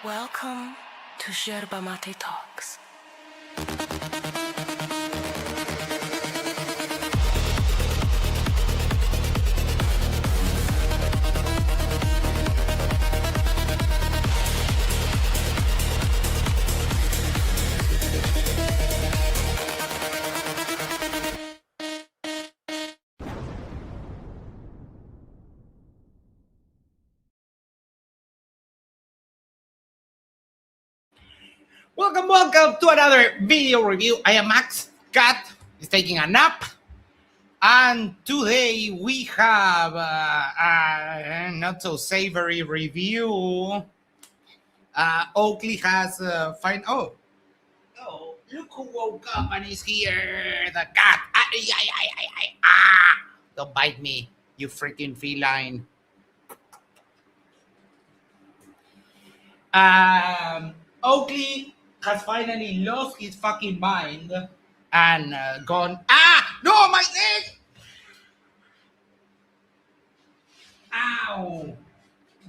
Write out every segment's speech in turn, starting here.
Welcome to Yerba Talks. Welcome to another video review. I am Max. Cat is taking a nap. And today we have a not so savory review. Oakley has oh, look who woke up and is here. The cat. Don't bite me, you freaking feline. Oakley has finally lost his fucking mind and gone, no, my leg! Ow!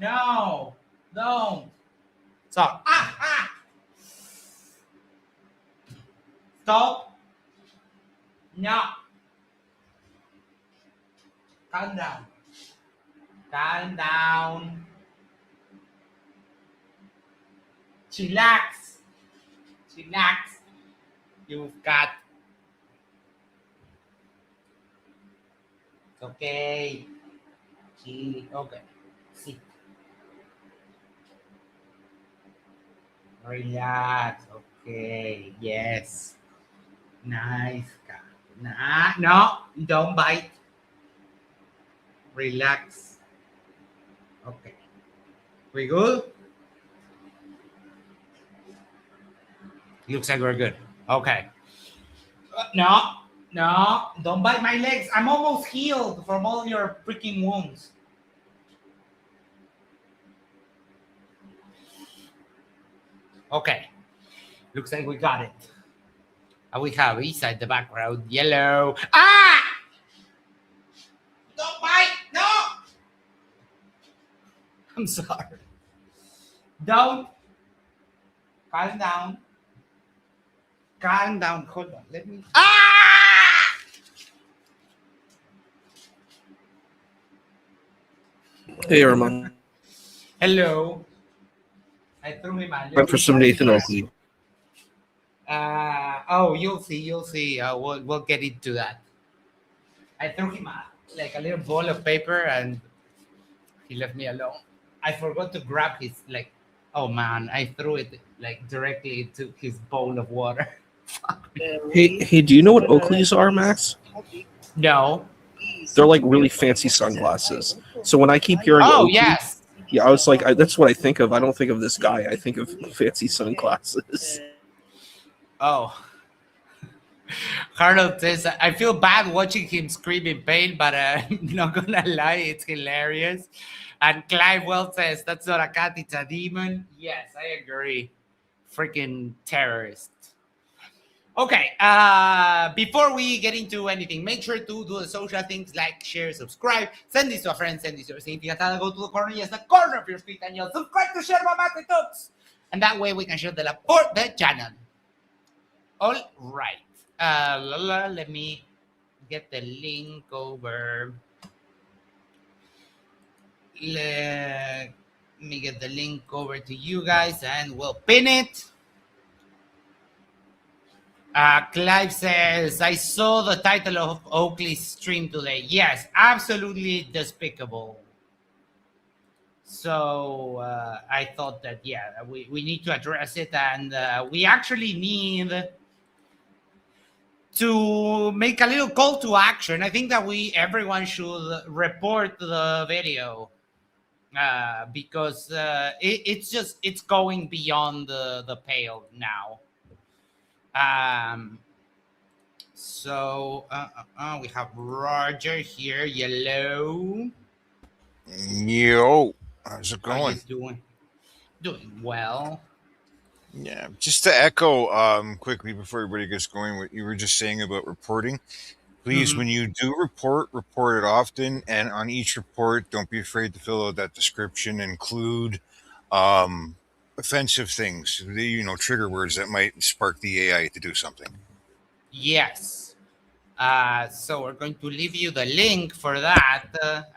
No, don't. So, Stop. No. Calm down. Calm down. Chillax. Chillax. You've got. It's okay. Chill. Okay. Sit. Relax. Okay. Yes. Nice cat. No, don't bite. Relax. Okay. We good? Looks like we're good. Okay. No, don't bite my legs. I'm almost healed from all your freaking wounds. Okay. Looks like we got it. And we have inside the background yellow. Don't bite! No! I'm sorry. Don't. Calm down. Calm down. Hold on. Let me. Hey, Armand. Hello. I threw him out. Went for some Nathan Oakley. You'll see. We'll get into that. I threw him like a little ball of paper and he left me alone. I forgot to grab his oh man, I threw it like directly into his bowl of water. Hey, do you know what Oakleys are, Max? No. They're like really fancy sunglasses. So when I keep hearing Oakley, yes. Yeah, I was like, that's what I think of. I don't think of this guy. I think of fancy sunglasses. Oh. Harold says, I feel bad watching him scream in pain, but I'm not gonna lie, it's hilarious. And Clive Well says, that's not a cat, it's a demon. Yes, I agree. Freaking terrorist. Okay, before we get into anything, make sure to do the social things like share, subscribe, send this to a friend, send this to your significant other, go to the corner, yes, the corner of your screen, and you'll subscribe to Yerba Talks. And that way we can share the support the channel. All right. Let me get the link over. Let me get the link over to you guys and we'll pin it. Clive says, I saw the title of Oakley's stream today. Yes, absolutely despicable. So I thought that, we need to address it, and we actually need to make a little call to action. I think that everyone should report the video because it's going beyond the pale now. So we have Roger here. Yellow. Yo, how's it going? How you doing well. Yeah, just to echo quickly before everybody gets going, what you were just saying about reporting. Please, when you do report it often, and on each report, don't be afraid to fill out that description. Include offensive things, trigger words that might spark the AI to do something. Yes. So we're going to leave you the link for that,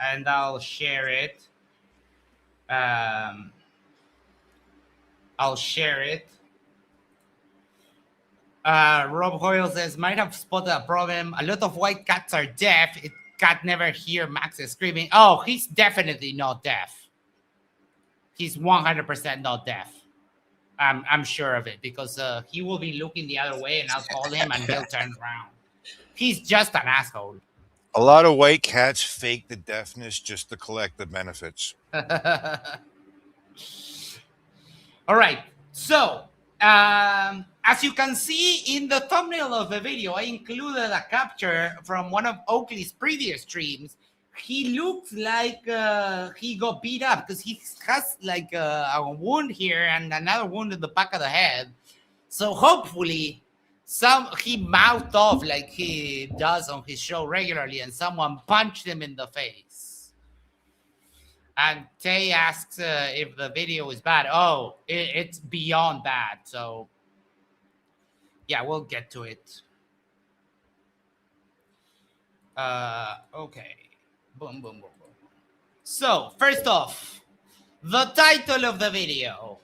and I'll share it. I'll share it. Rob Hoyle says, might have spotted a problem. A lot of white cats are deaf. Cat never hear Max screaming. Oh, he's definitely not deaf. He's 100% not deaf. I'm sure of it, because he will be looking the other way and I'll call him and he'll turn around. He's just an asshole. A lot of white cats fake the deafness just to collect the benefits. All right. So, as you can see in the thumbnail of the video, I included a capture from one of Oakley's previous streams. He looks like he got beat up because he has like a wound here and another wound in the back of the head. So hopefully he mouthed off like he does on his show regularly and someone punched him in the face. And Tay asks if the video is bad. Oh, it's beyond bad. So yeah, we'll get to it. Okay. Boom, boom, boom, boom. So, first off, the title of the video.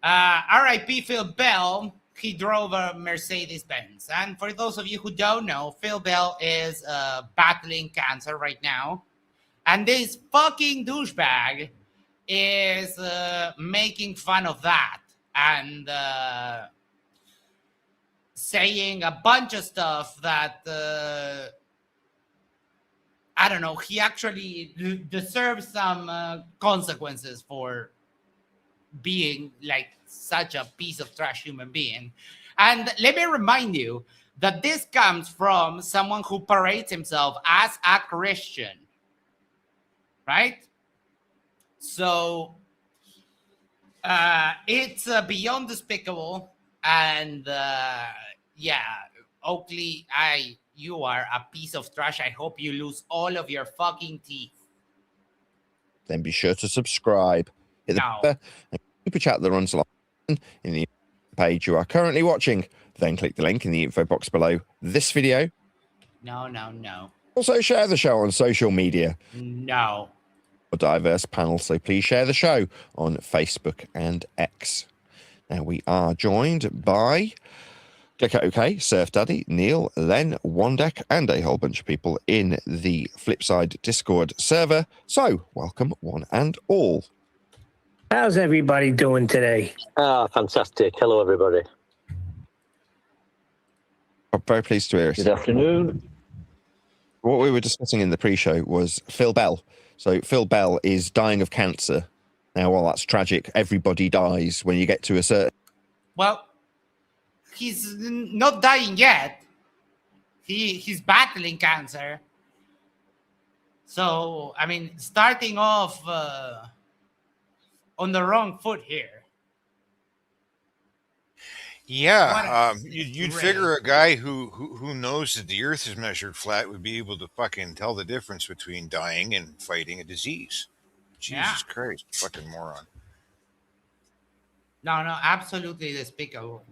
R.I.P. Phil Bell. He drove a Mercedes-Benz. And for those of you who don't know, Phil Bell is battling cancer right now. And this fucking douchebag is making fun of that and saying a bunch of stuff that... I don't know, he actually deserves some consequences for being like such a piece of trash human being. And let me remind you that this comes from someone who parades himself as a Christian, right? So it's beyond despicable. And yeah, Oakley, you are a piece of trash. I hope you lose all of your fucking teeth. Then be sure to subscribe. Hit the bell and super chat that runs along in the page you are currently watching. Then click the link in the info box below this video. No. Also share the show on social media. No. A diverse panel, so please share the show on Facebook and X. Now we are joined by OK, Surf Daddy, Neil, Len, Wandek, and a whole bunch of people in the Flipside Discord server. So, welcome one and all. How's everybody doing today? Fantastic. Hello, everybody. I'm very pleased to hear it. Good afternoon. What we were discussing in the pre-show was Phil Bell. So, Phil Bell is dying of cancer. Now, while that's tragic, everybody dies when you get to a certain... Well, he's not dying yet. He's battling cancer. So, I mean, starting off on the wrong foot here. Yeah, you'd figure a guy who knows that the Earth is measured flat would be able to fucking tell the difference between dying and fighting a disease. Jesus Christ, fucking moron. No, absolutely despicable.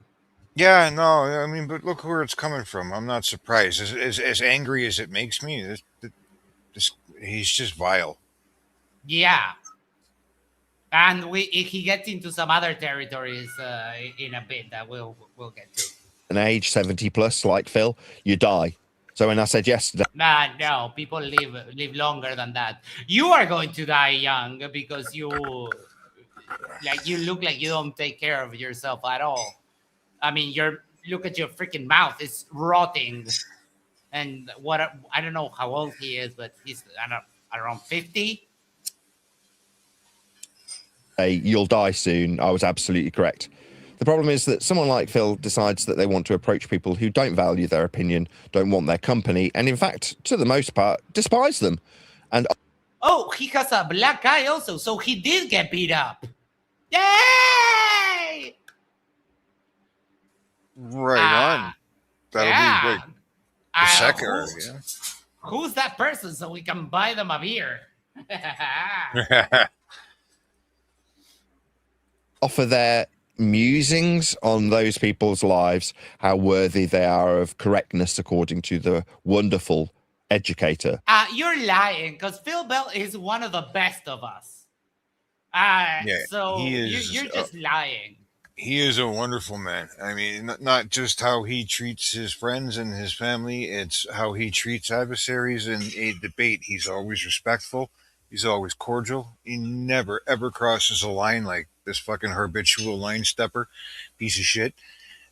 Yeah, no, I mean, but look where it's coming from. I'm not surprised. As angry as it makes me, he's just vile. Yeah. And he gets into some other territories in a bit that we'll get to. An age 70 plus like Phil, you die. So when I said yesterday... No, people live longer than that. You are going to die young because you look like you don't take care of yourself at all. I mean, look at your freaking mouth. It's rotting. And I don't know how old he is, but he's around 50. You'll die soon. I was absolutely correct. The problem is that someone like Phil decides that they want to approach people who don't value their opinion, don't want their company, and in fact, to the most part, despise them. And oh, he has a black eye also, so he did get beat up. Yay! Right on. That'll be the second. Who's that person so we can buy them a beer? offer their musings on those people's lives, how worthy they are of correctness according to the wonderful educator. You're lying, because Phil Bell is one of the best of us. Yeah, So he you're is. just lying. He is a wonderful man. I mean, not just how he treats his friends and his family, it's how he treats adversaries in a debate. He's always respectful. He's always cordial. He never, ever crosses a line like this fucking habitual line stepper piece of shit.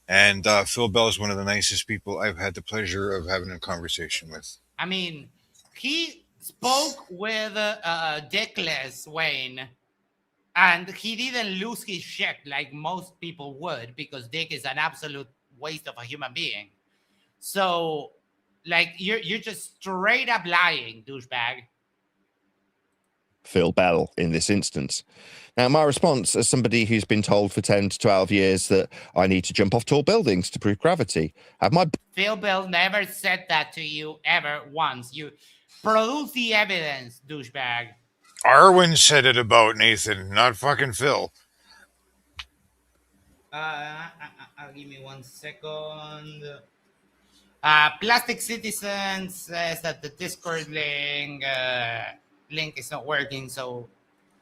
And Phil Bell is one of the nicest people I've had the pleasure of having a conversation with. I mean, he spoke with Dickless Wayne, and he didn't lose his shit like most people would, because Dick is an absolute waste of a human being. So, like, you're just straight up lying, douchebag. Phil Bell in this instance. Now, my response as somebody who's been told for 10 to 12 years that I need to jump off tall buildings to prove gravity, have my Phil Bell never said that to you ever once. You produce the evidence, douchebag. Arwen said it about Nathan, not fucking Phil. Give me 1 second. Plastic Citizen says that the Discord link is not working. So,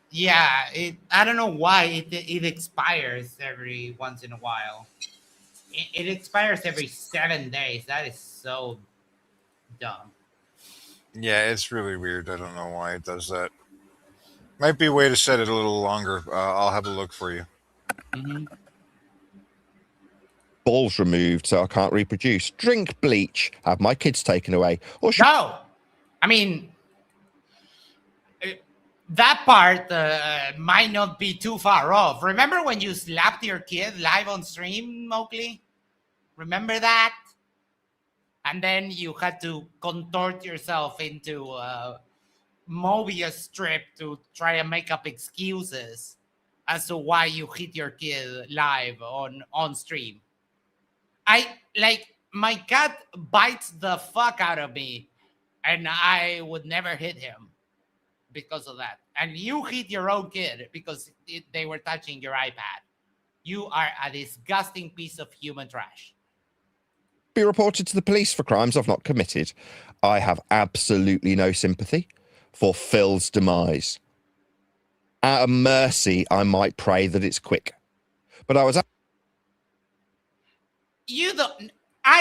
yeah, I don't know why it expires every once in a while. It expires every 7 days. That is so dumb. Yeah, it's really weird. I don't know why it does that. Might be a way to set it a little longer. I'll have a look for you. Mm-hmm. balls removed so I can't reproduce, drink bleach, have my kids taken away, or No, I mean, that part might not be too far off. Remember when you slapped your kid live on stream, Oakley? Remember that? And then you had to contort yourself into a Mobius strip to try and make up excuses as to why you hit your kid live on stream. My cat bites the fuck out of me, and I would never hit him because of that. And you hit your own kid because they were touching your iPad. You are a disgusting piece of human trash. be reported to the police for crimes I've not committed. I have absolutely no sympathy for Phil's demise. Out of mercy, I might pray that it's quick. But I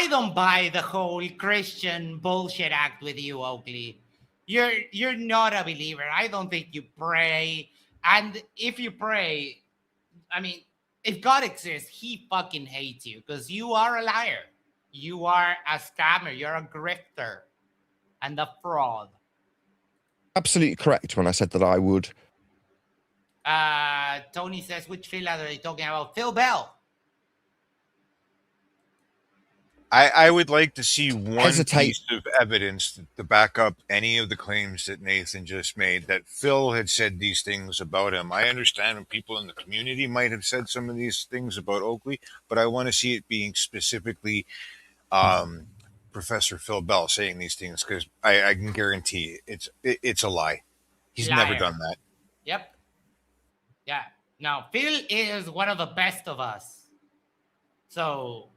don't buy the whole Christian bullshit act with you, Oakley. You're not a believer. I don't think you pray. And if you pray, I mean, if God exists, he fucking hates you because you are a liar. You are a scammer. You're a grifter and a fraud. absolutely correct when I said that I would. Tony says, which Phil are they talking about? Phil Bell. I would like to see one Hesitate. piece of evidence to back up any of the claims that Nathan just made, that Phil had said these things about him. I understand people in the community might have said some of these things about Oakley, but I want to see it being specifically Professor Phil Bell saying these things, because I can guarantee it's a lie. He's Liar. never done that. Yep. Yeah. Now, Phil is one of the best of us. So,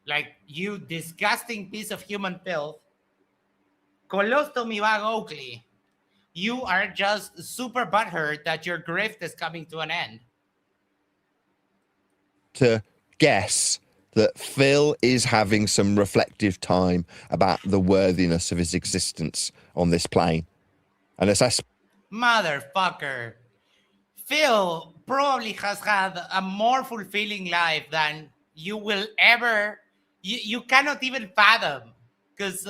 like, you disgusting piece of human filth, Colostomy bag Oakley, you are just super butthurt that your grift is coming to an end. To guess that Phil is having some reflective time about the worthiness of his existence on this plane. And assess. Motherfucker. Phil probably has had a more fulfilling life than you will ever. You cannot even fathom, because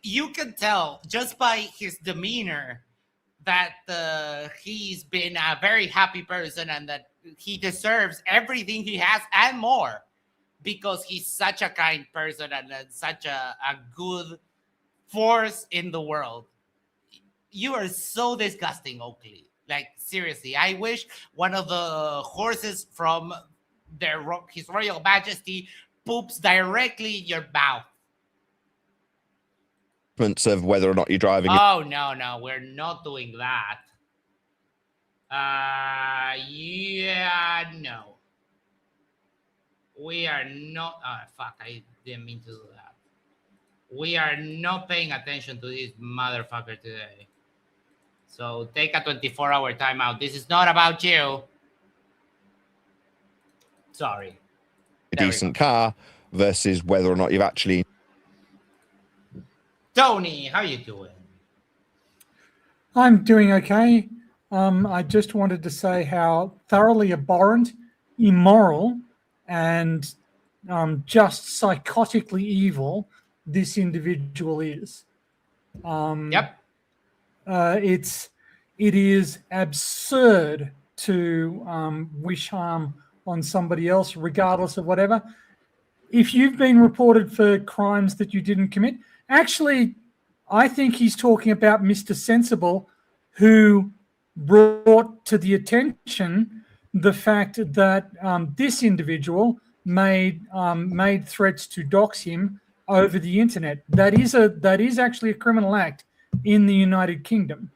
you can tell just by his demeanor that he's been a very happy person and that he deserves everything he has and more, because he's such a kind person and such a good force in the world. You are so disgusting, Oakley. Like, seriously, I wish one of the horses from His Royal Majesty poops directly in your mouth. Of whether or not you're driving. Oh, no, we're not doing that. We are not. Fuck! I didn't mean to do that. We are not paying attention to this motherfucker today. So take a 24-hour timeout. This is not about you. Sorry. A There we decent go. car versus whether or not you've actually. Tony, how you doing? I'm doing okay. I just wanted to say how thoroughly abhorrent, immoral, and just psychotically evil this individual is. Yep. It is absurd to wish harm on somebody else, regardless of whatever. If you've been reported for crimes that you didn't commit, actually, I think he's talking about Mr. Sensible, who brought to the attention the fact that this individual made threats to dox him over the internet. That is actually a criminal act in the United Kingdom,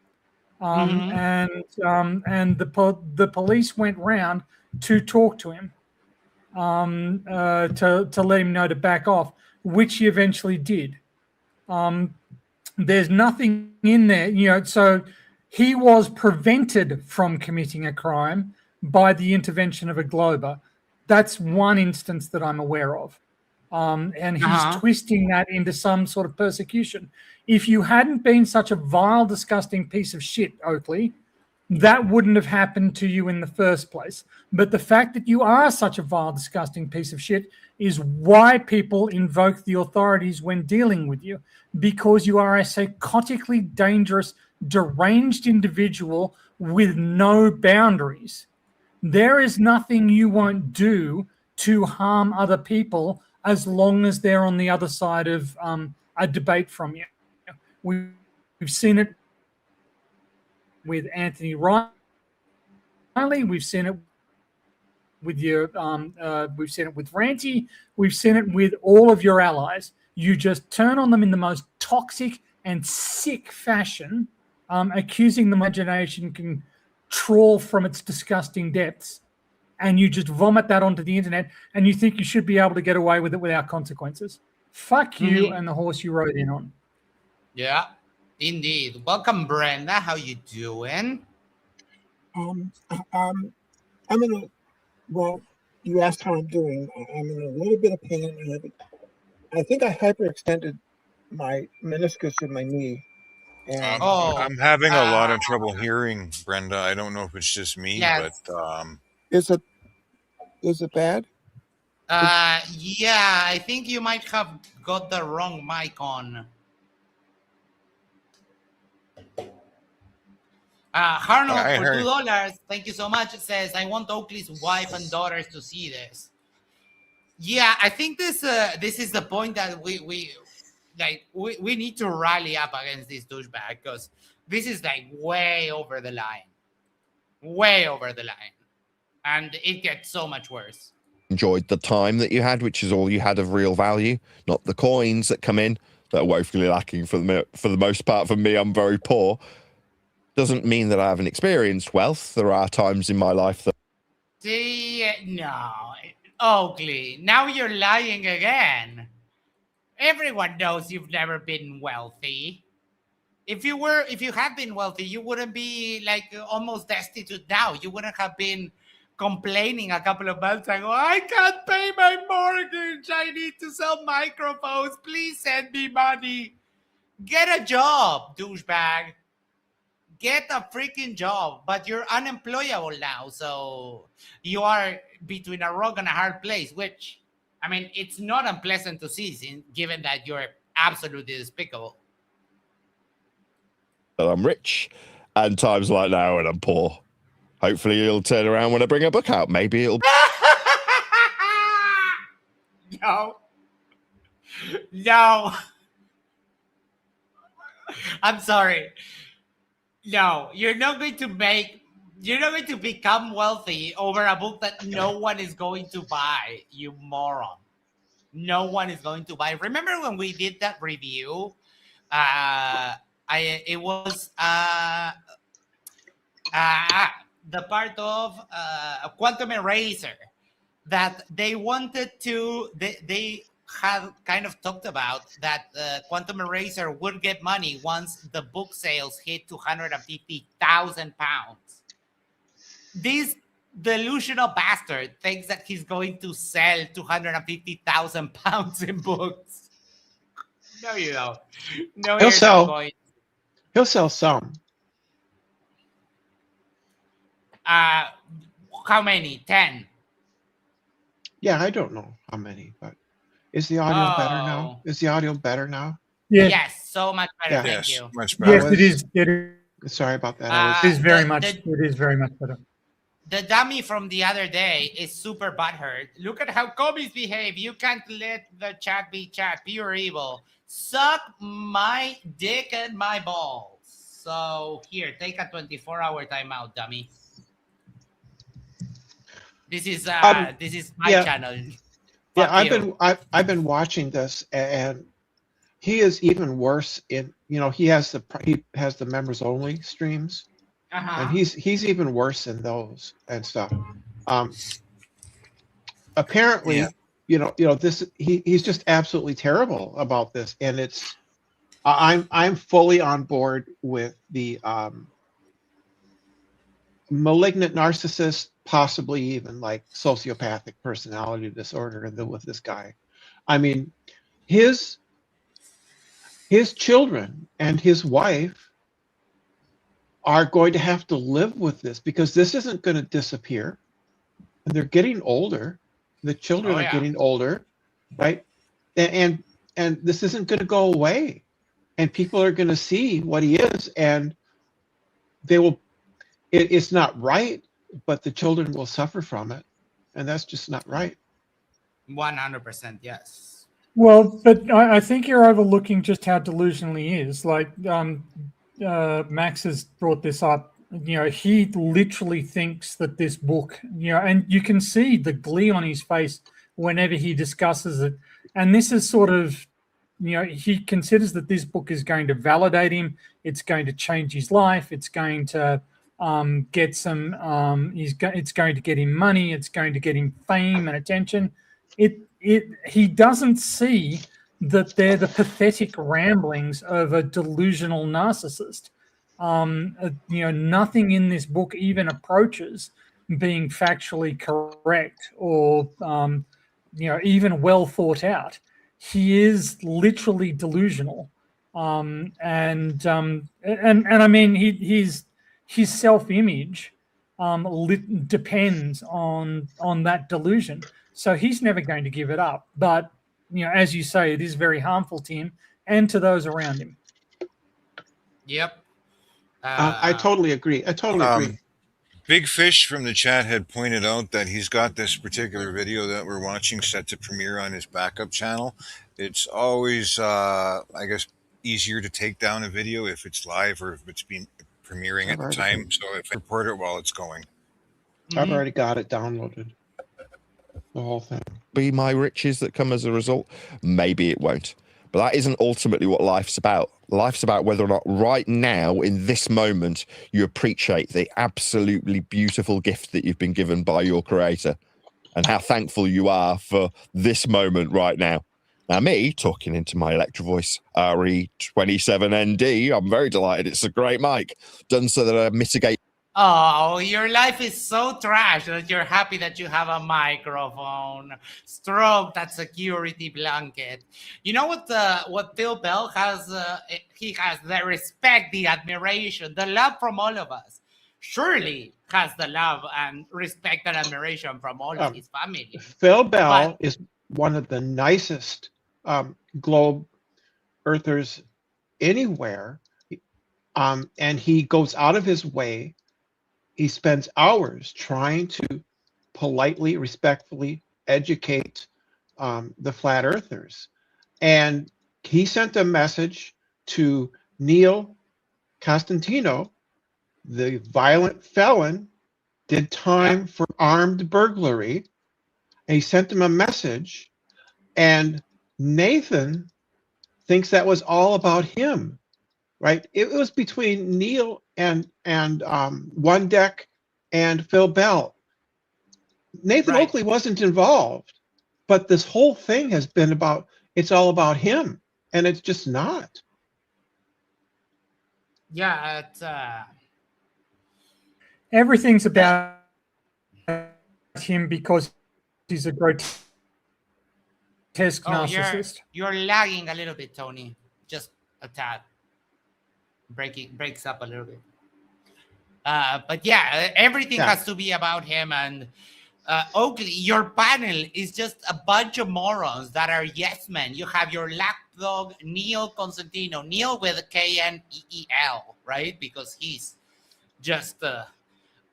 and the police went round to talk to him, to let him know to back off, which he eventually did. There's nothing in there, so he was prevented from committing a crime by the intervention of a Glober. That's one instance that I'm aware of. And he's twisting that into some sort of persecution. If you hadn't been such a vile, disgusting piece of shit, Oakley, that wouldn't have happened to you in the first place. But the fact that you are such a vile, disgusting piece of shit is why people invoke the authorities when dealing with you, because you are a psychotically dangerous, deranged individual with no boundaries. There is nothing you won't do to harm other people as long as they're on the other side of a debate from you. We've seen it with Anthony Riley. We've seen it with your. We've seen it with Ranty. We've seen it with all of your allies. You just turn on them in the most toxic and sick fashion, accusing the imagination can trawl from its disgusting depths, and you just vomit that onto the internet, and you think you should be able to get away with it without consequences. Fuck you and the horse you rode in on. Yeah, indeed. Welcome, Brenda. How you doing? I'm in a, well, you asked how I'm doing. I'm in a little bit of pain. I think I hyperextended my meniscus in my knee. And I'm having a lot of trouble hearing, Brenda. I don't know if it's just me, but is it bad? Yeah, I think you might have got the wrong mic on. Harnold for $2. Thank you so much. It says, I want Oakley's wife and daughters to see this. Yeah, I think this is the point that we need to rally up against this douchebag, because this is like way over the line. Way over the line. And it gets so much worse. Enjoyed the time that you had, which is all you had of real value, not the coins that come in that are woefully lacking for the most part. For me, I'm very poor. Doesn't mean that I haven't experienced wealth. There are times in my life that... See, no. Oakley, now you're lying again. Everyone knows you've never been wealthy. If you had been wealthy, you wouldn't be like almost destitute now. You wouldn't have been complaining a couple of months ago, I can't pay my mortgage. I need to sell microphones. Please send me money. Get a job, douchebag. Get a freaking job. But you're unemployable now. So you are between a rock and a hard place, which, I mean, it's not unpleasant to see, given that you're absolutely despicable. But I'm rich, and times like now when I'm poor. Hopefully it'll turn around when I bring a book out. Maybe it'll... No. I'm sorry. No, you're not going to become wealthy over a book that no one is going to buy, you moron. No one is going to buy. Remember when we did that review? It was the part of Quantum Eraser, that they wanted to, they had kind of talked about that Quantum Eraser would get money once the book sales hit 250,000 pounds. This delusional bastard thinks that he's going to sell 250,000 pounds in books. No, you don't. No, He'll you're sell. not going. He'll sell some. How many? 10. Yeah, I don't know how many, but is the audio better now? Oh. Is the audio better now? Yeah. Yes, so much better. Yeah. Thank Yes, you. much Yes, better. it is. It Sorry about that. is very The- much. the- It is very much better. The dummy from the other day is super butthurt. Look at how commies behave. You can't let the chat be chat. Pure evil. Suck my dick and my balls. So here, take a 24-hour timeout, dummy. This is my yeah. channel. Yeah, Fuck I've been watching this, and he is even worse in, you know, he has the members only streams, and he's even worse in those and stuff. Apparently, Yeah. you know this, he's just absolutely terrible about this, and it's I'm fully on board with the malignant narcissist, possibly even like sociopathic personality disorder with this guy. I mean, his children and his wife are going to have to live with this, because this isn't going to disappear. And they're getting older. The children are getting older, right? And this isn't going to go away. And people are going to see what he is, and they will. It's not right, but the children will suffer from it, and that's just not right. 100% yes. Well, but I think you're overlooking just how delusional he is. Like Max has brought this up. You know, he literally thinks that this book, you know, and you can see the glee on his face whenever he discusses it. And this is sort of, you know, he considers that this book is going to validate him. It's going to change his life. It's going to get some. It's going to get him money. It's going to get him fame and attention. He doesn't see that they're the pathetic ramblings of a delusional narcissist. You know, nothing in this book even approaches being factually correct or you know, even well thought out. He is literally delusional, and I mean, his self-image depends on that delusion. So he's never going to give it up. But, you know, as you say, it is very harmful to him and to those around him. Yep. I totally agree. Big Fish from the chat had pointed out that he's got this particular video that we're watching set to premiere on his backup channel. It's always, I guess, easier to take down a video if it's live or if it's been premiering at the time. So if I report it while it's going. I've already got it downloaded. The whole thing. Be my riches that come as a result? Maybe it won't. But that isn't ultimately what life's about. Life's about whether or not right now, in this moment, you appreciate the absolutely beautiful gift that you've been given by your creator and how thankful you are for this moment right now. Now, me, talking into my Electro Voice RE27ND, I'm very delighted. It's a great mic. Done so that I mitigate. Oh, your life is so trash that you're happy that you have a microphone. Stroke that security blanket. You know what Phil Bell has? He has the respect, the admiration, the love from all of us. Surely has the love and respect and admiration from all of his family. Phil Bell is one of the nicest globe earthers anywhere, and he goes out of his way. He spends hours trying to politely, respectfully educate the flat earthers. And he sent a message to Neil Costantino, the violent felon, did time for armed burglary. And he sent him a message, and Nathan thinks that was all about him. Right? It was between Neil and One Deck and Phil Bell. Nathan Right. Oakley wasn't involved, but this whole thing has been about, it's all about him, and it's just not. Yeah, it's Everything's about him because he's a grotesque narcissist. you're lagging a little bit, Tony. Just a tad. Breaks up a little bit. But yeah, everything has to be about him. And Oakley, your panel is just a bunch of morons that are yes men. You have your lapdog Neil Constantino, Neil with a Kneel, right? Because he's just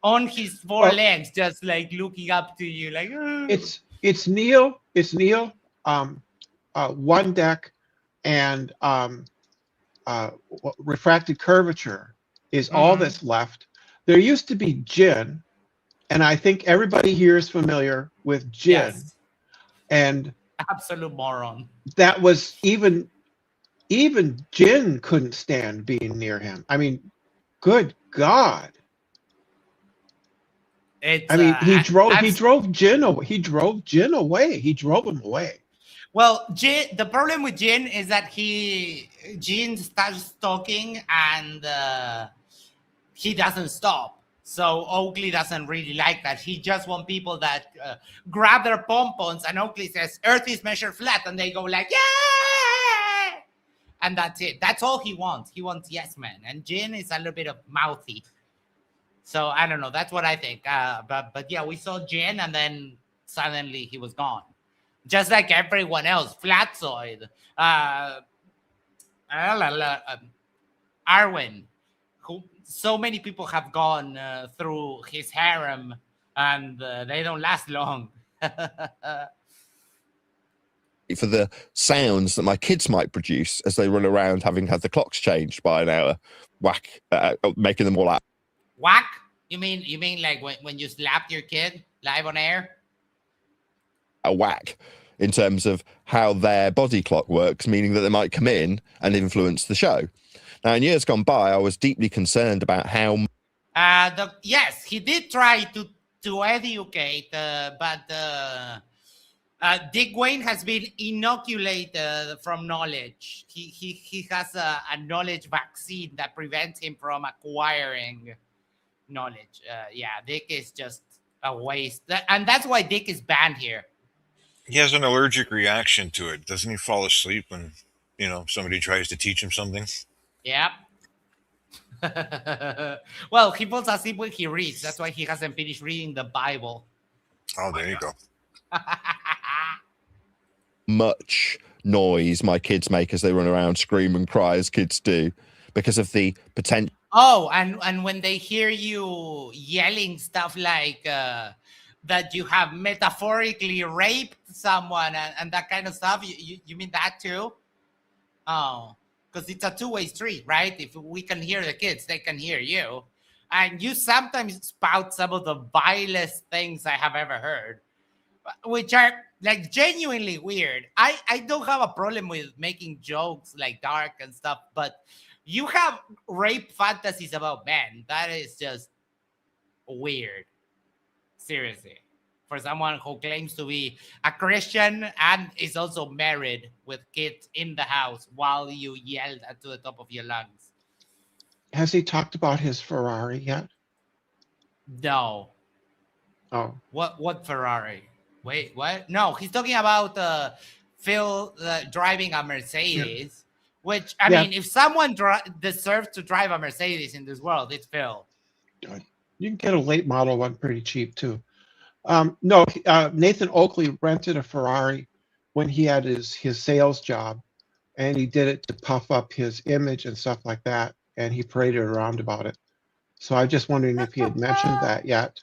on his four legs, just like looking up to you, like it's Neil, one deck, and refracted curvature is all that's left. There used to be Jin, and I think everybody here is familiar with Jin. Yes. And absolute moron. That was even Jin couldn't stand being near him. I mean, good God. He drove Jin away. He drove him away. Well, the problem with Jin is that Jin starts talking and he doesn't stop. So Oakley doesn't really like that. He just wants people that grab their pom-poms, and Oakley says, Earth is measured flat, and they go like, yeah! And that's it. That's all he wants. He wants yes men. And Jin is a little bit of mouthy. So I don't know. That's what I think. But yeah, we saw Jin, and then suddenly he was gone. Just like everyone else. Flatzoid. Arwen. Who so many people have gone through his harem, and they don't last long. For the sounds that my kids might produce as they run around having had the clocks changed by an hour, whack, making them all out. Whack? You mean like when you slapped your kid live on air? A whack in terms of how their body clock works, meaning that they might come in and influence the show. Now, in years gone by, I was deeply concerned about how... yes, he did try to educate, but Dick Wayne has been inoculated from knowledge. He has a knowledge vaccine that prevents him from acquiring knowledge. Dick is just a waste. And that's why Dick is banned here. He has an allergic reaction to it. Doesn't he fall asleep when, somebody tries to teach him something? Yep. Well, he falls asleep when he reads. That's why he hasn't finished reading the Bible. Oh, there you go. Much noise my kids make as they run around, scream and cry as kids do, because of the potential. Oh, and when they hear you yelling stuff like that you have metaphorically raped someone and that kind of stuff, you mean that too? Oh, because it's a two-way street, right? If we can hear the kids, they can hear you. And you sometimes spout some of the vilest things I have ever heard, which are like genuinely weird. I don't have a problem with making jokes like dark and stuff, but you have rape fantasies about men. That is just weird. Seriously. For someone who claims to be a Christian and is also married with kids in the house while you yelled to the top of your lungs. Has he talked about his Ferrari yet? No. Oh. What Ferrari? Wait, what? No, he's talking about Phil driving a Mercedes, which, I mean, if someone deserves to drive a Mercedes in this world, it's Phil. You can get a late model one pretty cheap, too. No, Nathan Oakley rented a Ferrari when he had his sales job, and he did it to puff up his image and stuff like that, and he paraded around about it. So I'm just wondering if he had mentioned that yet.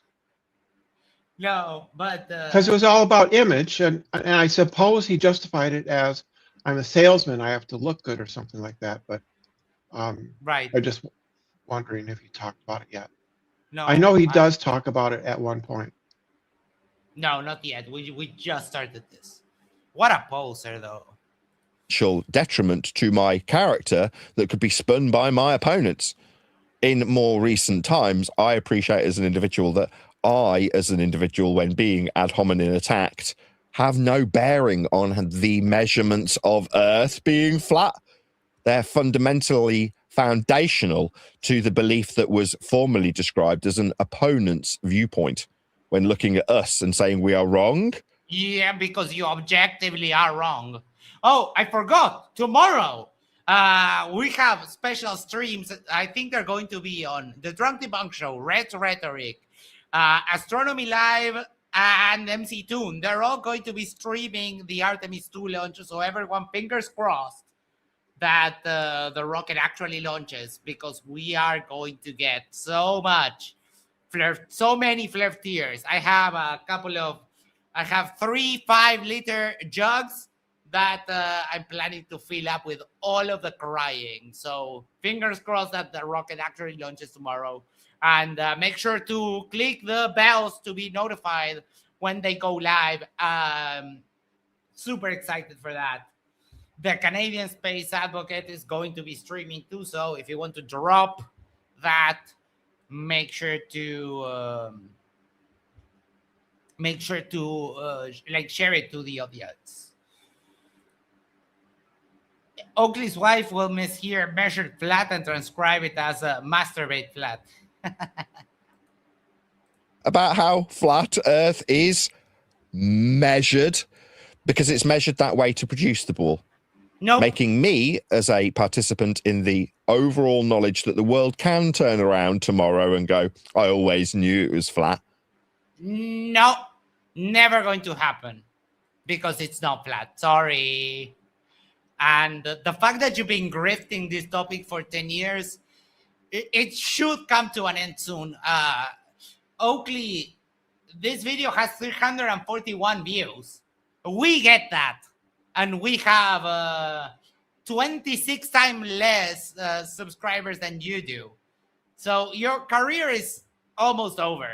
No, but... Because it was all about image, and I suppose he justified it as, I'm a salesman, I have to look good or something like that, but right. I'm just wondering if he talked about it yet. No, I know he does talk about it at one point. No, not yet. We just started this. What a poser, though. Detriment to my character that could be spun by my opponents. In more recent times, I appreciate as an individual that I, as an individual, when being ad hominem attacked, have no bearing on the measurements of Earth being flat. They're fundamentally foundational to the belief that was formerly described as an opponent's viewpoint when looking at us and saying we are wrong. Yeah, because you objectively are wrong. Oh, I forgot. Tomorrow, we have special streams. I think they're going to be on the Drunk Debunk Show, Red Rhetoric, Astronomy Live, and MC Toon. They're all going to be streaming the Artemis 2 launch. So everyone, fingers crossed that the rocket actually launches, because we are going to get so much so many flirtiers. I have 3 5-liter jugs that I'm planning to fill up with all of the crying. So fingers crossed that the rocket actually launches tomorrow. And make sure to click the bells to be notified when they go live. Super excited for that. The Canadian Space Advocate is going to be streaming too. So if you want to drop that, make sure to share it to the audience. Oakley's wife will mishear measured flat and transcribe it as a masturbate flat. About how flat Earth is measured, because it's measured that way to produce the ball. Nope. Making me, as a participant in the overall knowledge that the world can turn around tomorrow and go, I always knew it was flat. No, never going to happen, because it's not flat. Sorry. And the fact that you've been grifting this topic for 10 years, it should come to an end soon. Oakley, this video has 341 views. We get that. And we have 26 times less subscribers than you do. So your career is almost over.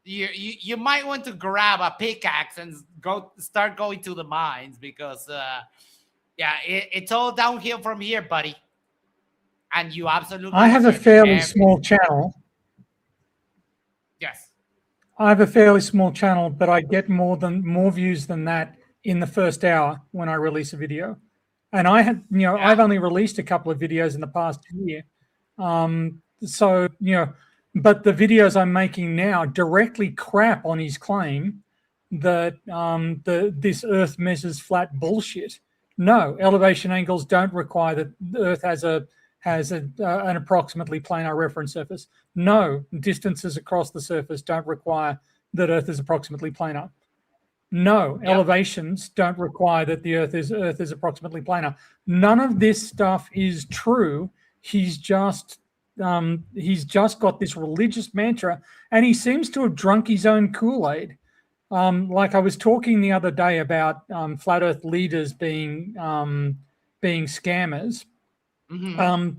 You might want to grab a pickaxe and start going to the mines, because it's all downhill from here, buddy. And you absolutely. I have a fairly small channel. Yes. I have a fairly small channel, but I get more views than that in the first hour when I release a video. And I had, I've only released a couple of videos in the past year. So, but the videos I'm making now directly crap on his claim that this Earth measures flat bullshit. No, elevation angles don't require that the Earth has an approximately planar reference surface. No, distances across the surface don't require that Earth is approximately planar. No, elevations don't require that the Earth is approximately planar. None of this stuff is true. He's just got this religious mantra, and he seems to have drunk his own Kool-Aid. Like I was talking the other day about flat Earth leaders being scammers. Mm-hmm.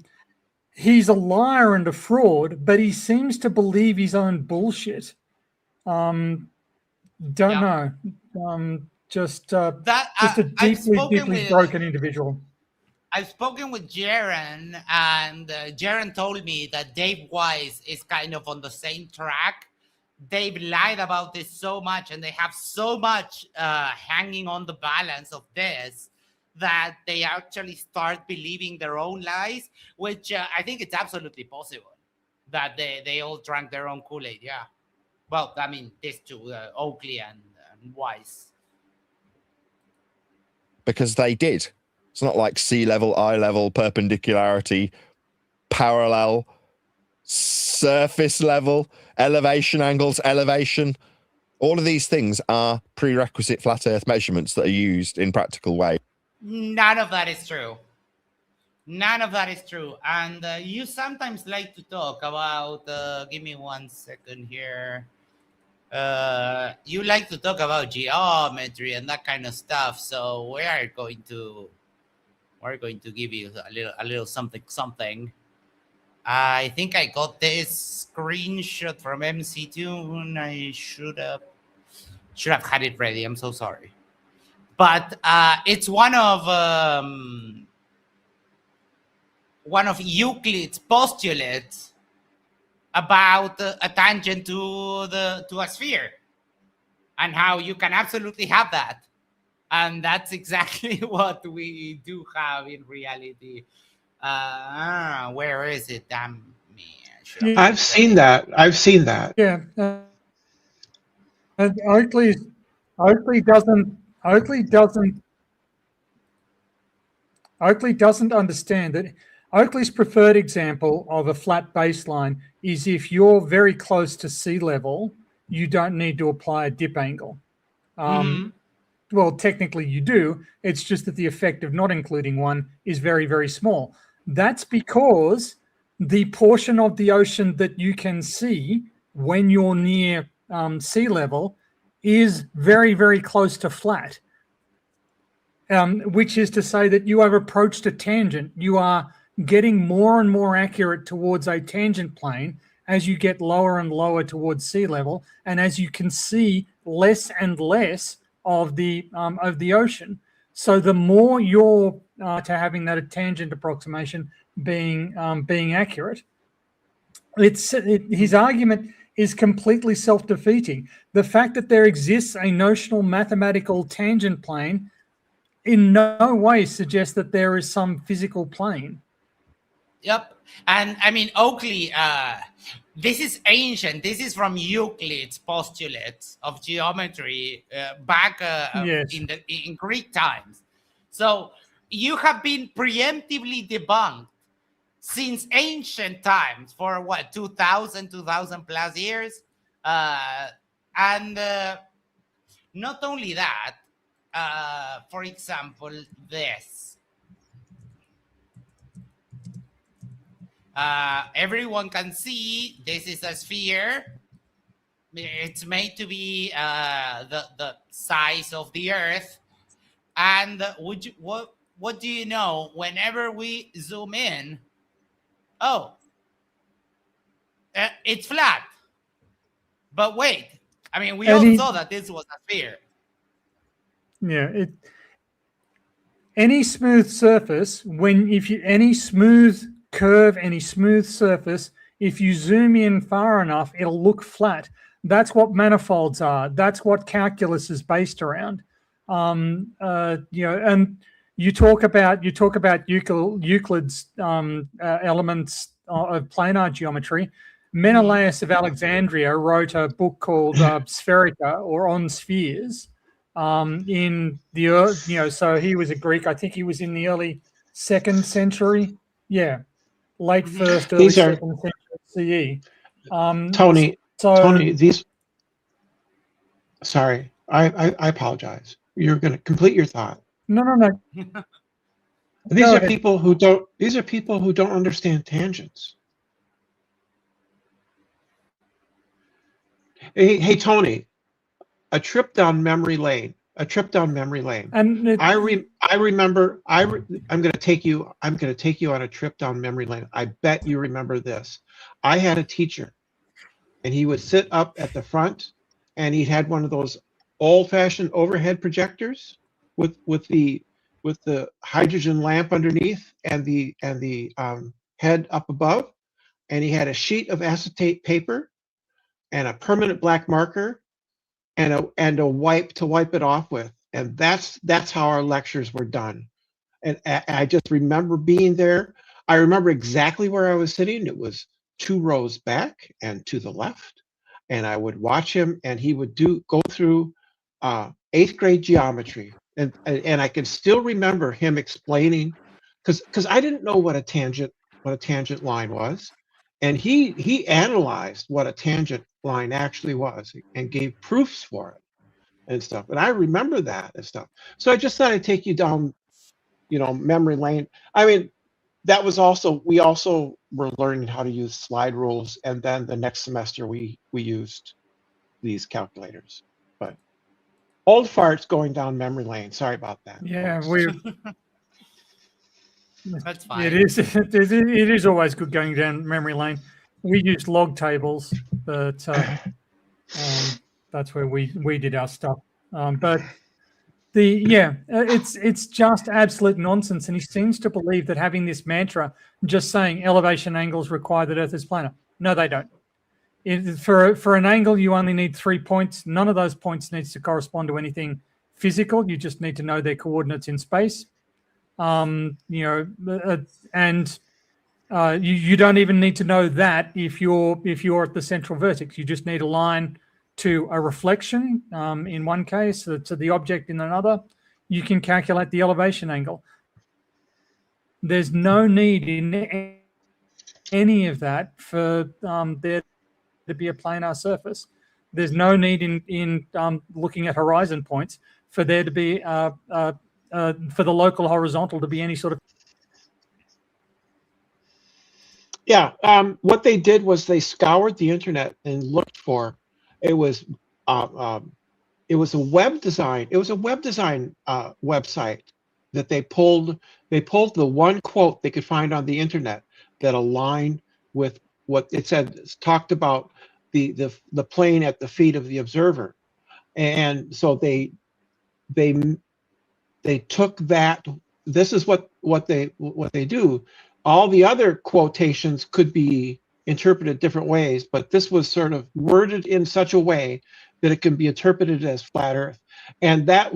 He's a liar and a fraud, but he seems to believe his own bullshit. Don't know. Just a deeply broken individual. I've spoken with Jaron, and Jaron told me that Dave Wise is kind of on the same track. They've lied about this so much, and they have so much hanging on the balance of this, that they actually start believing their own lies, which I think it's absolutely possible that they all drank their own Kool-Aid. Yeah. Well, I mean, these two, Oakley and Wise. Because they did. It's not like sea level, eye level, perpendicularity, parallel, surface level, elevation angles, elevation. All of these things are prerequisite flat Earth measurements that are used in practical ways. None of that is true. None of that is true. And you sometimes like to talk about, give me 1 second here. You like to talk about geometry and that kind of stuff. So we're going to give you a little something. I think I got this screenshot from MC2. I should have had it ready. I'm so sorry. But it's one of Euclid's postulates about a tangent to a sphere, and how you can absolutely have that. And that's exactly what we do have in reality. Where is it? Damn me. I've seen that. I've seen that. Yeah. And Oakley doesn't understand that. Oakley's preferred example of a flat baseline is if you're very close to sea level, you don't need to apply a dip angle. Well, technically you do. It's just that the effect of not including one is very, very small. That's because the portion of the ocean that you can see when you're near sea level is very, very close to flat, which is to say that you have approached a tangent. You are getting more and more accurate towards a tangent plane as you get lower and lower towards sea level, and as you can see less and less of the ocean. So the more you're to having that tangent approximation being accurate, his argument is completely self-defeating. The fact that there exists a notional mathematical tangent plane in no way suggests that there is some physical plane. Yep. And I mean, Oakley, this is ancient. This is from Euclid's postulates of geometry back Yes. in Greek times. So you have been preemptively debunked since ancient times for what, 2000 plus years? And not only that, for example, this. Everyone can see this is a sphere. It's made to be the size of the Earth. And what do you know? Whenever we zoom in, it's flat. But wait, I mean, we all saw that this was a sphere. Yeah, any smooth surface, any smooth curve, any smooth surface, if you zoom in far enough, it'll look flat. That's what manifolds are. That's what calculus is based around. And you talk about Euclid's elements of planar geometry. Menelaus of Alexandria wrote a book called Spherica, or On Spheres, in the early, so he was a Greek. I think he was in the early 2nd century. Yeah, late 1st, early 2nd century CE. Tony, these. Sorry, I apologize. You're going to complete your thought. No. These are people who don't understand tangents. Hey, Tony, a trip down memory lane. And I remember. I'm going to take you on a trip down memory lane. I bet you remember this. I had a teacher, and he would sit up at the front, and he had one of those old-fashioned overhead projectors with the hydrogen lamp underneath and the head up above, and he had a sheet of acetate paper and a permanent black marker and a wipe to wipe it off with, and that's how our lectures were done. And I just remember being there. I remember exactly where I was sitting. It was 2 rows back and to the left, and I would watch him, and he would go through 8th grade geometry, and I can still remember him explaining, because I didn't know what a tangent line was, and he analyzed what a tangent line actually was and gave proofs for it and stuff. And I remember that and stuff. So I just thought I'd take you down, memory lane. I mean, that was we also were learning how to use slide rules, and then the next semester we used these calculators. But old farts going down memory lane. Sorry about that. Yeah, That's fine. It is always good going down memory lane. We used log tables, but that's where we did our stuff. But it's just absolute nonsense, and he seems to believe that having this mantra, just saying elevation angles require that Earth is planar. No, they don't. For an angle, you only need 3 points. None of those points needs to correspond to anything physical. You just need to know their coordinates in space. You don't even need to know that if you're at the central vertex. You just need a line to a reflection in one case, to the object in another. You can calculate the elevation angle. There's no need in any of that for there to be a planar surface. There's no need in looking at horizon points for there to be for the local horizontal to be any sort of. Yeah, what they did was they scoured the internet and looked for. It was a web design. It was a web design website that they pulled. They pulled the one quote they could find on the internet that aligned with what it said. Talked about the plane at the feet of the observer, and so they took that. This is what they do. All the other quotations could be interpreted different ways, but this was sort of worded in such a way that it can be interpreted as flat Earth. And that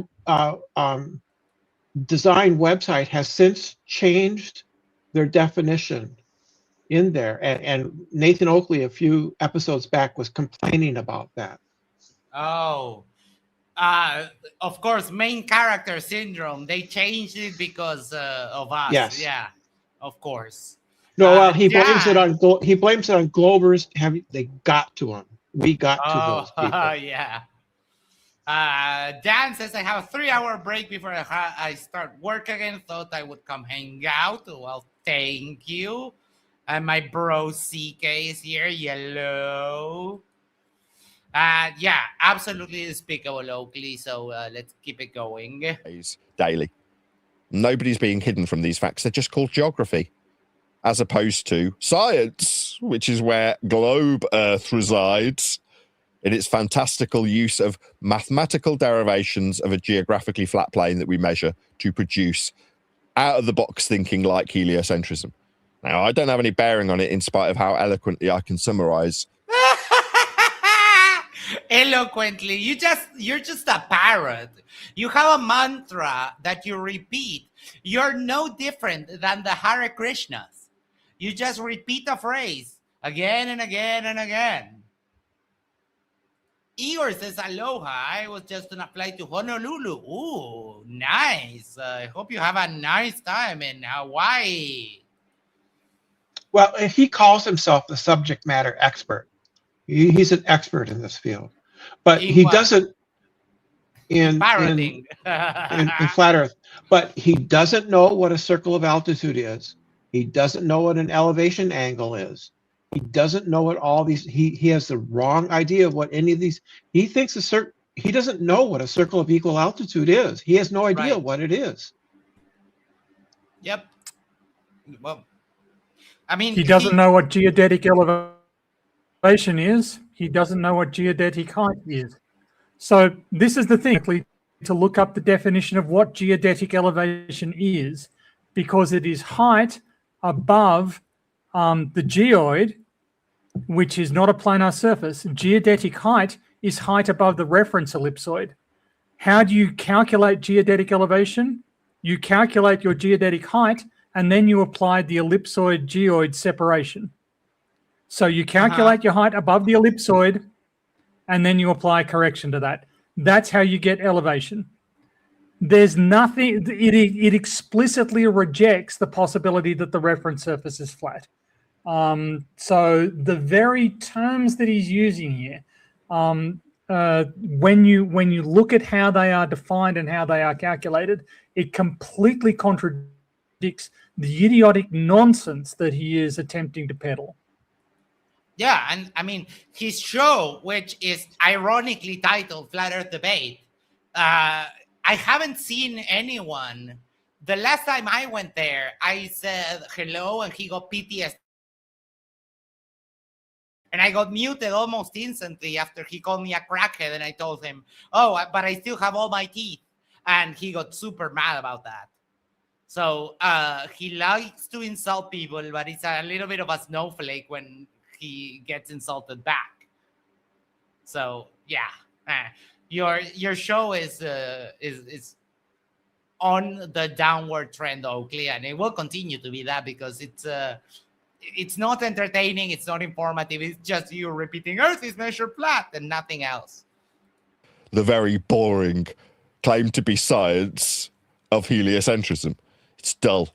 design website has since changed their definition in there. And Nathan Oakley, a few episodes back, was complaining about that. Oh, of course, main character syndrome. They changed it because of us. Yes. Yeah, of course. No, well, he blames it on Globers. They got to him. We got to those people. Yeah. Dan says, I have a 3-hour break before I start work again. Thought I would come hang out. Well, thank you. And my bro CK is here. Yellow. Yeah, absolutely despicable, Oakley. So let's keep it going. Daily. Nobody's being hidden from these facts. They're just called geography, as opposed to science, which is where globe Earth resides in its fantastical use of mathematical derivations of a geographically flat plane that we measure to produce out-of-the-box thinking like heliocentrism. Now, I don't have any bearing on it in spite of how eloquently I can summarize. Eloquently, you're just a parrot. You have a mantra that you repeat. You're no different than the Hare Krishnas. You just repeat a phrase again and again and again. Igor says aloha. I was just on a flight to Honolulu. Ooh, nice. I hope you have a nice time in Hawaii. Well, he calls himself the subject matter expert. He's an expert in this field, but he doesn't in flat Earth. But he doesn't know what a circle of altitude is. He doesn't know what an elevation angle is. He doesn't know what all these. He has the wrong idea of what any of these. He thinks he doesn't know what a circle of equal altitude is. He has no idea what it is. Yep. Well, I mean, he doesn't know what geodetic elevation is. He doesn't know what geodetic height is. So this is the thing, to look up the definition of what geodetic elevation is, because it is height above the geoid, which is not a planar surface. Geodetic height is height above the reference ellipsoid. How do you calculate geodetic elevation? You calculate your geodetic height, and then you apply the ellipsoid geoid separation. So you calculate your height above the ellipsoid, and then you apply correction to that. That's how you get elevation. There's nothing, it explicitly rejects the possibility that the reference surface is flat. So the very terms that he's using here, when you look at how they are defined and how they are calculated, it completely contradicts the idiotic nonsense that he is attempting to peddle. Yeah, and I mean, his show, which is ironically titled Flat Earth Debate, I haven't seen anyone. The last time I went there, I said hello, and he got PTSD. And I got muted almost instantly after he called me a crackhead, and I told him, oh, but I still have all my teeth. And he got super mad about that. So he likes to insult people, but he's a little bit of a snowflake when he gets insulted back. So yeah, your show is on the downward trend, Oakley, and it will continue to be that because it's not entertaining, it's not informative, it's just you repeating Earth is measured flat and nothing else. The very boring claim to be science of heliocentrism. It's dull.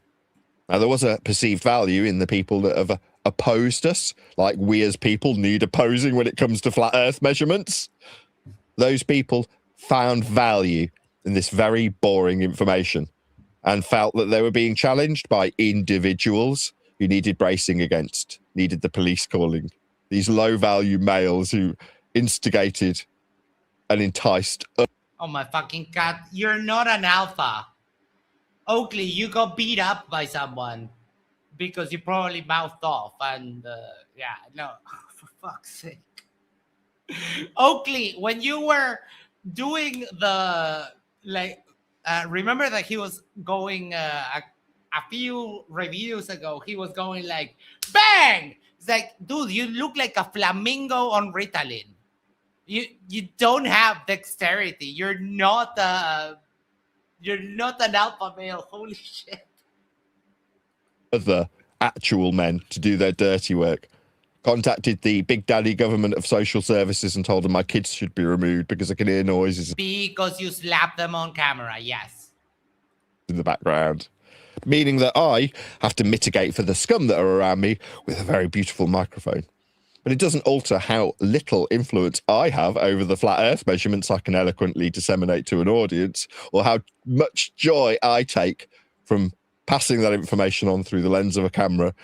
Now, there was a perceived value in the people that have opposed us, like we as people need opposing when it comes to flat Earth measurements. Those people found value in this very boring information and felt that they were being challenged by individuals who needed bracing against, needed the police calling. These low-value males who instigated and enticed. Oh my fucking god, you're not an alpha. Oakley, you got beat up by someone because you probably mouthed off and for fuck's sake. Oakley, when you were doing the remember that he was going a few reviews ago, he was going like bang. It's like, dude, you look like a flamingo on Ritalin. You don't have dexterity. You're not an alpha male. Holy shit. Other actual men to do their dirty work. Contacted the Big Daddy government of social services and told them my kids should be removed because I can hear noises Because you slapped them on camera, yes. in the background. Meaning that I have to mitigate for the scum that are around me with a very beautiful microphone. But it doesn't alter how little influence I have over the flat Earth measurements I can eloquently disseminate to an audience, or how much joy I take from passing that information on through the lens of a camera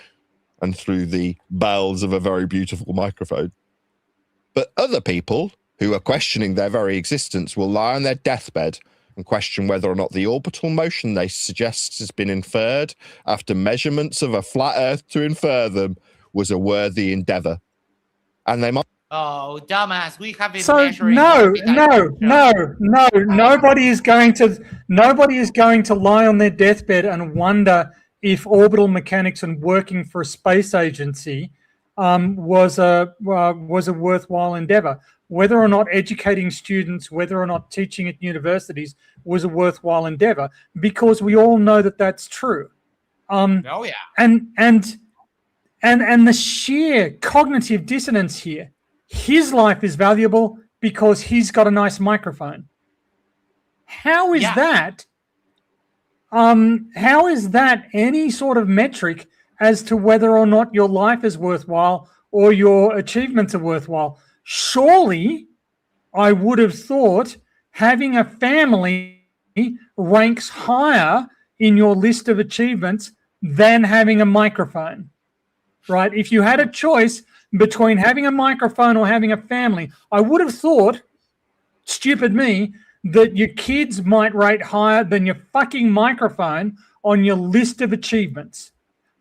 and through the bells of a very beautiful microphone. But other people who are questioning their very existence will lie on their deathbed and question whether or not the orbital motion they suggest has been inferred after measurements of a flat Earth to infer them was a worthy endeavor. And they might. Oh, dumbass! We have been So measuring. nobody is going to lie on their deathbed and wonder if orbital mechanics and working for a space agency was a worthwhile endeavor. Whether or not educating students, whether or not teaching at universities was a worthwhile endeavor, because we all know that that's true. Oh yeah. And the sheer cognitive dissonance here. His life is valuable because he's got a nice microphone. How is that? How is that any sort of metric as to whether or not your life is worthwhile or your achievements are worthwhile? Surely, I would have thought having a family ranks higher in your list of achievements than having a microphone, right? If you had a choice between having a microphone or having a family, I would have thought, stupid me, that your kids might rate higher than your fucking microphone on your list of achievements.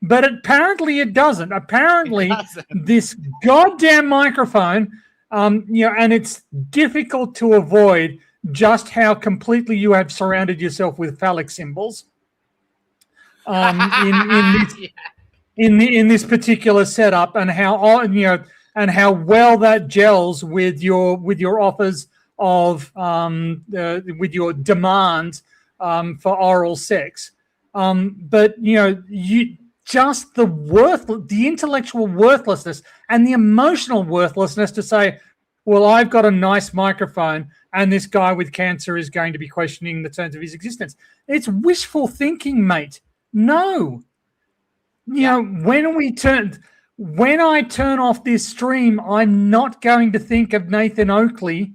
But apparently it doesn't. Apparently this goddamn microphone, and it's difficult to avoid just how completely you have surrounded yourself with phallic symbols in this particular setup, and how well that gels with your offers of with your demands for oral sex. But you just the intellectual worthlessness and the emotional worthlessness to say, well, I've got a nice microphone and this guy with cancer is going to be questioning the terms of his existence. It's wishful thinking, mate. No. When I turn off this stream, I'm not going to think of Nathan Oakley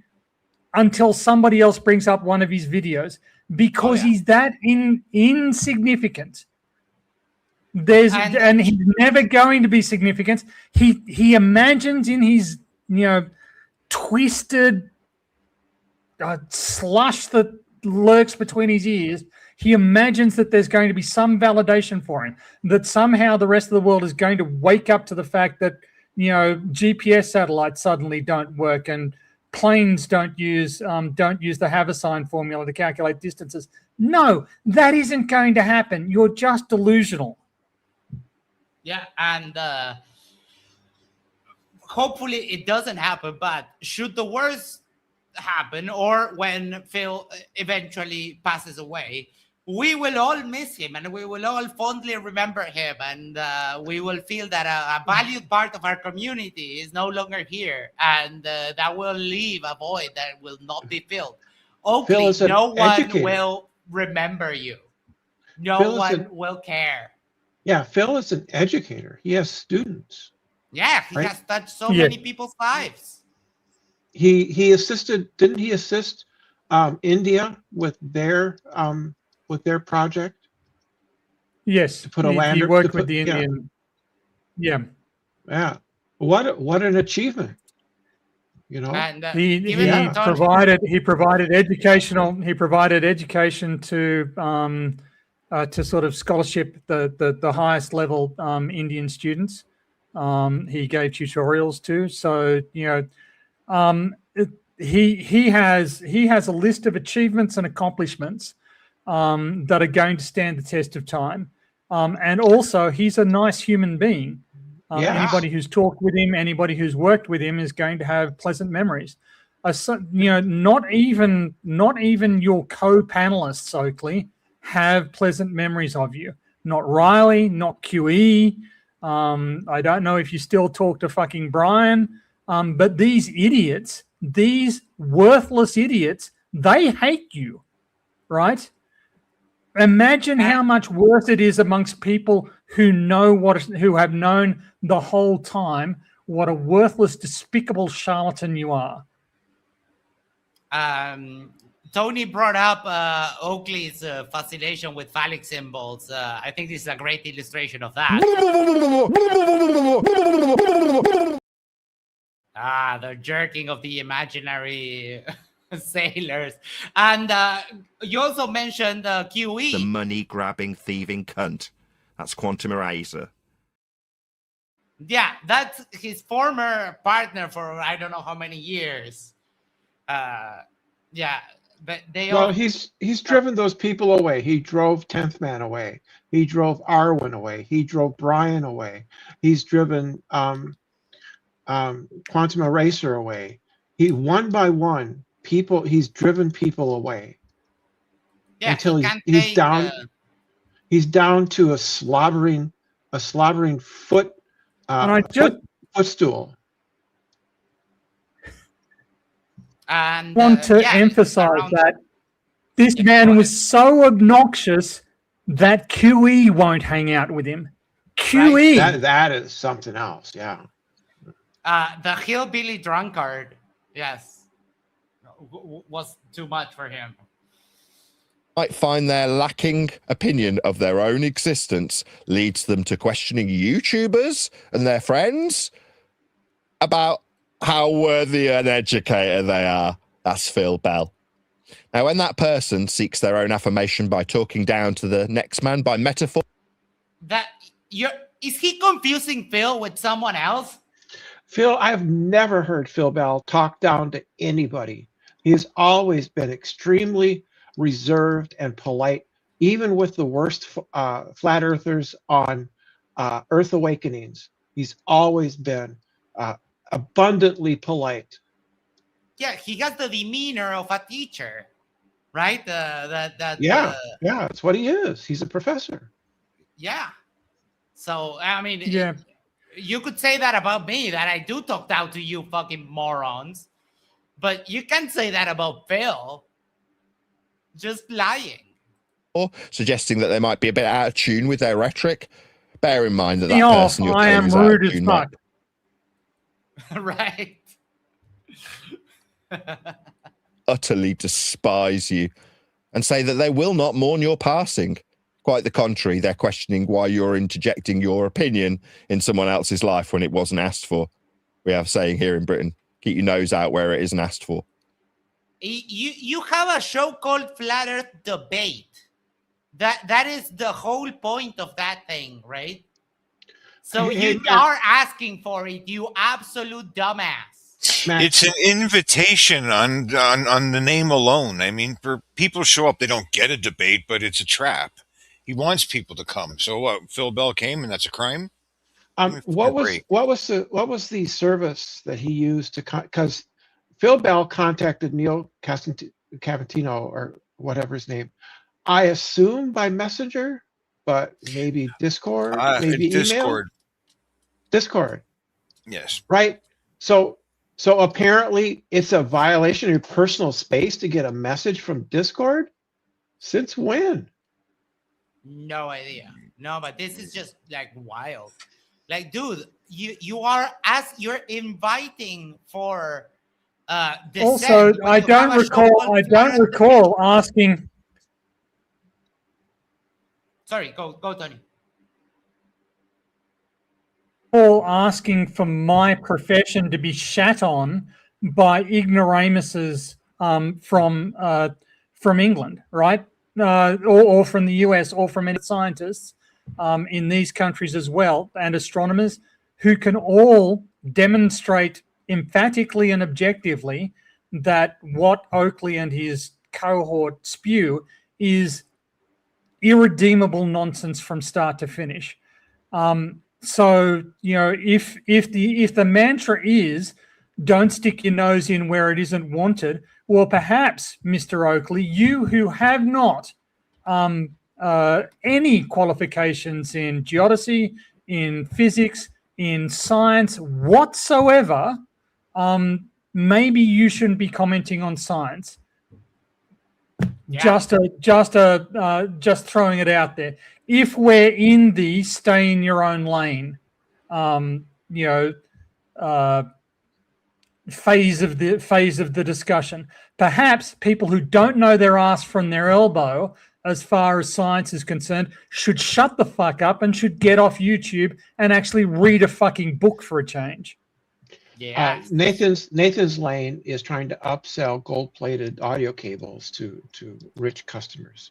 until somebody else brings up one of his videos, because he's that insignificant. And he's never going to be significant. He imagines in his twisted slush that lurks between his ears, he imagines that there's going to be some validation for him, that somehow the rest of the world is going to wake up to the fact that GPS satellites suddenly don't work and planes don't use the Haversine formula to calculate distances. No, that isn't going to happen. You're just delusional. Yeah, and hopefully it doesn't happen, but should the worst happen, or when Phil eventually passes away, we will all miss him and we will all fondly remember him, and we will feel that a valued part of our community is no longer here, and that will leave a void that will not be filled. Oakley, Phil is an no one educator. will remember you. No Phil is one an- will care. Yeah, Phil is an educator. He has students. Yeah, he Right? has touched so Yeah. many people's lives. He assisted. Didn't he assist India with their project Yes, to put a he lander? worked to with put- the yeah, Indian. Yeah, yeah. What an achievement! You know. And he given Yeah. the ton- provided education to sort of scholarship the highest level Indian students. He gave tutorials to, so he has a list of achievements and accomplishments that are going to stand the test of time, and also he's a nice human being. Yes. Anybody who's talked with him, anybody who's worked with him, is going to have pleasant memories. Not even your co-panelists, Oakley, have pleasant memories of you. Not Riley, not QE. I don't know if you still talk to fucking Brian, but these idiots, these worthless idiots, they hate you, right? Imagine how much worse it is amongst people who who have known the whole time what a worthless, despicable charlatan you are. Tony brought up Oakley's fascination with phallic symbols. I think this is a great illustration of that. The jerking of the imaginary sailors. And you also mentioned QE. The money-grabbing, thieving cunt. That's Quantum Eraser. Yeah, that's his former partner for I don't know how many years. Yeah, but they all... Well, he's driven those people away. He drove 10th Man away. He drove Arwen away. He drove Brian away. He's driven Quantum Eraser away. He one by one he's driven people away. Yeah, until he he's down. He's down to a slobbering foot footstool. And I want to emphasize that this man was so obnoxious that QE won't hang out with him. QE. Right? That is something else. Yeah. The hillbilly drunkard, yes, was too much for him. Might find their lacking opinion of their own existence leads them to questioning YouTubers and their friends about how worthy an educator they are. That's Phil Bell. Now, when that person seeks their own affirmation by talking down to the next man by metaphor... Is he confusing Phil with someone else? Phil, I've never heard Phil Bell talk down to anybody. He has always been extremely reserved and polite, even with the worst flat earthers on Earth Awakenings. He's always been abundantly polite. Yeah, he has the demeanor of a teacher, right? Yeah, that's what he is. He's a professor. Yeah. So, I mean, yeah. You could say that about me, that I do talk down to you fucking morons. But you can't say that about Phil. Just lying. Or suggesting that they might be a bit out of tune with their rhetoric. Bear in mind that person you're I telling am is out of rude as tune, fuck. Right. Utterly despise you and say that they will not mourn your passing. Quite the contrary, they're questioning why you're interjecting your opinion in someone else's life when it wasn't asked for. We have a saying here in Britain, keep your nose out where it isn't asked for. You have a show called Flat Earth Debate. That is the whole point of that thing, right? So you are asking for it, you absolute dumbass. It's an invitation on the name alone. I mean, for people show up, they don't get a debate, but it's a trap. He wants people to come. So what? Phil Bell came, and that's a crime? What was the service that he used to because Phil Bell contacted Neil Cavantino or whatever his name. I assume by Messenger, but maybe Discord, maybe email. Discord. Yes. Right. So apparently it's a violation of your personal space to get a message from Discord. Since when? No idea. No, but this is just like wild. Like, dude, you're inviting for also, I don't recall asking. Sorry, go Tony. All asking for my profession to be shat on by ignoramuses from England, right? Or from the US, or from any scientists in these countries as well, and astronomers who can all demonstrate emphatically and objectively that what Oakley and his cohort spew is irredeemable nonsense from start to finish. So, you know, if the mantra is don't stick your nose in where it isn't wanted, well, perhaps, Mr. Oakley, you who have not any qualifications in geodesy, in physics, in science whatsoever, maybe you shouldn't be commenting on science. Yeah. Just throwing it out there. If we're in the stay in your own lane, phase of the discussion, perhaps people who don't know their ass from their elbow, as far as science is concerned, should shut the fuck up and should get off YouTube and actually read a fucking book for a change. Yeah. Nathan's lane is trying to upsell gold-plated audio cables to rich customers.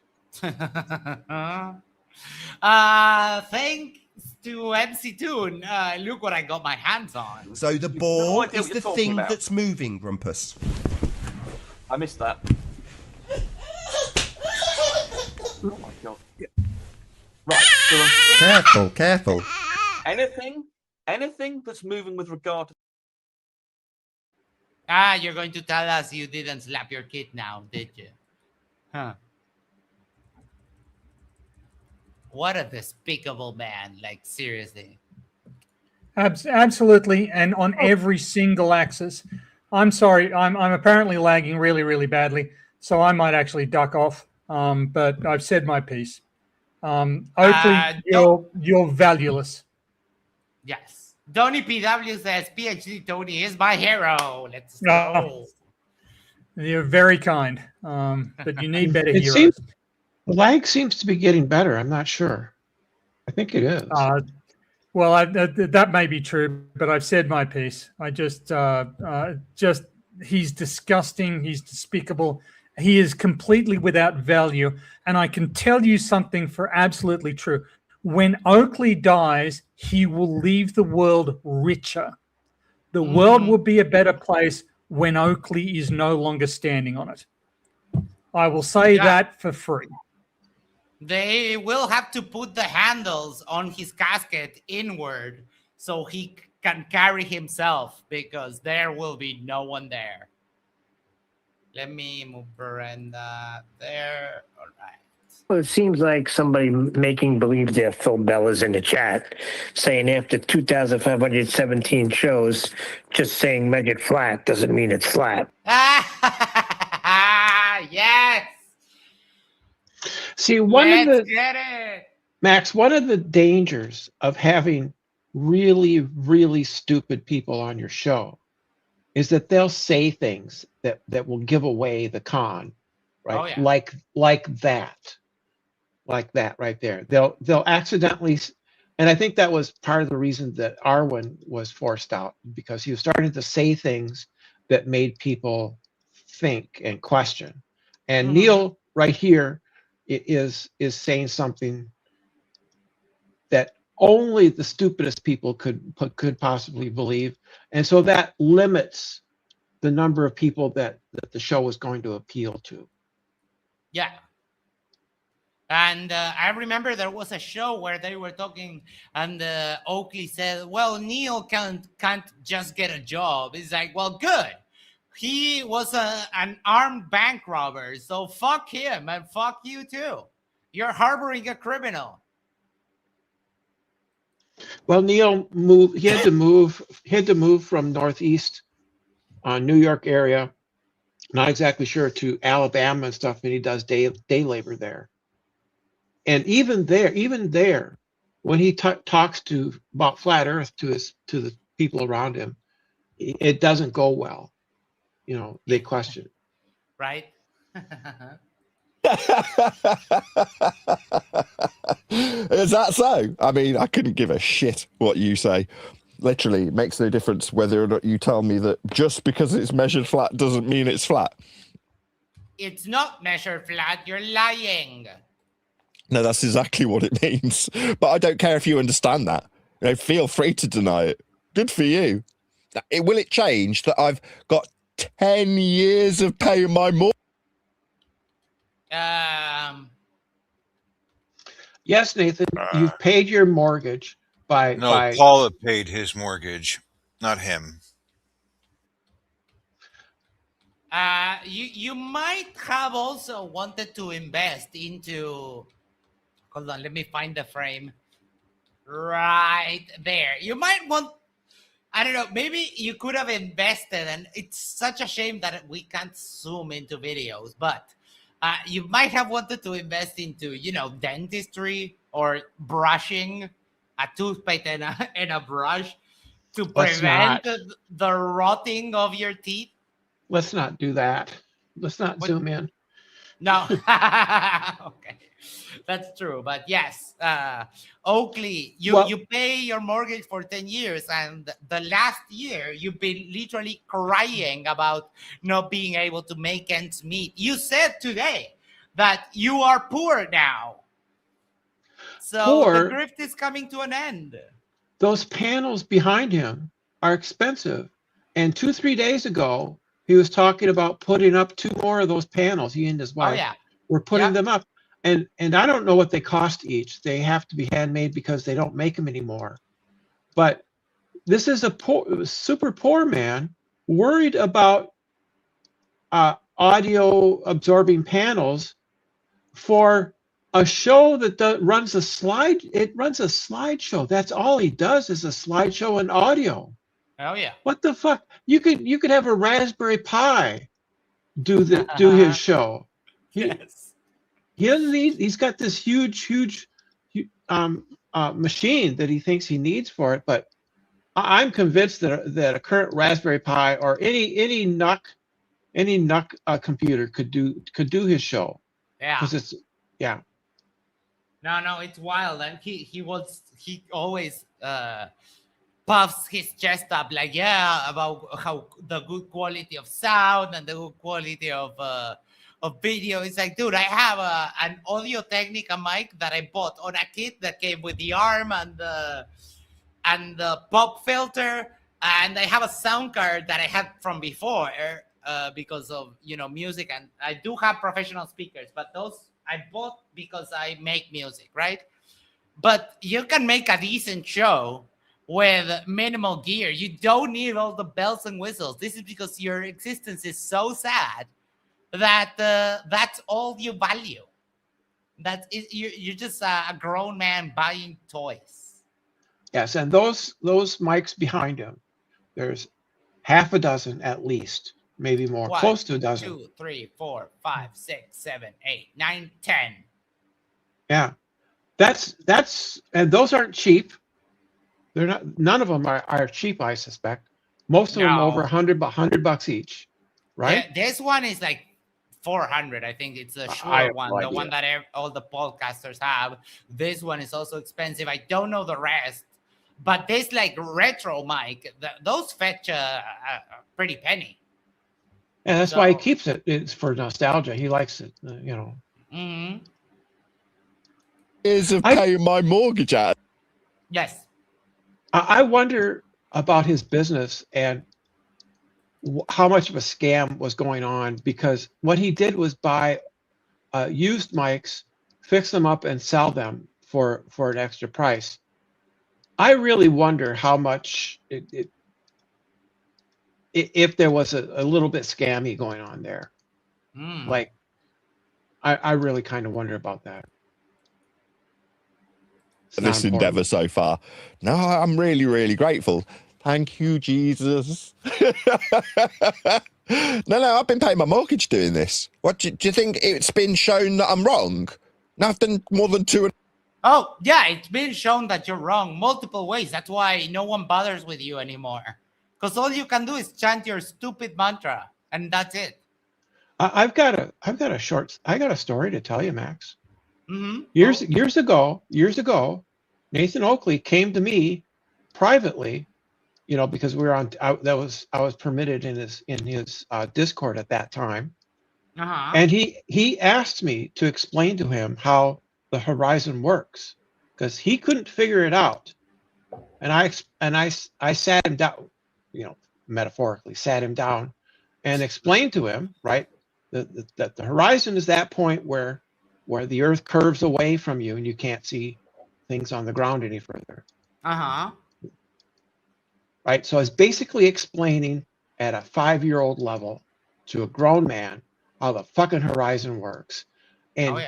Thanks to MC Toon. Look what I got my hands on. So the board is the thing that's moving, Grumpus. I missed that. Oh my god. Right. Careful. Anything that's moving with regard to. You're going to tell us you didn't slap your kid now, did you? Huh. What a despicable man, like, seriously. Absolutely, and on every single axis. I'm sorry, I'm apparently lagging really, really badly, so I might actually duck off, but I've said my piece. Oakley, you're valueless. Yes. Tony PW says, PhD Tony is my hero. Let's go. You're very kind, but you need better heroes. The lag seems to be getting better. I'm not sure. I think it is. That may be true, but I've said my piece. I just he's disgusting. He's despicable. He is completely without value. And I can tell you something for absolutely true. When Oakley dies, he will leave the world richer. The world will be a better place when Oakley is no longer standing on it. I will say that for free. They will have to put the handles on his casket inward so he can carry himself, because there will be no one there. Let me move Brenda there. All right. Well, it seems like somebody making believe they're Phil Bella's in the chat, saying after 2,517 shows, just saying measured flat doesn't mean it's flat. Yes. See, Max, one of the dangers of having really, really stupid people on your show is that they'll say things that will give away the con, right? Oh, yeah. Like that right there. They'll accidentally, and I think that was part of the reason that Arwen was forced out, because he was starting to say things that made people think and question. And Neil right here is saying something that only the stupidest people could possibly believe, and so that limits the number of people that the show is going to appeal to. Yeah. And I remember there was a show where they were talking, and Oakley said, "Well, Neil can't just get a job." It's like, well, good. He was an armed bank robber, so fuck him and fuck you too. You're harboring a criminal. Well, Neil moved. He had to move. He had to move from Northeast, New York area. Not exactly sure, to Alabama and stuff, and he does day labor there. And even there, when he talks about flat Earth to the people around him, it doesn't go well. You know, they question. Right. Is that so? I mean, I couldn't give a shit what you say. Literally, it makes no difference whether or not you tell me that just because it's measured flat doesn't mean it's flat. It's not measured flat. You're lying. No, that's exactly what it means. But I don't care if you understand that. You know, feel free to deny it. Good for you. Will it change that I've got 10 years of paying my mortgage? Yes, Nathan, you've paid your mortgage by... Paula paid his mortgage, not him. You might have also wanted to invest into... Hold on, let me find the frame. Right there. You might want... I don't know, maybe you could have invested, and it's such a shame that we can't zoom into videos, but you might have wanted to invest into, you know, dentistry or brushing, a toothpaste and a brush to prevent the rotting of your teeth. Let's not do that. Let's not zoom in. No. Okay. That's true. But yes, Oakley, you pay your mortgage for 10 years, and the last year you've been literally crying about not being able to make ends meet. You said today that you are poor now. So the grift is coming to an end. Those panels behind him are expensive. And 2-3 days ago, he was talking about putting up 2 more of those panels. He and his wife were putting them up. And I don't know what they cost each. They have to be handmade because they don't make them anymore. But this is a super poor man worried about audio absorbing panels for a show that runs a slide. It runs a slideshow. That's all he does, is a slideshow and audio. Oh yeah. What the fuck? You could have a Raspberry Pi do his show. Yes. He doesn't need. He's got this huge machine that he thinks he needs for it. But I'm convinced that a current Raspberry Pi or any NUC computer could do his show. Yeah. Because it's No, it's wild, and he always puffs his chest up like about how the good quality of sound and the good quality of video. It's like, dude, I have an Audio Technica mic that I bought on a kit that came with the arm and the pop filter, and I have a sound card that I had from before because of music, and I do have professional speakers, but those I bought because I make music, right? But you can make a decent show with minimal gear. You don't need all the bells and whistles. This is because your existence is so sad that that's all you value. You're just a grown man buying toys. Yes, and those mics behind him, there's half a dozen at least, maybe more, close to a dozen. 2, 3, 4, 5, 6, 7, 8, 9, 10. Yeah, that's and those aren't cheap. They're not. None of them are cheap, I suspect. Most of them over $100 each, right? Yeah, this one is like 400. I think it's a Shure one, the one that all the podcasters have. This one is also expensive. I don't know the rest, but this like retro mic, those fetch a pretty penny. And that's why he keeps it. It's for nostalgia. He likes it, Mm-hmm. Is of paying my mortgage out. Yes. I wonder about his business and how much of a scam was going on, because what he did was buy used mics fix them up and sell them for an extra price. I really wonder how much if there was a little bit scammy going on there. Like, I really kind of wonder about that. This endeavor so far. No, I'm really, really grateful. Thank you, Jesus. No, I've been paying my mortgage doing this. What do you think? It's been shown that I'm wrong? No, I've done more than 2. Oh, yeah, it's been shown that you're wrong multiple ways. That's why no one bothers with you anymore. Because all you can do is chant your stupid mantra, and that's it. I've got a story to tell you, Max. Mm-hmm. Years ago, Nathan Oakley came to me privately, because we were on. I was permitted in his Discord at that time, and he asked me to explain to him how the horizon works, because he couldn't figure it out, and I sat him down, metaphorically sat him down, and explained to him, right, that the horizon is that point where the Earth curves away from you and you can't see things on the ground any further. Right. So I was basically explaining at a 5-year-old level to a grown man how the fucking horizon works. And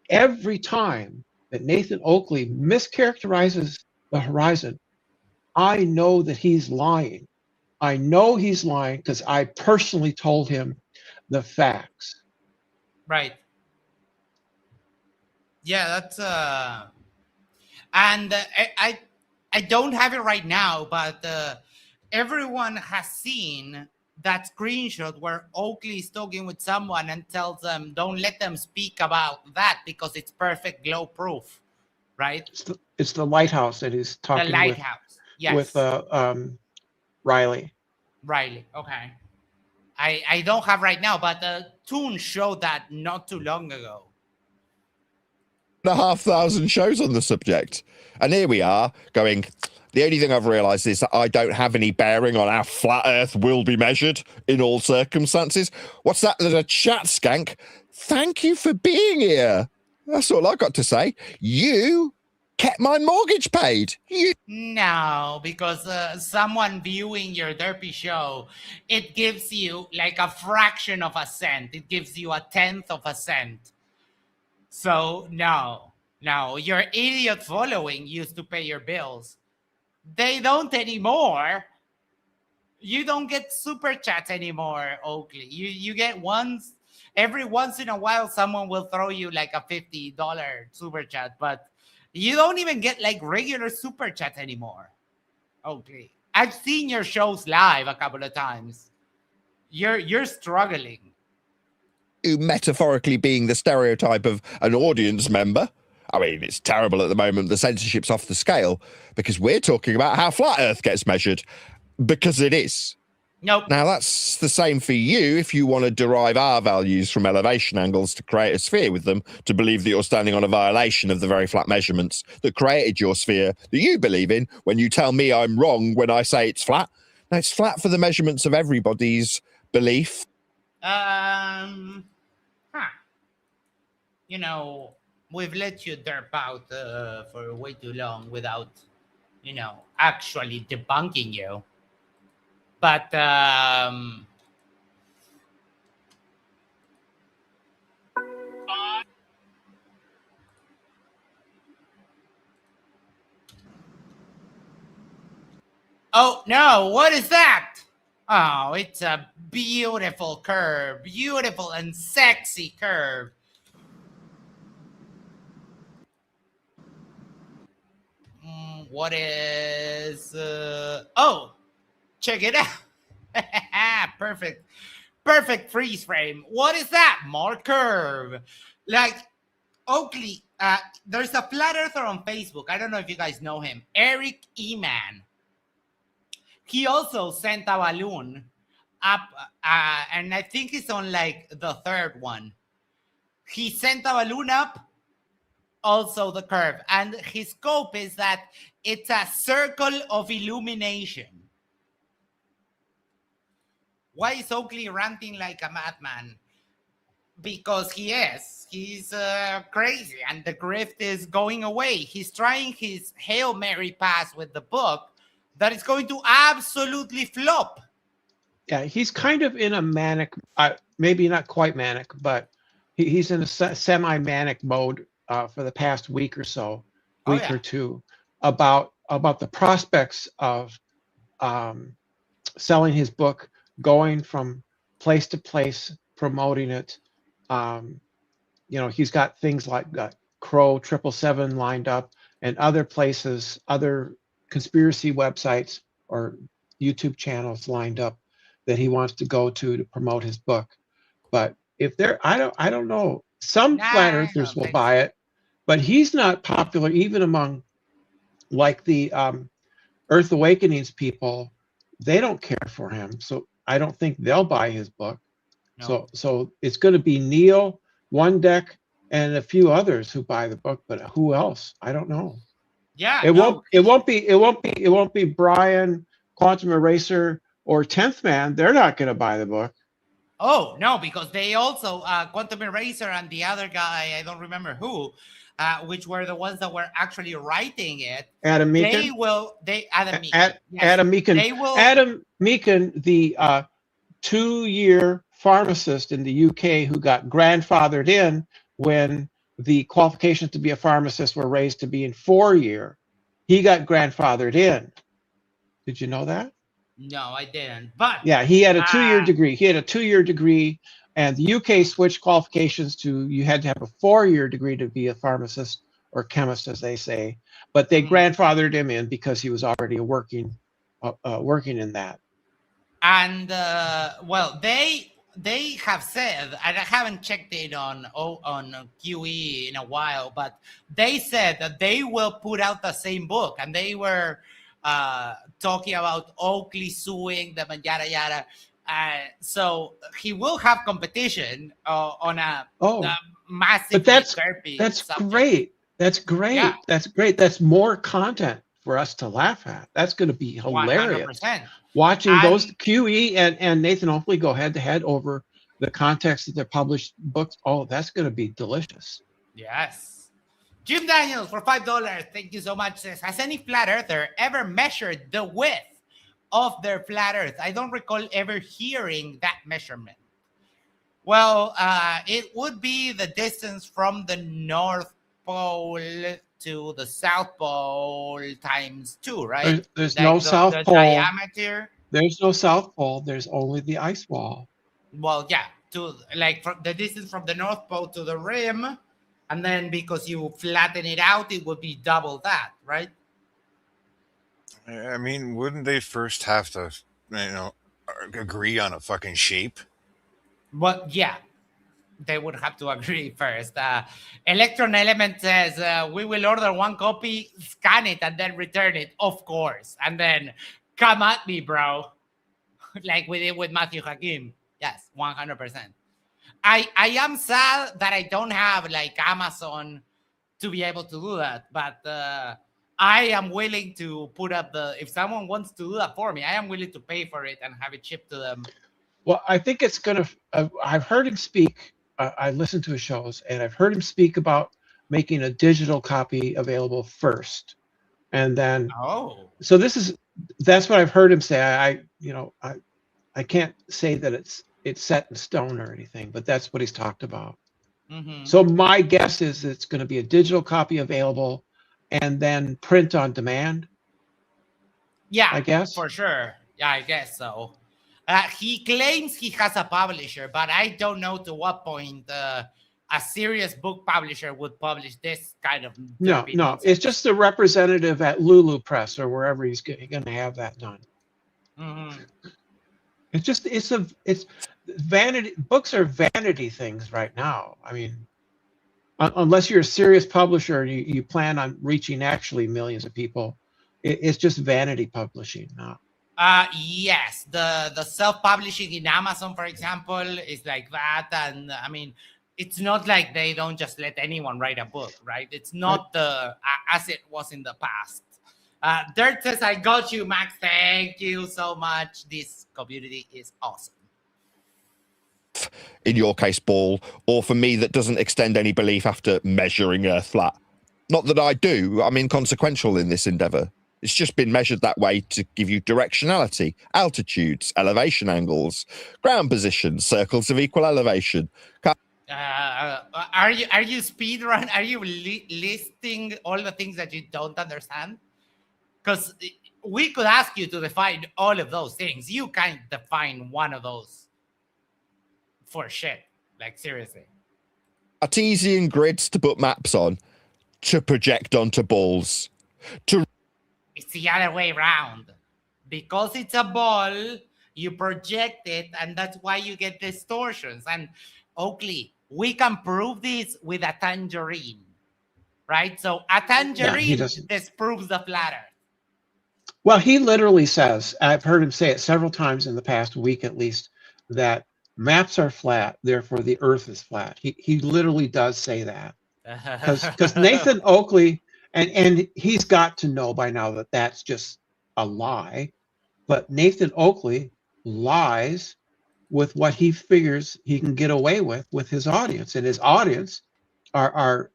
every time that Nathan Oakley mischaracterizes the horizon, I know that he's lying. I know he's lying because I personally told him the facts. Right. Yeah, that's and I don't have it right now, but everyone has seen that screenshot where Oakley is talking with someone and tells them, don't let them speak about that because it's perfect glow proof, right? It's the lighthouse that he's talking the lighthouse. with Riley. Riley, okay. I don't have right now, but the Toon showed that not too long ago. 500 shows on the subject. And here we are going, the only thing I've realised is that I don't have any bearing on how flat Earth will be measured in all circumstances. What's that? There's a chat skank. Thank you for being here. That's all I got to say. You kept my mortgage paid. No, because someone viewing your derpy show, it gives you like a fraction of a cent. It gives you 1/10 of a cent. So no, your idiot following used to pay your bills. They don't anymore. You don't get super chats anymore, Oakley. You get every once in a while someone will throw you like a $50 super chat, but you don't even get like regular super chat anymore, Oakley. I've seen your shows live a couple of times. You're struggling. Metaphorically being the stereotype of an audience member. I mean, it's terrible at the moment. The censorship's off the scale because we're talking about how flat Earth gets measured, because it is. Nope. Now, that's the same for you if you want to derive our values from elevation angles to create a sphere with them, to believe that you're standing on a violation of the very flat measurements that created your sphere that you believe in when you tell me I'm wrong when I say it's flat. Now, it's flat for the measurements of everybody's belief. We've let you derp out for way too long without, actually debunking you. But oh no, what is that? Oh, it's a beautiful curve, beautiful and sexy curve. What is oh, check it out. Perfect freeze frame. What is that? More curve. Like Oakley, there's a flat earther on Facebook. I don't know if you guys know him, Eric Eman. He also sent a balloon up, and I think it's on like the third one. He sent a balloon up, also the curve, and his scope is that it's a circle of illumination. Why is Oakley ranting like a madman? Because he is. He's crazy, and the grift is going away. He's trying his Hail Mary pass with the book that is going to absolutely flop. Yeah, he's kind of in a manic, maybe not quite manic, but he's in a semi-manic mode for the past week or so, week or two, about the prospects of selling his book, going from place to place, promoting it. He's got things like Crow 777 lined up, and other places, other conspiracy websites or YouTube channels lined up that he wants to go to promote his book. But if I don't know. Some flat earthers will buy it, but he's not popular even among like the Earth Awakenings people. They don't care for him, so I don't think they'll buy his book. No. So it's going to be Neil, One Deck, and a few others who buy the book, but who else? I don't know. Yeah, it won't be Brian, Quantum Eraser, or 10th Man. They're not going to buy the book. Oh no, because they also Quantum Eraser and the other guy, I don't remember who, which were the ones that were actually writing it. Adam Meakin. Adam Meakin. Adam Meakin. They will. Adam Meakin, the 2-year pharmacist in the UK who got grandfathered in when the qualifications to be a pharmacist were raised to be in 4-year. He got grandfathered in. Did you know that? No, I didn't. But yeah, he had a 2-year degree. He had a 2-year degree, and the UK switched qualifications to you had to have a 4-year degree to be a pharmacist or chemist, as they say. But they grandfathered him in because he was already working in that. And well, they have said, and I haven't checked it on QE in a while, but they said that they will put out the same book, and they were talking about Oakley suing them and yada yada. So he will have competition on a massive. But that's great. That's great. Yeah. That's great. That's more content for us to laugh at. That's going to be hilarious. 100%. Watching those QE and Nathan Oakley go head to head over the context of their published books. Oh, that's going to be delicious. Yes. Jim Daniels for $5. Thank you so much. Says, has any flat earther ever measured the width of their flat earth? I don't recall ever hearing that measurement. Well, it would be the distance from the North Pole to the South Pole times 2, right? There's no South Pole. Diameter. There's no South Pole. There's only the ice wall. Well, yeah, from the distance from the North Pole to the rim. And then because you flatten it out, it would be double that, right? I mean, wouldn't they first have to, agree on a fucking shape? Well, yeah, they would have to agree first. Electron Element says, we will order 1 copy, scan it, and then return it, of course. And then come at me, bro. Like we did with Matthew Hakim. Yes, 100%. I am sad that I don't have like Amazon to be able to do that, but I am willing to put up if someone wants to do that for me, I am willing to pay for it and have it shipped to them. Well, I think it's going to, I've heard him speak, I listened to his shows, and I've heard him speak about making a digital copy available first. And then, so that's what I've heard him say. I can't say that it's set in stone or anything, but that's what he's talked about. Mm-hmm. So my guess is it's going to be a digital copy available and then print on demand. Yeah, I guess. For sure. Yeah, I guess so. He claims he has a publisher, but I don't know to what point a serious book publisher would publish this kind of. No, it's just a representative at Lulu Press or wherever he's going to have that done. Mm-hmm. It's vanity. Books are vanity things right now. I mean, unless you're a serious publisher and you plan on reaching actually millions of people, it's just vanity publishing now. Yes, the self-publishing in Amazon, for example, is like that. And I mean, it's not like they don't just let anyone write a book, right? It's not as it was in the past. Dirt says, I got you, Max. Thank you so much. This community is awesome. in your case, ball, or for me that doesn't extend any belief after measuring Earth flat. Not that I do. I'm inconsequential in this endeavor. It's just been measured that way to give you directionality, altitudes, elevation angles, ground positions, circles of equal elevation. Are you speed run? Are you listing all the things that you don't understand? Because we could ask you to define all of those things. You can't define one of those for shit. Like, seriously. Cartesian grids to put maps on, to project onto balls. It's the other way around. Because it's a ball, you project it, and that's why you get distortions. And Oakley, we can prove this with a tangerine, right? So a tangerine disproves the flat Earth. Well, he literally says, I've heard him say it several times in the past week at least, that maps are flat, therefore the Earth is flat. He literally does say that. Because Nathan Oakley, and he's got to know by now that that's just a lie, but Nathan Oakley lies with what he figures he can get away with his audience, and his audience are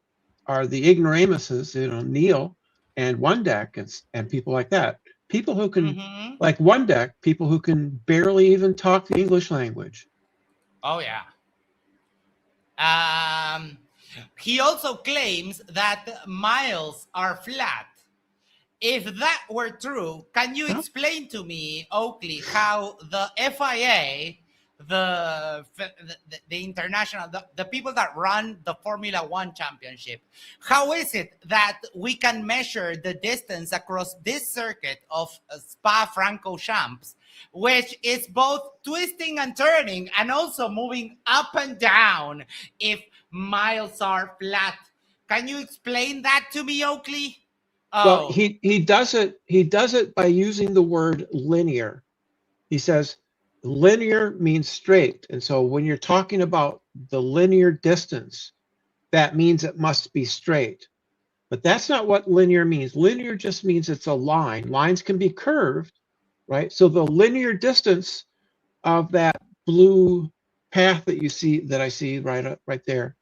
the ignoramuses, Neil and One Deck and people like that. People who can, like One Deck, people who can barely even talk the English language. Oh, yeah. He also claims that miles are flat. If that were true, can you explain to me, Oakley, how the FIA, the international, the people that run the Formula One championship, how is it that we can measure the distance across this circuit of Spa-Francorchamps, which is both twisting and turning and also moving up and down if miles are flat? Can you explain that to me, Oakley? Well, he does it by using the word linear. He says linear means straight, and so when you're talking about the linear distance, that means it must be straight. But that's not what linear means. Linear just means it's a line. Lines can be curved, right? So the linear distance of that blue path that I see right there,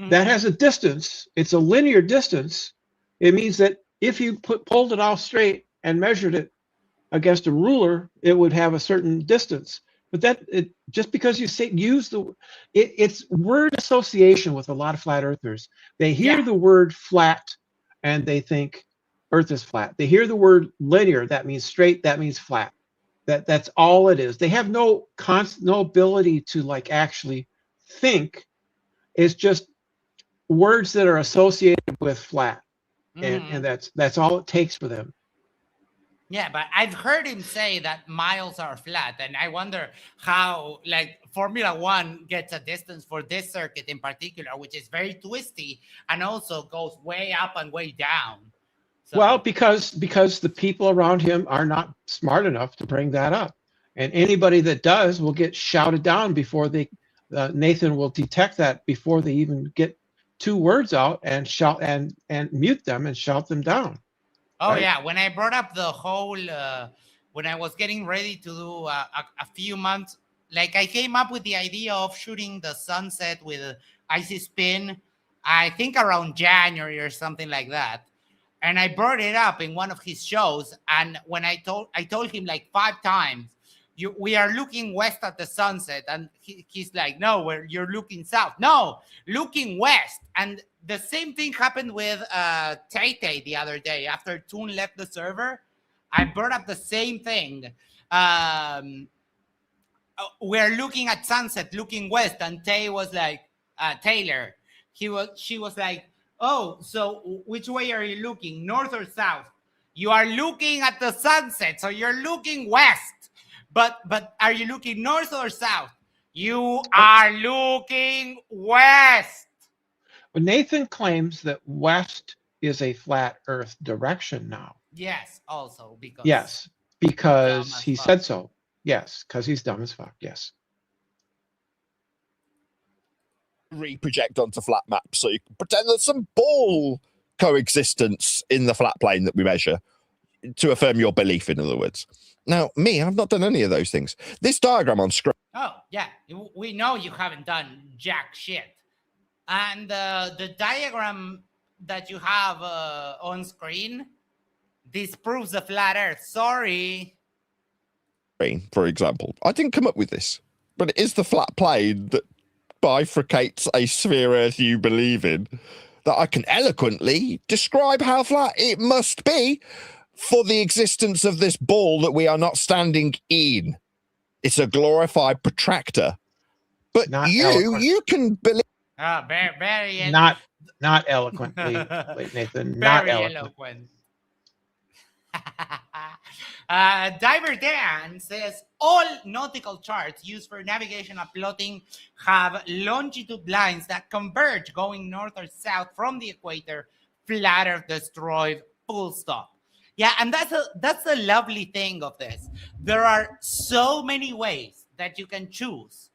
that has a distance. It's a linear distance. It means that if you pulled it off straight and measured it against a ruler, it would have a certain distance. But just because you it's word association with a lot of flat earthers. They hear the word flat and they think Earth is flat. They hear the word linear, that means straight, that means flat. That's all it is. They have no ability to like actually think. It's just words that are associated with flat. And that's all it takes for them. Yeah, but I've heard him say that miles are flat, and I wonder how, like, Formula One gets a distance for this circuit in particular, which is very twisty and also goes way up and way down. So, well, because the people around him are not smart enough to bring that up, and anybody that does will get shouted down before Nathan will detect that before they even get two words out and shout and mute them and shout them down. Oh, right? Yeah. When I brought up the whole, when I was getting ready to do a few months, like I came up with the idea of shooting the sunset with icy spin, I think around January or something like that. And I brought it up in one of his shows. And when I told him like 5 times, we are looking west at the sunset, and he's like, no, you're looking south. No, looking west. And the same thing happened with Tay the other day. After Toon left the server, I brought up the same thing. We're looking at sunset, looking west, and Tay was like, Taylor, she was like, oh, so which way are you looking, north or south? You are looking at the sunset, so you're looking west. But are you looking north or south? You are looking west. But Nathan claims that west is a flat Earth direction now. Yes, also because. Yes, because he said so. Yes, because he's dumb as fuck. Yes. Reproject onto flat maps so you can pretend there's some ball coexistence in the flat plane that we measure to affirm your belief, in other words. Now, me, I've not done any of those things. This diagram on screen. Oh, yeah. We know you haven't done jack shit. And the diagram that you have on screen disproves the flat Earth. Sorry. For example, I didn't come up with this, but it is the flat plane that bifurcates a sphere Earth you believe in that I can eloquently describe how flat it must be for the existence of this ball that we are not standing in. It's a glorified protractor. But Not eloquent. you can believe. Very Not eloquently, Nathan. Not eloquent. Diver Dan says all nautical charts used for navigation and plotting have longitude lines that converge going north or south from the equator. Flat Earth destroyed. Full stop. Yeah, and that's the lovely thing of this. There are so many ways that you can choose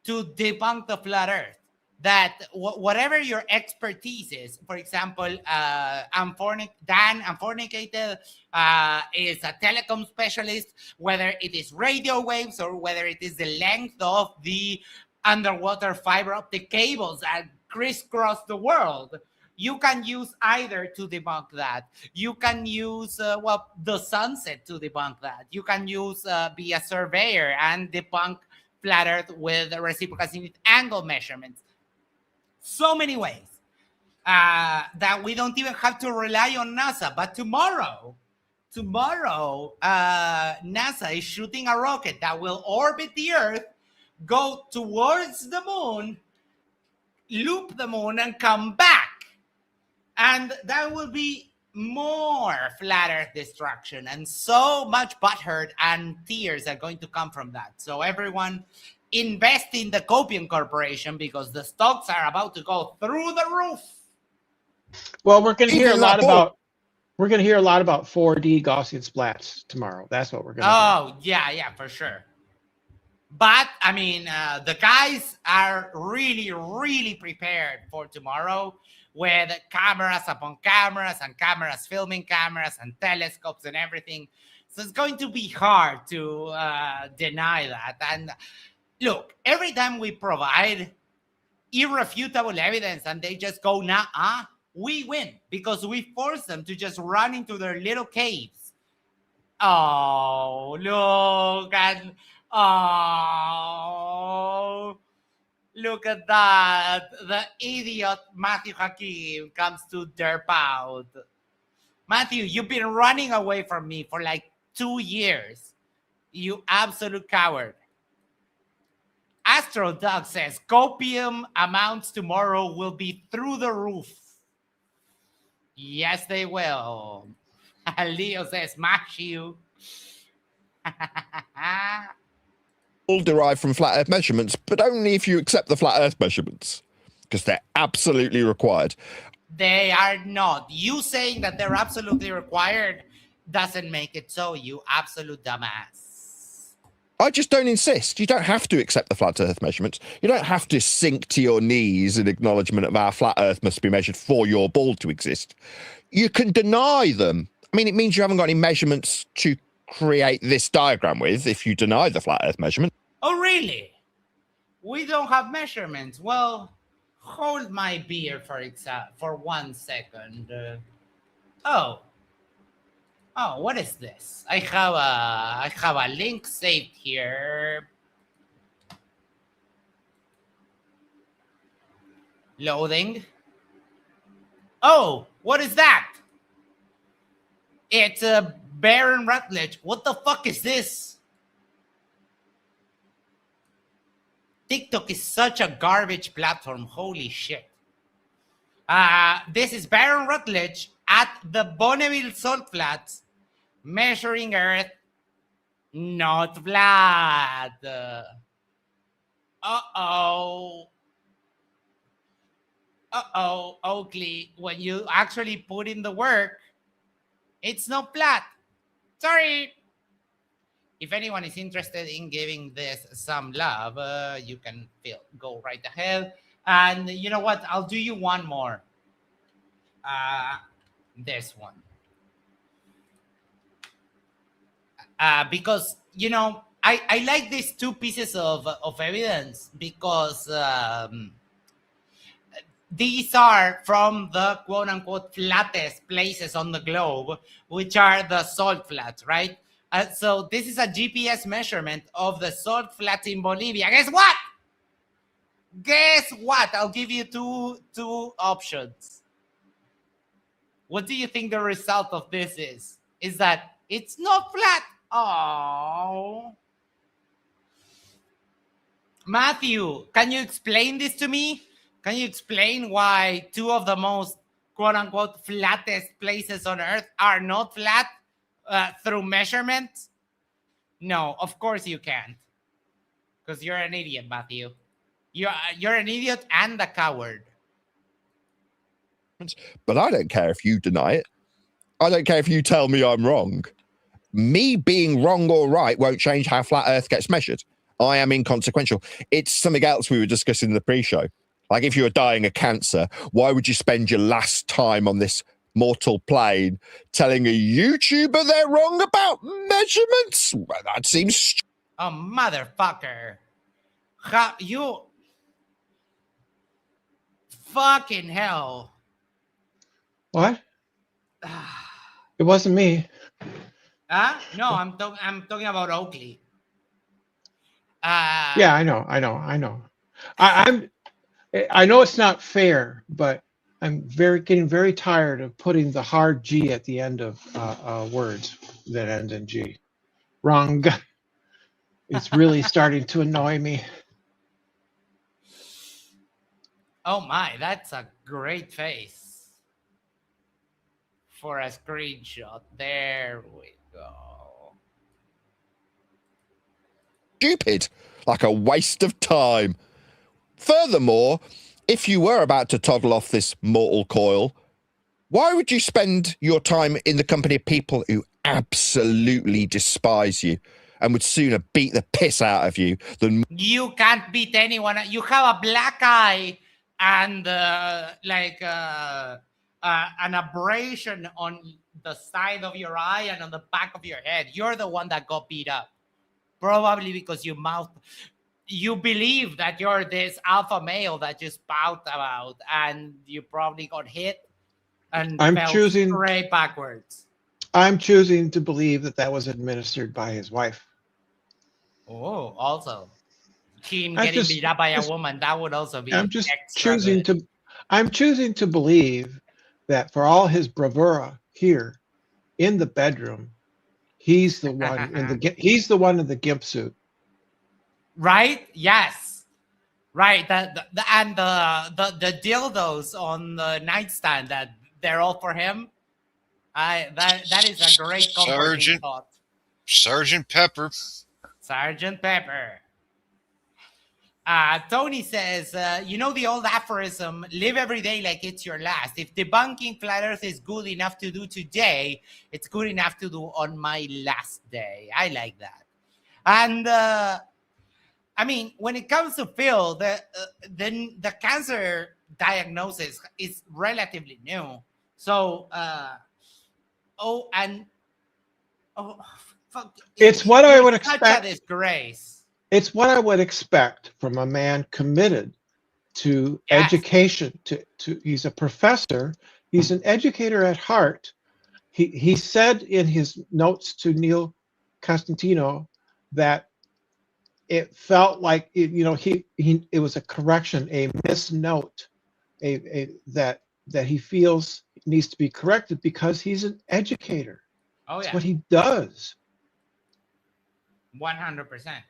to debunk the flat Earth, that whatever your expertise is, for example, Dan Unfornicated is a telecom specialist, whether it is radio waves or whether it is the length of the underwater fiber optic cables that crisscross the world. You can use either to debunk that. You can use, the sunset to debunk that. You can use, be a surveyor and debunk flat Earth with reciprocal zenith angle measurements. So many ways that we don't even have to rely on NASA. But tomorrow, NASA is shooting a rocket that will orbit the Earth, go towards the moon, loop the moon, and come back. And that will be more flat Earth destruction, and so much butthurt and tears are going to come from that. So everyone invest in the Copium Corporation because the stocks are about to go through the roof. Well, we're going to hear a lot about 4D Gaussian splats tomorrow. That's what we're going to hear. Yeah, for sure. But I mean, the guys are really, really prepared for tomorrow, with cameras upon cameras and cameras filming cameras and telescopes and everything. So it's going to be hard to deny that. And look, every time we provide irrefutable evidence and they just go, nah, we win because we force them to just run into their little caves. Oh, look, and look at that. The idiot Matthew Hakim comes to derp out. Matthew, you've been running away from me for like 2 years. You absolute coward. Astro Dog says copium amounts tomorrow will be through the roof. Yes, they will. Leo says, smash you. All derived from flat Earth measurements, but only if you accept the flat Earth measurements, because they're absolutely required. They are not. You saying that they're absolutely required doesn't make it so, you absolute dumbass. I just don't insist. You don't have to accept the flat Earth measurements. You don't have to sink to your knees in acknowledgement of our flat Earth must be measured for your ball to exist. You can deny them. I mean, it means you haven't got any measurements to create this diagram with if you deny the flat Earth measurement. Oh, really? We don't have measurements. Well, hold my beer for 1 second. Oh, what is this? I have a link saved here. Loading. Oh, what is that? It's a Baron Rutledge. What the fuck is this? TikTok is such a garbage platform. Holy shit. This is Baron Rutledge at the Bonneville Salt Flats measuring Earth not flat. Oakley, when you actually put in the work, it's not flat. Sorry. If anyone is interested in giving this some love, you can go right ahead. And you know what? I'll do you one more. This one. because I like these two pieces of evidence because these are from the quote unquote flattest places on the globe, which are the salt flats, right? So this is a GPS measurement of the salt flats in Bolivia. Guess what? Guess what? I'll give you two options. What do you think the result of this is? Is that it's not flat? Oh. Matthew, can you explain this to me? Can you explain why two of the most quote unquote flattest places on Earth are not flat through measurement? No, of course you can't. Because you're an idiot, Matthew. You're an idiot and a coward. But I don't care if you deny it. I don't care if you tell me I'm wrong. Me being wrong or right won't change how flat Earth gets measured. I am inconsequential. It's something else we were discussing in the pre-show. Like if you were dying of cancer, why would you spend your last time on this mortal plane telling a YouTuber they're wrong about measurements? Well, that seems... Oh, motherfucker. You... Fucking hell. What? It wasn't me. Huh? No, I'm talking about Oakley. Yeah, I know. I know it's not fair, but I'm getting very tired of putting the hard G at the end of words that end in G. Wrong. It's really starting to annoy me. Oh my, that's a great face for a screenshot. There we go. Stupid, like a waste of time. Furthermore, if you were about to toddle off this mortal coil, why would you spend your time in the company of people who absolutely despise you and would sooner beat the piss out of you than... You can't beat anyone. You have a black eye and an abrasion on the side of your eye and on the back of your head. You're the one that got beat up. Probably because you believe that you're this alpha male that you spout about, and you probably got hit and fell straight backwards. I'm choosing to believe that was administered by his wife. Oh, also. Him getting beat up by a woman, that would also be... I'm choosing to believe that for all his bravura here in the bedroom, he's the one in the gimp suit. Right? Yes. Right. The dildos on the nightstand, that they're all for him. That is a great comforting thought. Sergeant Pepper. Sergeant Pepper. Tony says, you know the old aphorism, live every day like it's your last. If debunking flat earth is good enough to do today, it's good enough to do on my last day. I like that. And I mean, when it comes to Phil, the cancer diagnosis is relatively new. So, it's what I would expect. Such a disgrace. It's what I would expect from a man committed to education. He's a professor. He's an educator at heart. He said in his notes to Neil Costantino that it felt like it was a correction, a misnote, that he feels needs to be corrected because he's an educator. Oh yeah, that's what he does. 100%.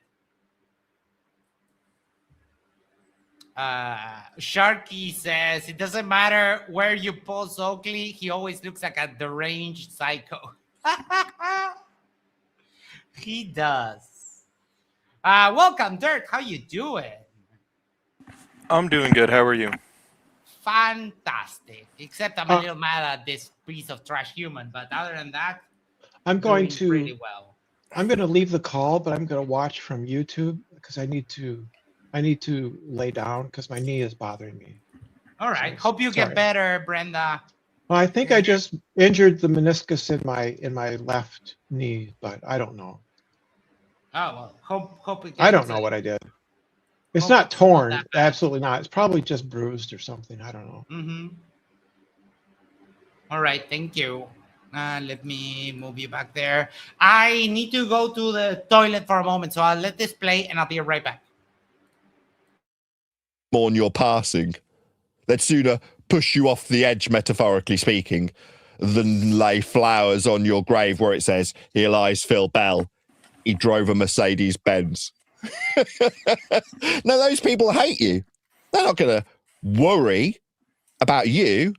Sharky says it doesn't matter where you pose Oakley, he always looks like a deranged psycho. He does. Welcome, Dirt. How you doing? I'm doing good. How are you? Fantastic. Except I'm a little mad at this piece of trash human, but other than that, I'm going to pretty well. I'm going to leave the call, but I'm going to watch from YouTube because I need to lay down because my knee is bothering me. All right. Hope you get better, Brenda. Well, I think I just injured the meniscus in my left knee, but I don't know. Oh well, hope it gets, I don't know what I did. It's hope not it's torn. that bad. Absolutely not. It's probably just bruised or something. I don't know. Mm-hmm. All right, thank you. Let me move you back there. I need to go to the toilet for a moment, so I'll let this play and I'll be right back. Mourn your passing. They'd sooner push you off the edge, metaphorically speaking, than lay flowers on your grave where it says, "Here lies Phil Bell. He drove a Mercedes Benz." No, those people hate you. They're not going to worry about you.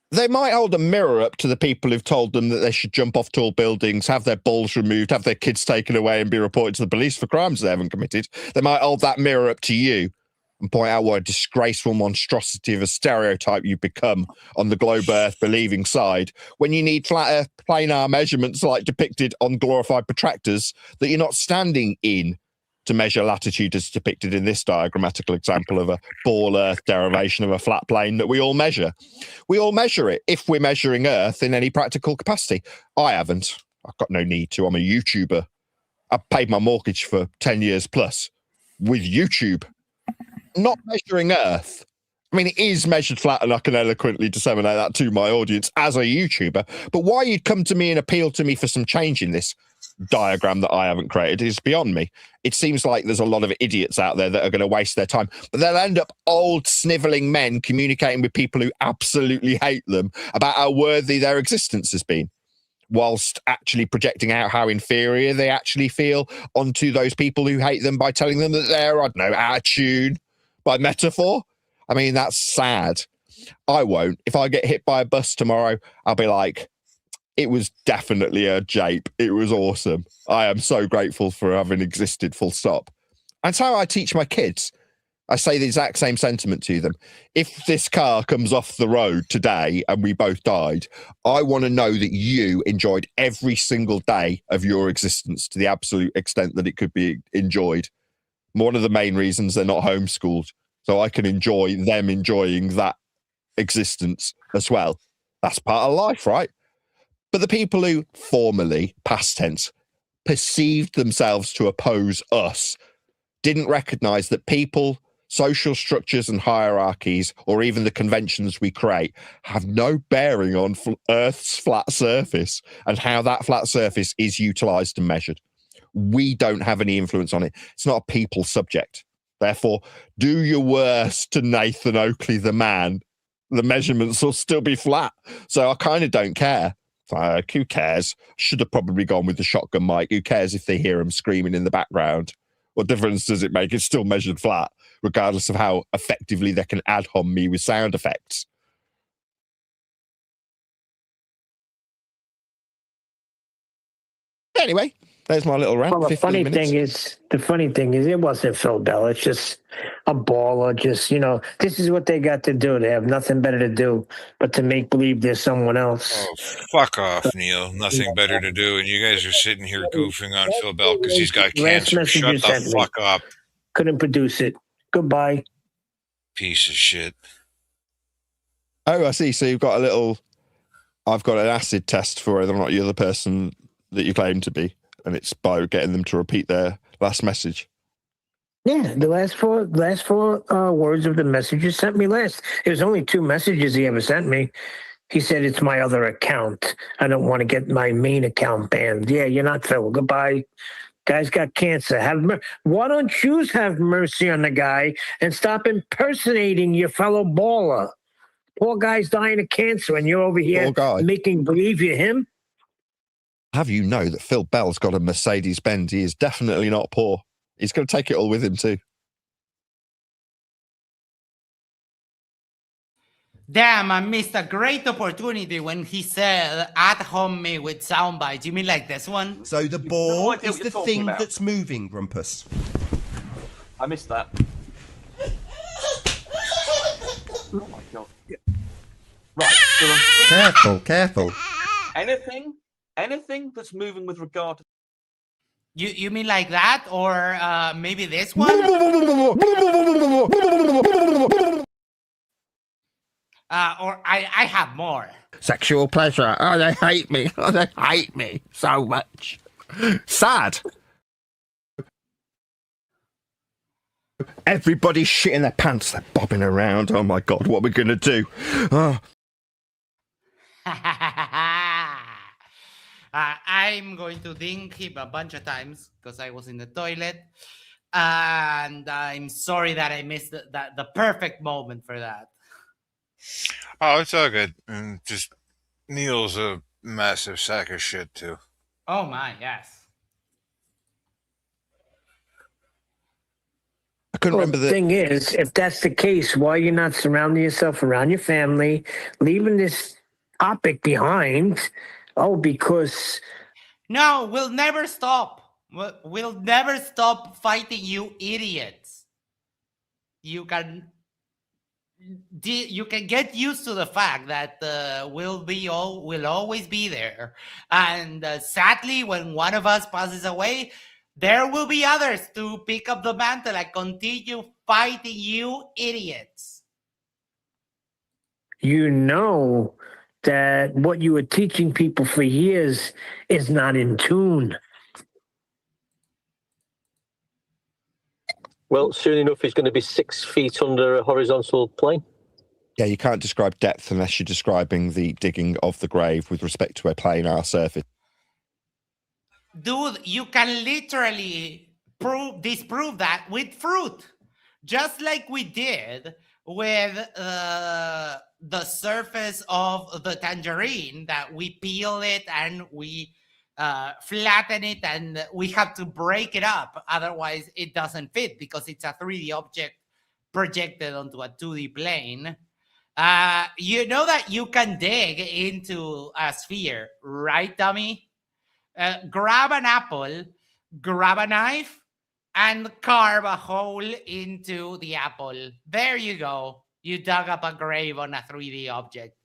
They might hold a mirror up to the people who've told them that they should jump off tall buildings, have their balls removed, have their kids taken away and be reported to the police for crimes they haven't committed. They might hold that mirror up to you and point out what a disgraceful monstrosity of a stereotype you become on the globe Earth believing side when you need flat Earth planar measurements like depicted on glorified protractors that you're not standing in to measure latitude as depicted in this diagrammatical example of a ball Earth derivation of a flat plane that we all measure. We all measure it if we're measuring Earth in any practical capacity. I haven't. I've got no need to. I'm a YouTuber. I've paid my mortgage for 10 years plus with YouTube. Not measuring Earth. I mean, it is measured flat and I can eloquently disseminate that to my audience as a YouTuber. But why you'd come to me and appeal to me for some change in this diagram that I haven't created is beyond me. It seems like there's a lot of idiots out there that are going to waste their time, but they'll end up old sniveling men communicating with people who absolutely hate them about how worthy their existence has been, whilst actually projecting out how inferior they actually feel onto those people who hate them by telling them that they're, I don't know, out of tune by metaphor. I mean, that's sad. I won't. If I get hit by a bus tomorrow, I'll be like, it was definitely a jape. It was awesome. I am so grateful for having existed, full stop. And it's how I teach my kids. I say the exact same sentiment to them. If this car comes off the road today and we both died, I want to know that you enjoyed every single day of your existence to the absolute extent that it could be enjoyed. One of the main reasons they're not homeschooled, so I can enjoy them enjoying that existence as well. That's part of life, right? But the people who formerly, past tense, perceived themselves to oppose us didn't recognize that people, social structures and hierarchies, or even the conventions we create, have no bearing on Earth's flat surface and how that flat surface is utilized and measured. We don't have any influence on it. It's not a people subject. Therefore, do your worst to Nathan Oakley, the man. The measurements will still be flat. So I kind of don't care. Who cares? Should have probably gone with the shotgun mic. Who cares if they hear him screaming in the background? What difference does it make? It's still measured flat, regardless of how effectively they can ad hom me with sound effects. Anyway, there's my little rant. Well, the funny thing is, it wasn't Phil Bell. It's just a baller. Just, this is what they got to do. They have nothing better to do but to make believe there's someone else. Oh, fuck off, Neil. Nothing better to do. And you guys are sitting here goofing on Phil Bell because he's got cancer. Shut the fuck up. Couldn't produce it. Goodbye. Piece of shit. Oh, I see. So you've got I've got an acid test for whether or not you're the person that you claim to be. And it's by getting them to repeat their last message. Yeah, the last four words of the message you sent me last. It was only 2 messages he ever sent me. He said, it's my other account. I don't want to get my main account banned. Yeah, you're not Phil. Goodbye. Guy's got cancer. Why don't you have mercy on the guy and stop impersonating your fellow baller? Poor guy's dying of cancer and you're over here making believe you're him? Have you know that Phil Bell's got a Mercedes Benz? He is definitely not poor. He's going to take it all with him too. Damn, I missed a great opportunity when he said at home me with sound bites. You mean like this one? So the ball is the thing that's moving, Grumpus. I missed that. Oh my god. Right, Careful. Anything that's moving with regard to... You mean like that? Or maybe this one? Or I have more. Sexual pleasure. Oh, they hate me. Oh, they hate me so much. Sad. Everybody's shitting their pants. They're bobbing around. Oh my God, what are we going to do? Oh. I'm going to ding him a bunch of times because I was in the toilet. And I'm sorry that I missed the perfect moment for that. Oh, it's all good. And just Neil's a massive sack of shit too. Oh my, yes. I couldn't remember the thing is, if that's the case, why are you not surrounding yourself around your family, leaving this topic behind? Oh, because... No, we'll never stop. We'll never stop fighting you idiots. You can get used to the fact that we'll always be there. And sadly, when one of us passes away, there will be others to pick up the mantle and continue fighting you idiots. You know that what you were teaching people for years is not in tune. Well, soon enough, he's going to be 6 feet under a horizontal plane. Yeah, you can't describe depth unless you're describing the digging of the grave with respect to a planar surface. Dude, you can literally disprove that with fruit. Just like we did with the surface of the tangerine, that we peel it and we flatten it and we have to break it up. Otherwise, it doesn't fit because it's a 3D object projected onto a 2D plane. You know that you can dig into a sphere, right, dummy? Grab an apple, grab a knife, and carve a hole into the apple. There you go. You dug up a grave on a 3D object.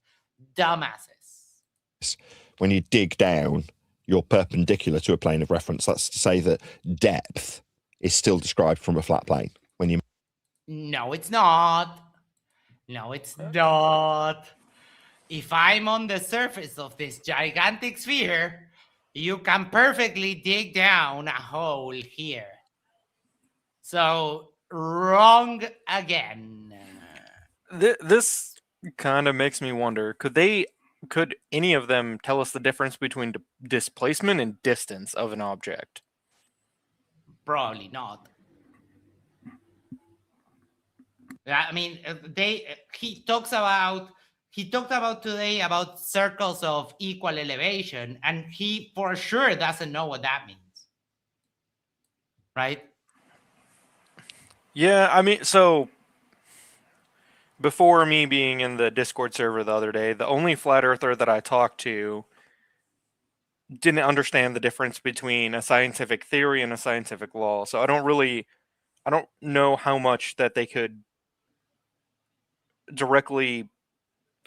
Dumbasses. When you dig down, you're perpendicular to a plane of reference. That's to say that depth is still described from a flat plane. When you... No, it's not. No, it's not. If I'm on the surface of this gigantic sphere, you can perfectly dig down a hole here. So, wrong again. This kind of makes me wonder, could any of them tell us the difference between displacement and distance of an object? Probably not. I mean, he talked about today about circles of equal elevation, and he for sure doesn't know what that means. Right? Yeah, I mean, so before me being in the Discord server the other day, the only flat earther that I talked to didn't understand the difference between a scientific theory and a scientific law. So I don't know how much that they could directly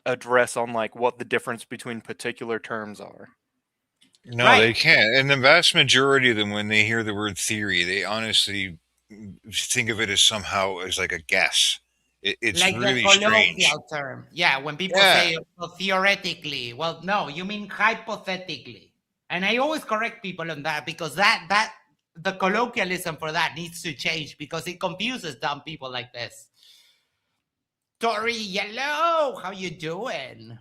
address on like what the difference between particular terms are. No, right. They can't. And the vast majority of them, when they hear the word theory, they honestly think of it as somehow as like a guess. It's like really the colloquial strange term. Yeah, when people say theoretically, well, no, you mean hypothetically. And I always correct people on that because that the colloquialism for that needs to change because it confuses dumb people like this. Tori Yellow, how you doing?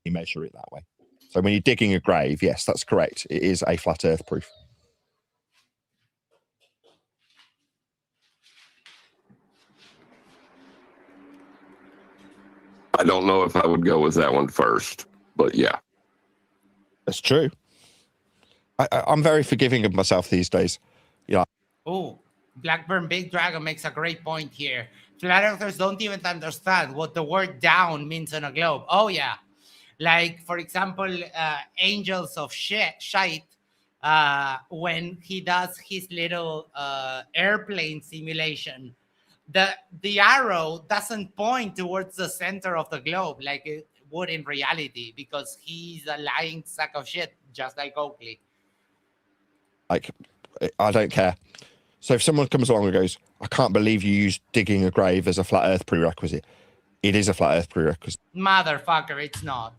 You measure it that way. So when you're digging a grave, yes, that's correct. It is a flat earth proof. I don't know if I would go with that one first, but yeah. That's true. I'm very forgiving of myself these days. Yeah. Oh, Blackburn Big Dragon makes a great point here. Flat earthers don't even understand what the word down means on a globe. Oh, yeah. Like, for example, Angels of Shite, when he does his little airplane simulation, the arrow doesn't point towards the center of the globe like it would in reality because he's a lying sack of shit, just like Oakley. Like, I don't care. So if someone comes along and goes, I can't believe you used digging a grave as a flat earth prerequisite. It is a flat Earth prerequisite. Motherfucker, it's not.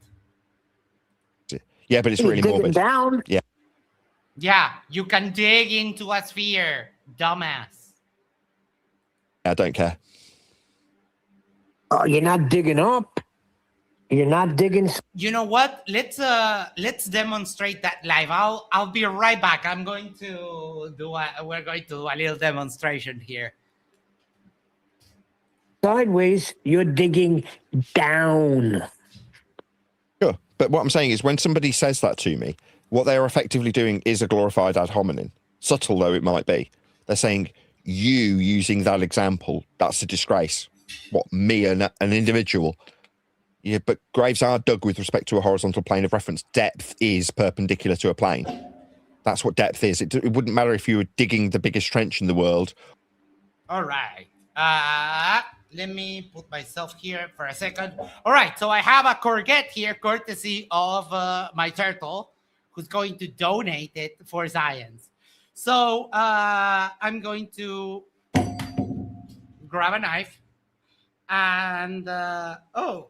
Yeah, but it's You're really digging morbid. down. Yeah. Yeah, you can dig into a sphere, dumbass. I don't care. Oh, you're not digging up. You're not digging. You know what? Let's demonstrate that live. I'll be right back. We're going to do a little demonstration here. Sideways, you're digging down. Sure. But what I'm saying is when somebody says that to me, what they're effectively doing is a glorified ad hominem, subtle though it might be. They're saying, you using that example, that's a disgrace. What, me, an individual? Yeah, but graves are dug with respect to a horizontal plane of reference. Depth is perpendicular to a plane. That's what depth is. It wouldn't matter if you were digging the biggest trench in the world. All right. Let me put myself here for a second. All right, so I have a courgette here, courtesy of my turtle, who's going to donate it for science. So I'm going to grab a knife and, oh,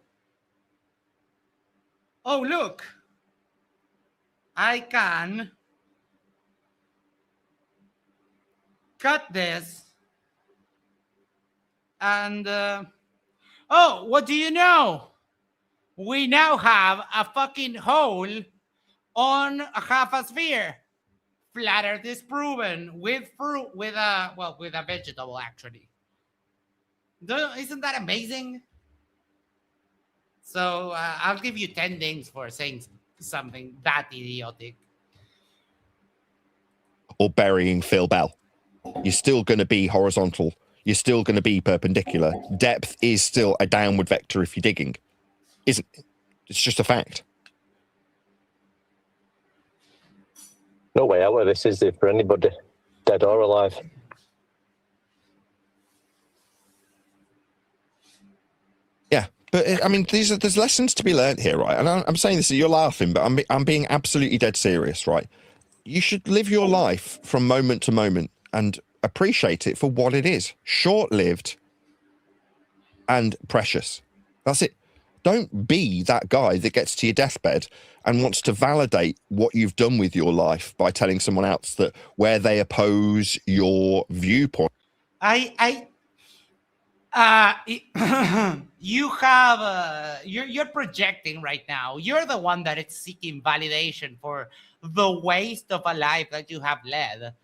look. I can cut this. And, oh, what do you know? We now have a fucking hole on a half a sphere. Flat Earth is proven with fruit, with a vegetable, actually. Isn't that amazing? So I'll give you 10 things for saying something that idiotic. Or burying Phil Bell. You're still going to be horizontal. You're still going to be perpendicular. Depth is still a downward vector if you're digging. Isn't it? It's just a fact. No way out of this, is there, for anybody, dead or alive? Yeah, but I mean, there's lessons to be learned here, right? And I'm saying this, you're laughing, but I'm being absolutely dead serious, right? You should live your life from moment to moment and appreciate it for what it is. Short-lived and precious. That's it. Don't be that guy that gets to your deathbed and wants to validate what you've done with your life by telling someone else that where they oppose your viewpoint. You have you're projecting right now. You're the one that is seeking validation for the waste of a life that you have led.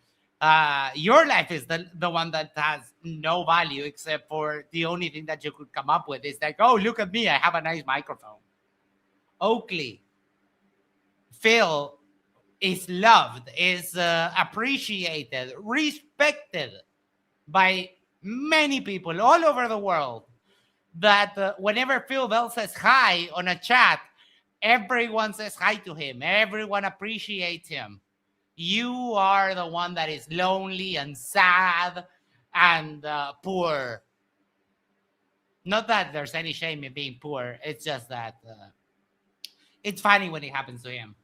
Your life is the one that has no value, except for the only thing that you could come up with is like, oh, look at me, I have a nice microphone. Oakley, Phil is loved, is appreciated, respected by many people all over the world. That whenever Phil Bell says hi on a chat, everyone says hi to him. Everyone appreciates him. You are the one that is lonely and sad and poor. Not that there's any shame in being poor. It's just that it's funny when it happens to him.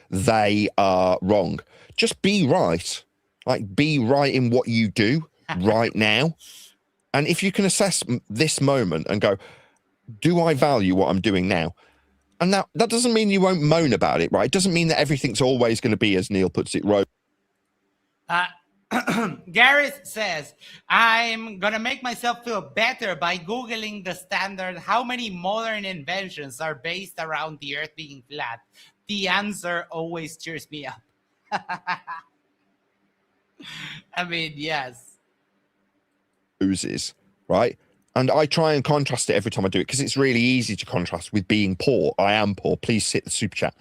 They are wrong. Just be right. Like, be right in what you do right now. And if you can assess this moment and go, do I value what I'm doing now? And that doesn't mean you won't moan about it, right? It doesn't mean that everything's always going to be, as Neil puts it, right. Gareth says, I'm going to make myself feel better by Googling the standard, how many modern inventions are based around the Earth being flat? The answer always cheers me up. I mean, yes. Right? And I try and contrast it every time I do it because it's really easy to contrast with being poor. I am poor. Please hit the super chat.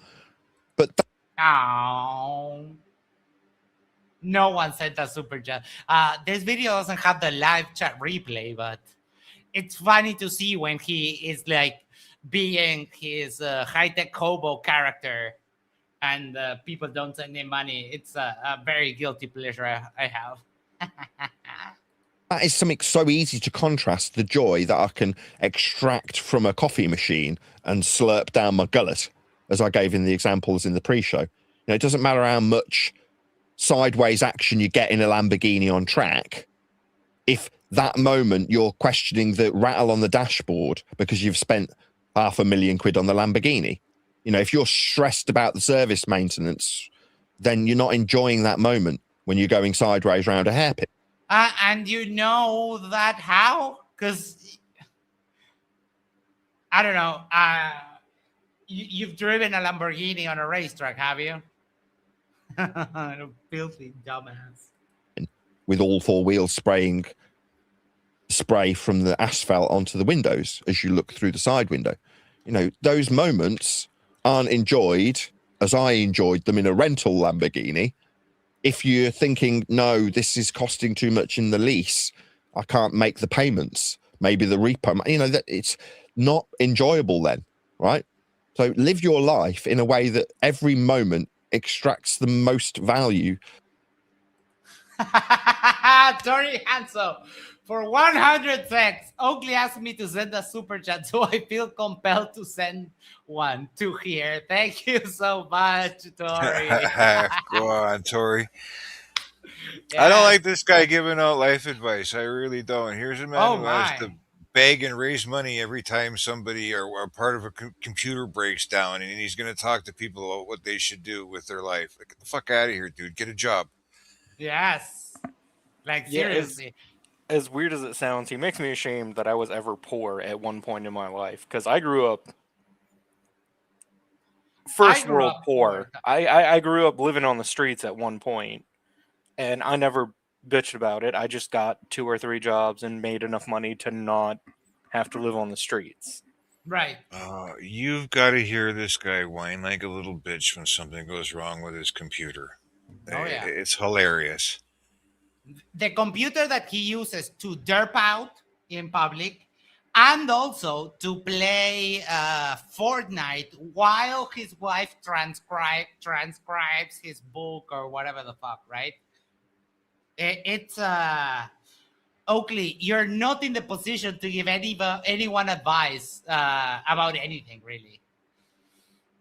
But oh, no one said the super chat. This video doesn't have the live chat replay, but it's funny to see when he is like being his high-tech hobo character and people don't send him money. It's a very guilty pleasure I have. that is something so easy to contrast the joy that I can extract from a coffee machine and slurp down my gullet, as I gave in the examples in the pre-show. You know, it doesn't matter how much sideways action you get in a Lamborghini on track. if that moment you're questioning the rattle on the dashboard because you've spent £500,000 on the Lamborghini. You know, if you're stressed about the service maintenance, then you're not enjoying that moment when you're going sideways around a hairpin. And you know that how? Because, I don't know, you've driven a Lamborghini on a racetrack, have you? A filthy dumbass. With all four wheels spraying spray from the asphalt onto the windows as you look through the side window. You know, those moments aren't enjoyed as I enjoyed them in a rental Lamborghini. If you're thinking, no, this is costing too much in the lease, I can't make the payments, maybe the repo, you know, that it's not enjoyable then, right? So live your life in a way that every moment extracts the most value. Tori Hanso, for 100 thanks, Oakley asked me to send a super chat, so I feel compelled to send one to here. Thank you so much, Tori. Go on, Tori. Yeah. I don't like this guy giving out life advice. I really don't. Here's a man who has to beg and raise money every time somebody or part of a computer breaks down, and he's going to talk to people about what they should do with their life. Like, get the fuck out of here, dude. Get a job. Yes. Like, seriously. As weird as it sounds, he makes me ashamed that I was ever poor at one point in my life, because I grew up first world poor. I grew up living on the streets at one point, and I never bitched about it. I just got 2 or 3 jobs and made enough money to not have to live on the streets. Right. You've got to hear this guy whine like a little bitch when something goes wrong with his computer. Oh, yeah. It's hilarious. The computer that he uses to derp out in public and also to play Fortnite while his wife transcribes his book or whatever the fuck, right? It's Oakley, you're not in the position to give anyone advice about anything, really.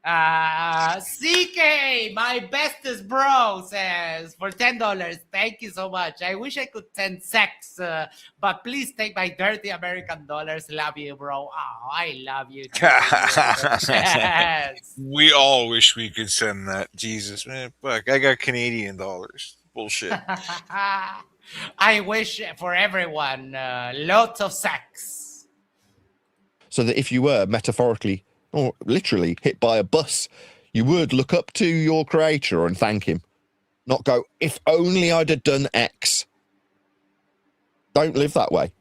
CK, my bestest bro, says for $10. Thank you so much. I wish I could send sex, but please take my dirty American dollars. Love you, bro. Oh, I love you too. Yes. We all wish we could send that. Jesus, man. Fuck, I got Canadian dollars. Bullshit. I wish for everyone lots of sex. So that if you were metaphorically or literally hit by a bus, you would look up to your creator and thank him. Not go, if only I'd have done X. Don't live that way.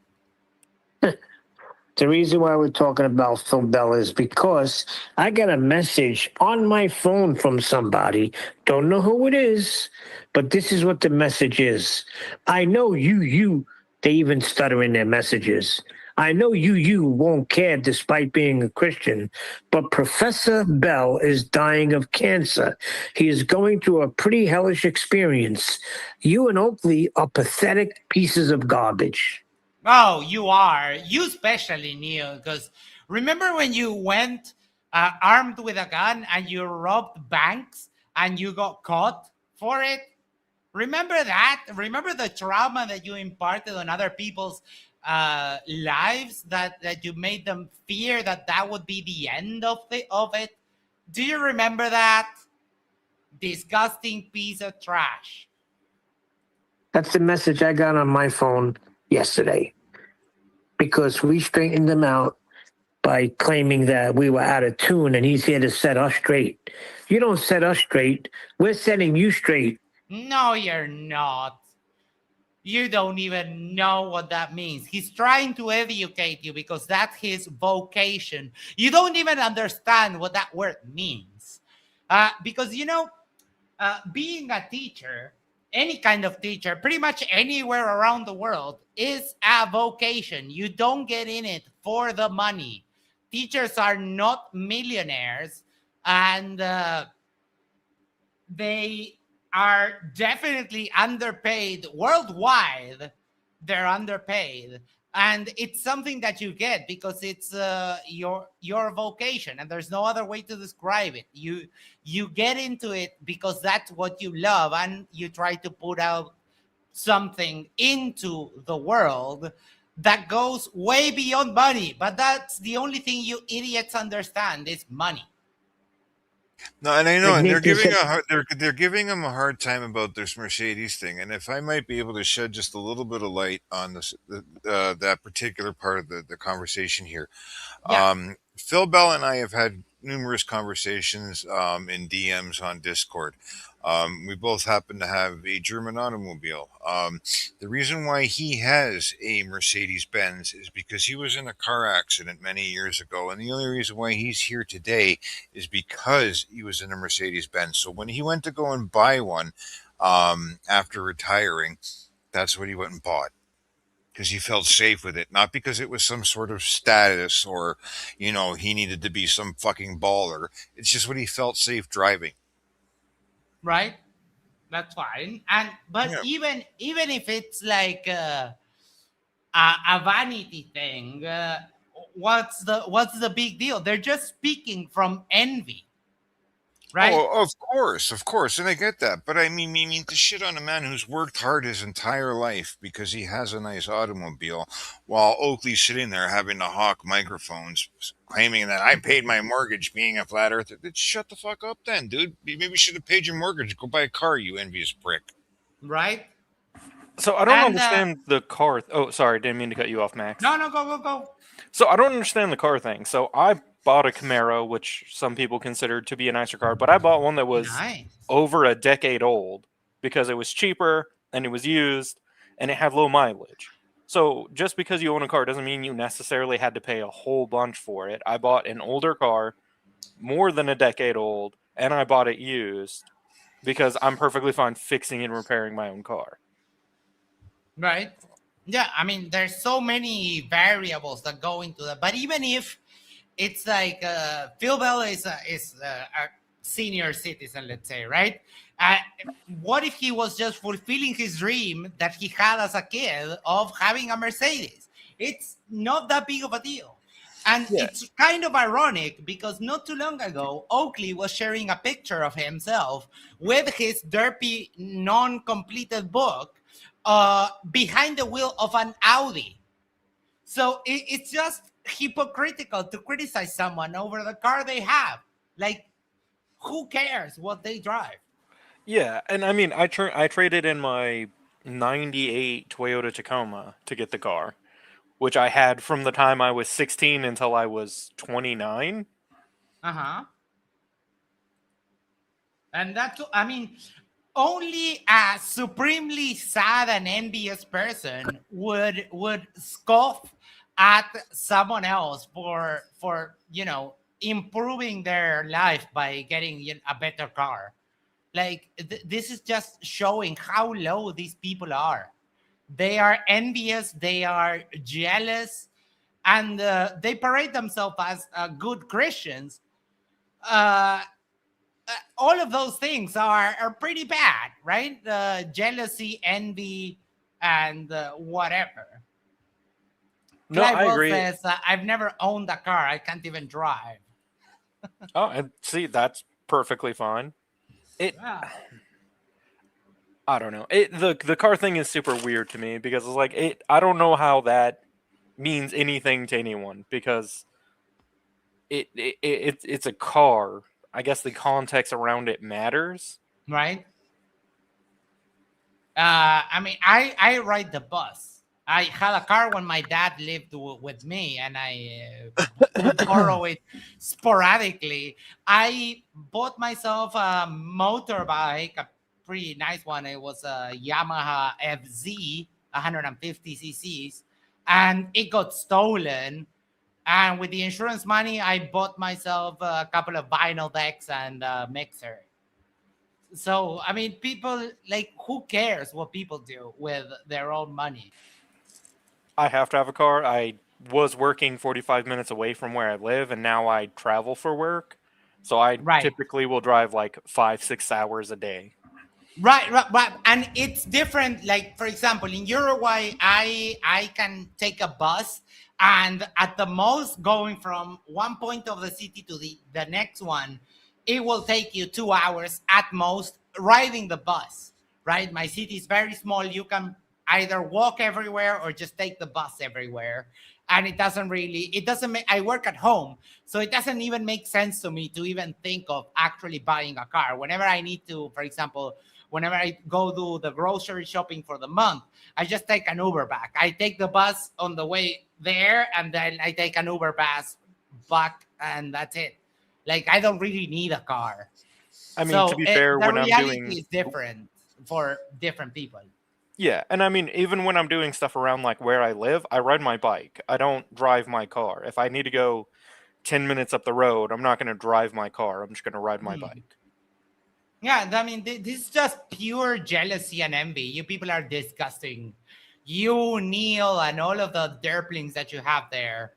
The reason why we're talking about Phil Bell is because I got a message on my phone from somebody. Don't know who it is, but this is what the message is. I know you, they even stutter in their messages. I know you won't care despite being a Christian, but Professor Bell is dying of cancer. He is going through a pretty hellish experience. You and Oakley are pathetic pieces of garbage. Oh, you are. You especially, Neil, because remember when you went armed with a gun and you robbed banks and you got caught for it? Remember that? Remember the trauma that you imparted on other people's lives, that you made them fear that would be the end of it? Do you remember that? Disgusting piece of trash. That's the message I got on my phone yesterday, because we straightened him out by claiming that we were out of tune and he's here to set us straight. You don't set us straight. We're setting you straight. No, you're not. You don't even know what that means. He's trying to educate you because that's his vocation. You don't even understand what that word means. Because, you know, being a teacher, any kind of teacher, pretty much anywhere around the world, is a vocation. You don't get in it for the money. Teachers are not millionaires, and they are definitely underpaid worldwide. They're underpaid, and it's something that you get because it's your vocation, and there's no other way to describe it. You get into it because that's what you love, and you try to put out something into the world that goes way beyond money. But that's the only thing you idiots understand is money. No, and I know, Like and me, they're piece giving of- they're giving him a hard time about this Mercedes thing. And if I might be able to shed just a little bit of light on this, that particular part of the conversation here. Yeah. Phil Bell and I have had numerous conversations in DMs on Discord. We both happen to have a German automobile. The reason why he has a Mercedes Benz is because he was in a car accident many years ago. And the only reason why he's here today is because he was in a Mercedes Benz. So when he went to go and buy one after retiring, that's what he went and bought. Because he felt safe with it, not because it was some sort of status or, he needed to be some fucking baller. It's just what he felt safe driving. Right. That's fine. But even if it's like a vanity thing, what's the big deal? They're just speaking from envy. Right? Oh, of course, and I get that. But I mean, to shit on a man who's worked hard his entire life because he has a nice automobile, while Oakley's sitting there having to hawk microphones, claiming that I paid my mortgage being a flat earther. Then shut the fuck up, then, dude. You maybe should have paid your mortgage. Go buy a car, you envious prick. Right? So I don't understand the car. Oh, sorry, didn't mean to cut you off, Max. No, go. So I don't understand the car thing. So I bought a Camaro, which some people consider to be a nicer car, but I bought one that was over a decade old because it was cheaper and it was used and it had low mileage. So just because you own a car doesn't mean you necessarily had to pay a whole bunch for it. I bought an older car, more than a decade old, and I bought it used because I'm perfectly fine fixing and repairing my own car. Right. Yeah, I mean, there's so many variables that go into that. But even if it's like Phil Bell is a senior citizen, let's say, right? What if he was just fulfilling his dream that he had as a kid of having a Mercedes? It's not that big of a deal. And it's kind of ironic because not too long ago, Oakley was sharing a picture of himself with his derpy, non-completed book behind the wheel of an Audi. So it's just hypocritical to criticize someone over the car they have. Like, who cares what they drive? Yeah, and I mean, I traded in my 98 Toyota Tacoma to get the car, which I had from the time I was 16 until I was 29. Uh-huh. And that's, I mean, only a supremely sad and envious person would scoff at someone else for improving their life by getting a better car. Like this is just showing how low these people are. They are envious, they are jealous, and they parade themselves as good Christians. All of those things are pretty bad, right? Jealousy, envy, and whatever. No, Clive I Will agree. says, I've never owned a car. I can't even drive. Oh, and see, that's perfectly fine. I don't know. The car thing is super weird to me because it's like I don't know how that means anything to anyone because it's a car. I guess the context around it matters. Right? I mean, I ride the bus. I had a car when my dad lived with me, and I borrow it sporadically. I bought myself a motorbike, a pretty nice one. It was a Yamaha FZ, 150 cc's, and it got stolen. And with the insurance money, I bought myself a couple of vinyl decks and a mixer. So, I mean, people, like, who cares what people do with their own money? I have to have a car. I was working 45 minutes away from where I live, and now I travel for work. So I typically will drive like 5-6 hours a day. Right. And it's different. Like, for example, in Uruguay, I can take a bus, and at the most, going from one point of the city to the next one, it will take you 2 hours at most riding the bus, right? My city is very small. You can either walk everywhere or just take the bus everywhere. And it doesn't make, I work at home. So it doesn't even make sense to me to even think of actually buying a car. Whenever I need to, for example, whenever I go do the grocery shopping for the month, I just take an Uber back. I take the bus on the way there, and then I take an Uber bus back, and that's it. Like, I don't really need a car. I mean, to be fair, when I'm the reality doing is different for different people. Yeah, and I mean, even when I'm doing stuff around like where I live, I ride my bike. I don't drive my car. If I need to go 10 minutes up the road, I'm not going to drive my car. I'm just going to ride my bike. Yeah, I mean, this is just pure jealousy and envy. You people are disgusting. You, Neil, and all of the derplings that you have there,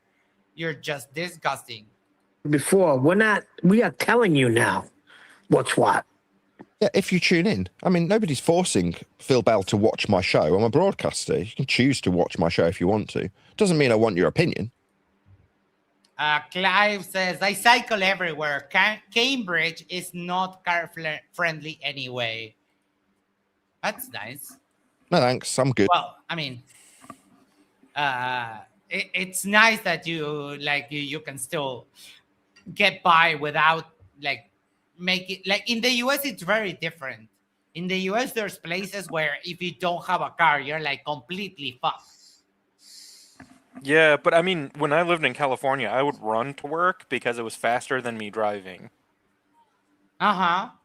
you're just disgusting. Before, we are telling you now what's what. Yeah, if you tune in. I mean, nobody's forcing Phil Bell to watch my show. I'm a broadcaster. You can choose to watch my show if you want to. Doesn't mean I want your opinion. Clive says, I cycle everywhere. Cambridge is not car-friendly anyway. That's nice. No, thanks. I'm good. Well, I mean, it's nice that you can still get by without make it like in the US. It's very different. In the US, there's places where if you don't have a car, you're like completely fucked. Yeah, but I mean, when I lived in California, I would run to work because it was faster than me driving.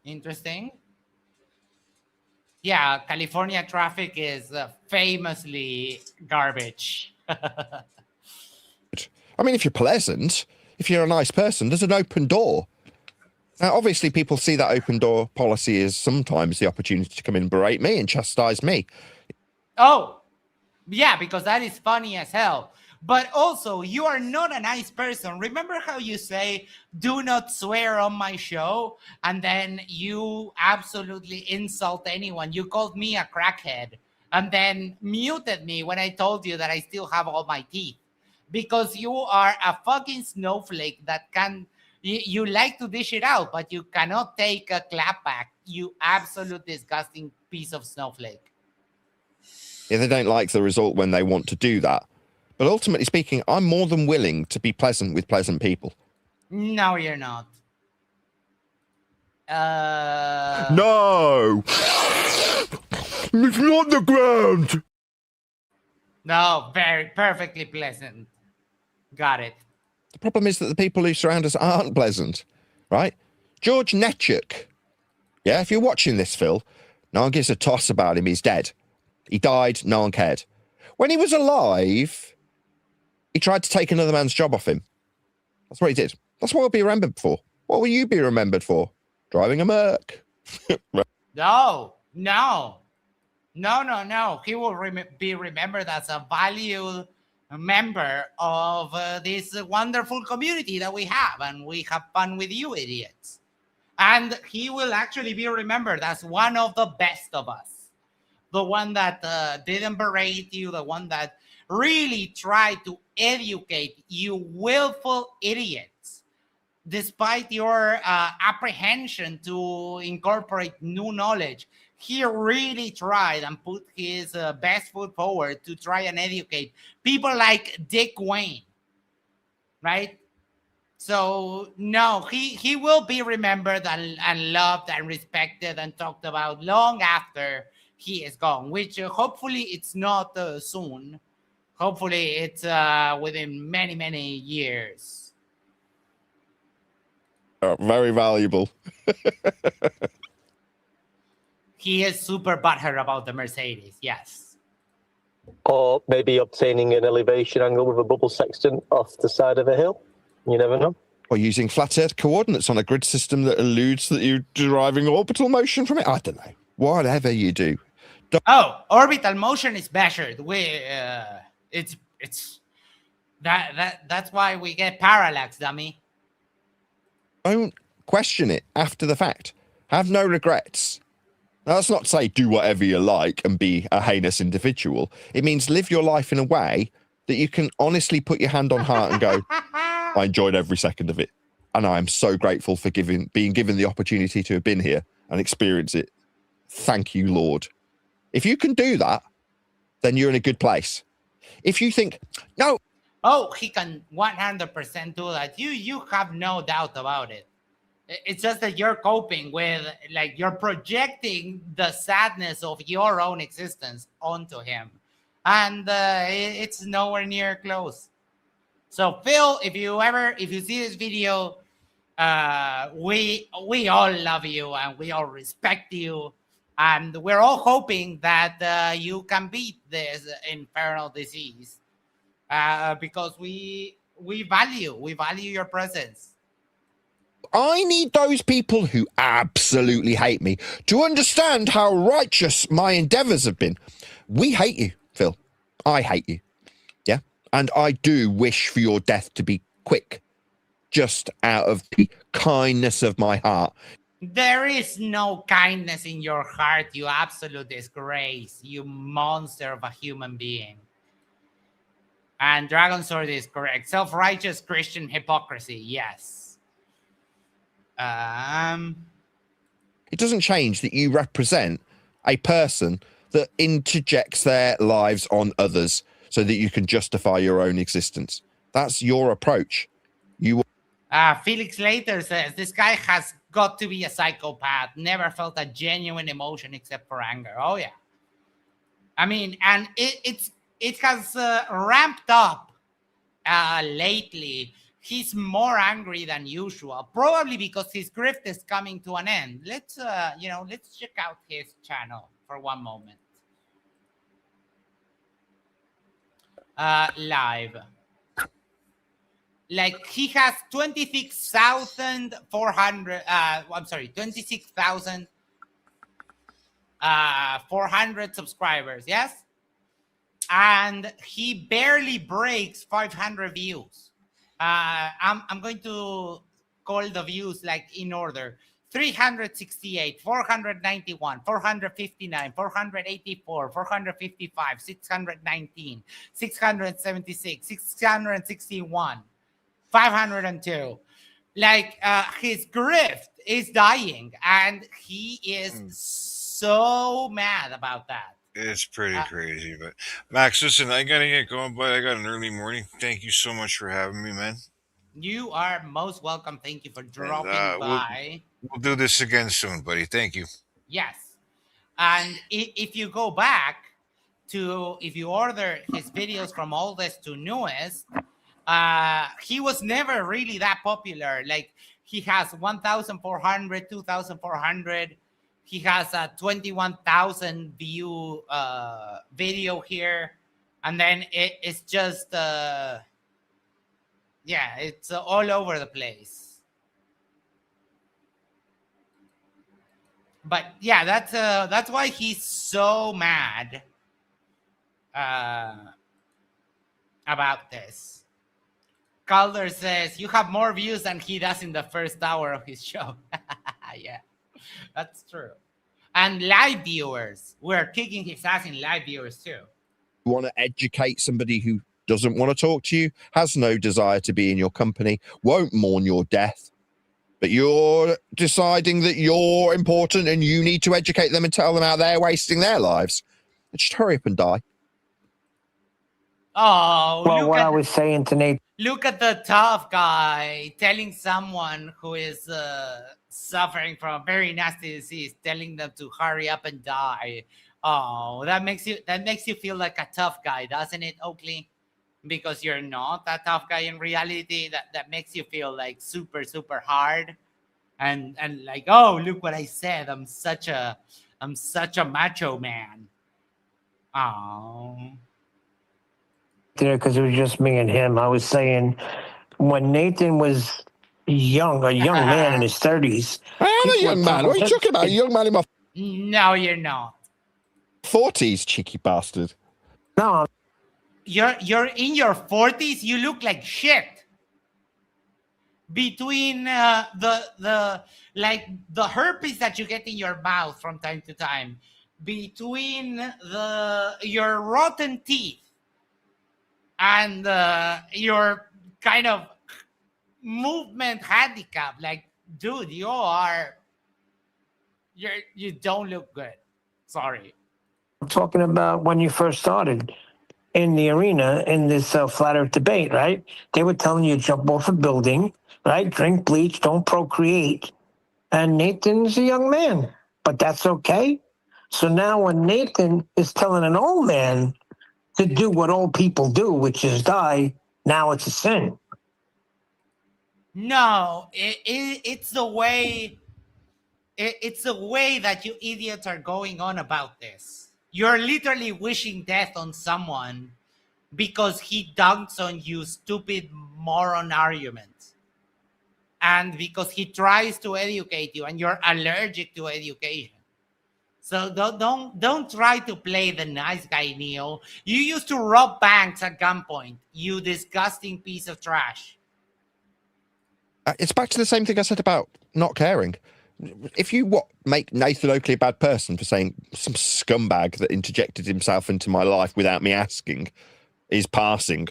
Interesting. Yeah, California traffic is famously garbage. I mean, if you're pleasant, if you're a nice person, there's an open door. Now, obviously, people see that open door policy as sometimes the opportunity to come in and berate me and chastise me. Oh, yeah, because that is funny as hell. But also, you are not a nice person. Remember how you say, do not swear on my show? And then you absolutely insult anyone. You called me a crackhead and then muted me when I told you that I still have all my teeth. Because you are a fucking snowflake that can... You like to dish it out, but you cannot take a clap back. You absolute disgusting piece of snowflake. Yeah, they don't like the result when they want to do that. But ultimately speaking, I'm more than willing to be pleasant with pleasant people. No, you're not. No! It's not the ground! No, very perfectly pleasant. Got it. The problem is that the people who surround us aren't pleasant, right? George Netchuk. Yeah, if you're watching this, Phil, no one gives a toss about him. He's dead. He died. No one cared. When he was alive, he tried to take another man's job off him. That's what he did. That's what he'll be remembered for. What will you be remembered for? Driving a Merc. No. He will be remembered as a valued member of this wonderful community that we have, and we have fun with you idiots. And he will actually be remembered as one of the best of us. The one that didn't berate you, the one that really tried to educate you willful idiots. Despite your apprehension to incorporate new knowledge, he really tried and put his best foot forward to try and educate people like Dick Wayne, right? So, no, he will be remembered and loved and respected and talked about long after he is gone, which hopefully it's not soon. Hopefully it's within many, many years. Very valuable. He is super butthurt about the Mercedes, yes. Or maybe obtaining an elevation angle with a bubble sextant off the side of a hill. You never know. Or using flat earth coordinates on a grid system that alludes that you're deriving orbital motion from it. I don't know. Whatever you do. Orbital motion is measured. That's why we get parallax, dummy. Don't question it after the fact. Have no regrets. Now, that's not to say do whatever you like and be a heinous individual. It means live your life in a way that you can honestly put your hand on heart and go, I enjoyed every second of it. And I am so grateful for being given the opportunity to have been here and experience it. thank you, Lord. If you can do that, then you're in a good place. If you think, no. Oh, he can 100% do that. You have no doubt about it. It's just that you're coping with, like, you're projecting the sadness of your own existence onto him. And it's nowhere near close. So, Phil, if you see this video, we all love you and we all respect you. And we're all hoping that you can beat this infernal disease because we value your presence. I need those people who absolutely hate me to understand how righteous my endeavors have been. We hate you, Phil. I hate you. Yeah. And I do wish for your death to be quick, just out of the kindness of my heart. There is no kindness in your heart, you absolute disgrace, you monster of a human being. And Dragon Sword is correct. Self-righteous Christian hypocrisy, yes. It doesn't change that you represent a person that interjects their lives on others so that you can justify your own existence. That's your approach. Felix later says, this guy has got to be a psychopath. Never felt a genuine emotion except for anger. Oh, yeah. I mean, and it has ramped up lately. He's more angry than usual, probably because his grift is coming to an end. Let's check out his channel for one moment. Live. Like, he has 26,400 subscribers, yes? And he barely breaks 500 views. I'm going to call the views like in order. 368, 491, 459, 484, 455, 619, 676, 661, 502. Like, his grift is dying, and he is so mad about that. It's pretty crazy, but Max, listen, I gotta get going, but I got an early morning. Thank you so much for having me, man. You are most welcome. Thank you for dropping by. We'll do this again soon, buddy. Thank you. Yes. And if you go back to, if you order his videos from oldest to newest, he was never really that popular. Like, he has 1,400, 2,400. He has a 21,000 view video here. And then it's just, it's all over the place. But yeah, that's why he's so mad about this. Calder says, you have more views than he does in the first hour of his show. Yeah. That's true. And live viewers. We're kicking his ass in live viewers too. You want to educate somebody who doesn't want to talk to you, has no desire to be in your company, won't mourn your death, but you're deciding that you're important and you need to educate them and tell them how they're wasting their lives. Just hurry up and die. Oh, well, what I was saying to Nate. Look at the tough guy telling someone who is suffering from a very nasty disease, telling them to hurry up and die. Oh, that makes you feel like a tough guy, doesn't it, Oakley? Because you're not a tough guy in reality. That makes you feel like super, super hard, and like, oh, look what I said. I'm such a macho man. Oh. There, because it was just me and him. I was saying, when Nathan was a young man in his 30s. I am a young man. What are you talking about? A young man in my... No, you're not. 40s, cheeky bastard. No. You're in your 40s. You look like shit. Between the herpes that you get in your mouth from time to time, between your rotten teeth, and your kind of movement handicap, like, dude, you're You don't look good. Sorry. I'm talking about when you first started in the arena in this flat earth debate, right? They were telling you to jump off a building, right? Drink bleach, don't procreate. And Nathan's a young man, but that's okay. So now when Nathan is telling an old man to do what old people do, which is die, now it's a sin. No, it's the way. It's the way that you idiots are going on about this. You're literally wishing death on someone because he dunks on you stupid moron arguments. And because he tries to educate you and you're allergic to education. So don't try to play the nice guy, Neil. You used to rob banks at gunpoint, you disgusting piece of trash. It's back to the same thing I said about not caring. If you make Nathan Oakley a bad person for saying some scumbag that interjected himself into my life without me asking is passing.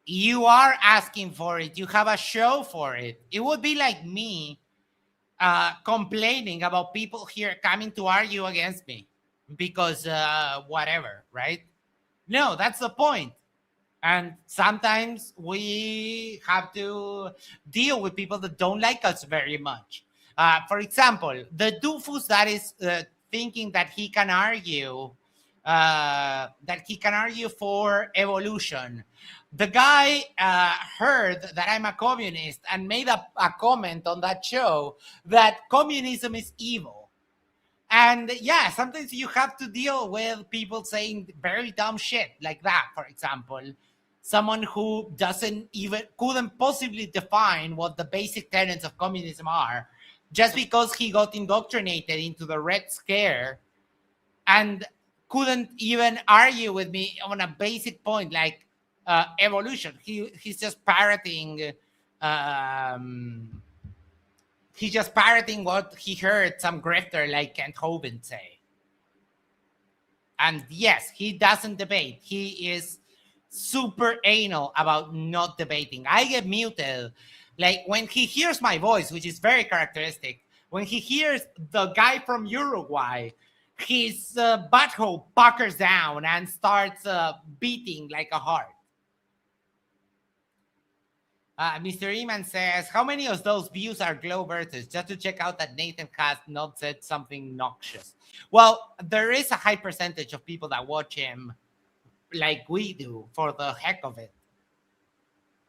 You are asking for it. You have a show for it. It would be like me complaining about people here coming to argue against me because whatever, right? No, that's the point. And sometimes we have to deal with people that don't like us very much. For example, the doofus that is thinking that he can argue for evolution. The guy heard that I'm a communist and made a comment on that show that communism is evil. And yeah, sometimes you have to deal with people saying very dumb shit like that. For example, someone who couldn't possibly define what the basic tenets of communism are, just because he got indoctrinated into the Red Scare and couldn't even argue with me on a basic point like evolution. He's just parroting. He's just parroting what he heard some grifter like Kent Hovind say. And yes, he doesn't debate. He is super anal about not debating. I get muted. Like when he hears my voice, which is very characteristic, when he hears the guy from Uruguay, his butthole puckers down and starts beating like a heart. Mr. Eman says, how many of those views are glow versus just to check out that Nathan has not said something noxious? Well, there is a high percentage of people that watch him like we do for the heck of it.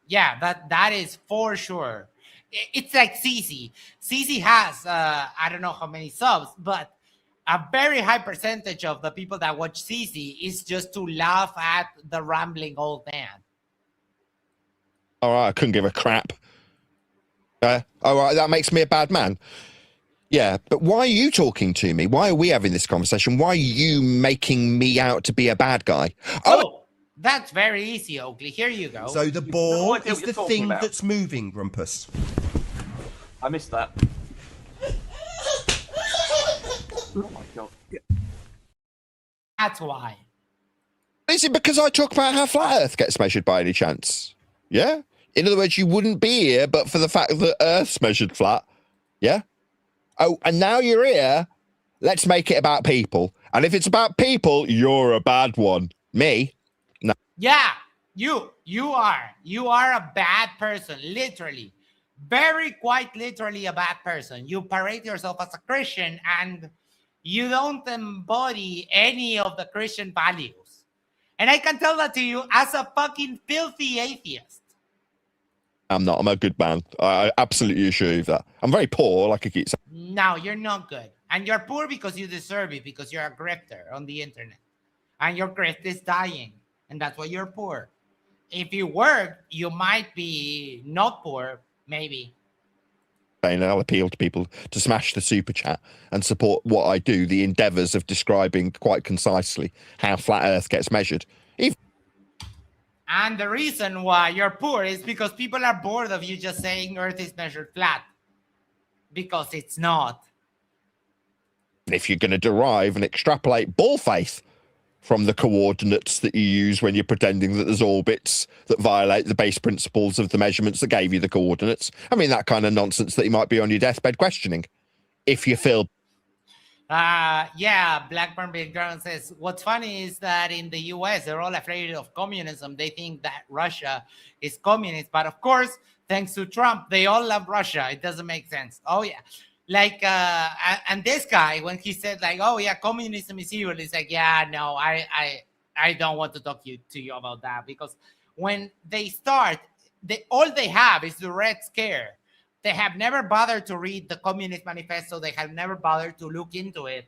Yeah, that is for sure. It's like Cece. Cece has, I don't know how many subs, but a very high percentage of the people that watch Cece is just to laugh at the rambling old man. All right, I couldn't give a crap. All right, that makes me a bad man. Yeah, but why are you talking to me? Why are we having this conversation? Why are you making me out to be a bad guy? Oh, that's very easy, Oakley. Here you go. So the ball is the thing that's moving, Grumpus. I missed that. Oh my god. That's why. Is it because I talk about how flat Earth gets measured by any chance? Yeah? In other words, you wouldn't be here but for the fact that Earth's measured flat. Yeah? Oh, and now you're here. Let's make it about people. And if it's about people, you're a bad one. Me? No. Yeah, you are. You are a bad person, literally. Very quite literally a bad person. You parade yourself as a Christian and you don't embody any of the Christian values. And I can tell that to you as a fucking filthy atheist. I'm not. I'm a good man. I absolutely assure you of that. I'm very poor, like I keep saying. No, you're not good. And you're poor because you deserve it, because you're a grifter on the internet. And your grift is dying. And that's why you're poor. If you work, you might be not poor, maybe. And I'll appeal to people to smash the super chat and support what I do, the endeavours of describing quite concisely how flat Earth gets measured. And the reason why you're poor is because people are bored of you just saying Earth is measured flat. Because it's not. If you're going to derive and extrapolate ball faith from the coordinates that you use when you're pretending that there's orbits that violate the base principles of the measurements that gave you the coordinates. I mean, that kind of nonsense that you might be on your deathbed questioning. If you feel... Yeah, Blackburn Background says, what's funny is that in the US, they're all afraid of communism. They think that Russia is communist. But of course, thanks to Trump, they all love Russia. It doesn't make sense. Oh, yeah. Like, and this guy, when he said, like, oh, yeah, communism is evil, he's like, yeah, no, I don't want to talk to you about that. Because when they start, all they have is the Red Scare. They have never bothered to read the Communist Manifesto. They have never bothered to look into it.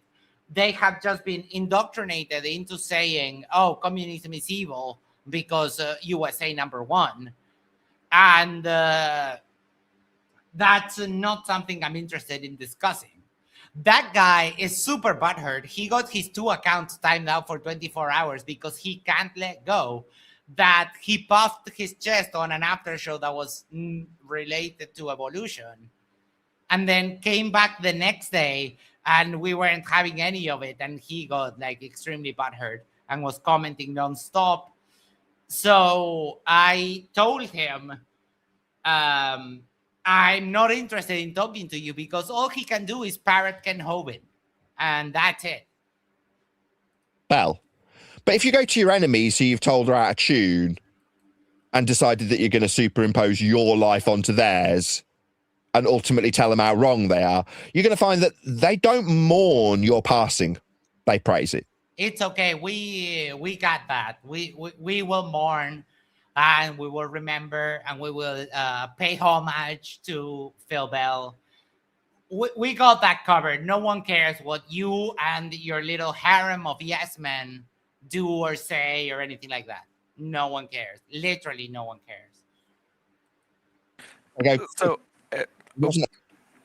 They have just been indoctrinated into saying, oh, communism is evil because USA #1. And that's not something I'm interested in discussing. That guy is super butthurt. He got his 2 accounts timed out for 24 hours because he can't let go that he puffed his chest on an after show that was related to evolution, and then came back the next day and we weren't having any of it, and he got like extremely butthurt and was commenting nonstop. So I told him, I'm not interested in talking to you because all he can do is parrot Ken Hovind, and that's it. Well, but if you go to your enemies who you've told are out of tune and decided that you're going to superimpose your life onto theirs and ultimately tell them how wrong they are, you're going to find that they don't mourn your passing. They praise it. It's okay. We got that. We will mourn, and we will remember, and we will pay homage to Phil Bell. We got that covered. No one cares what you and your little harem of yes men do or say or anything like that. No one cares. Literally, no one cares. Okay. So,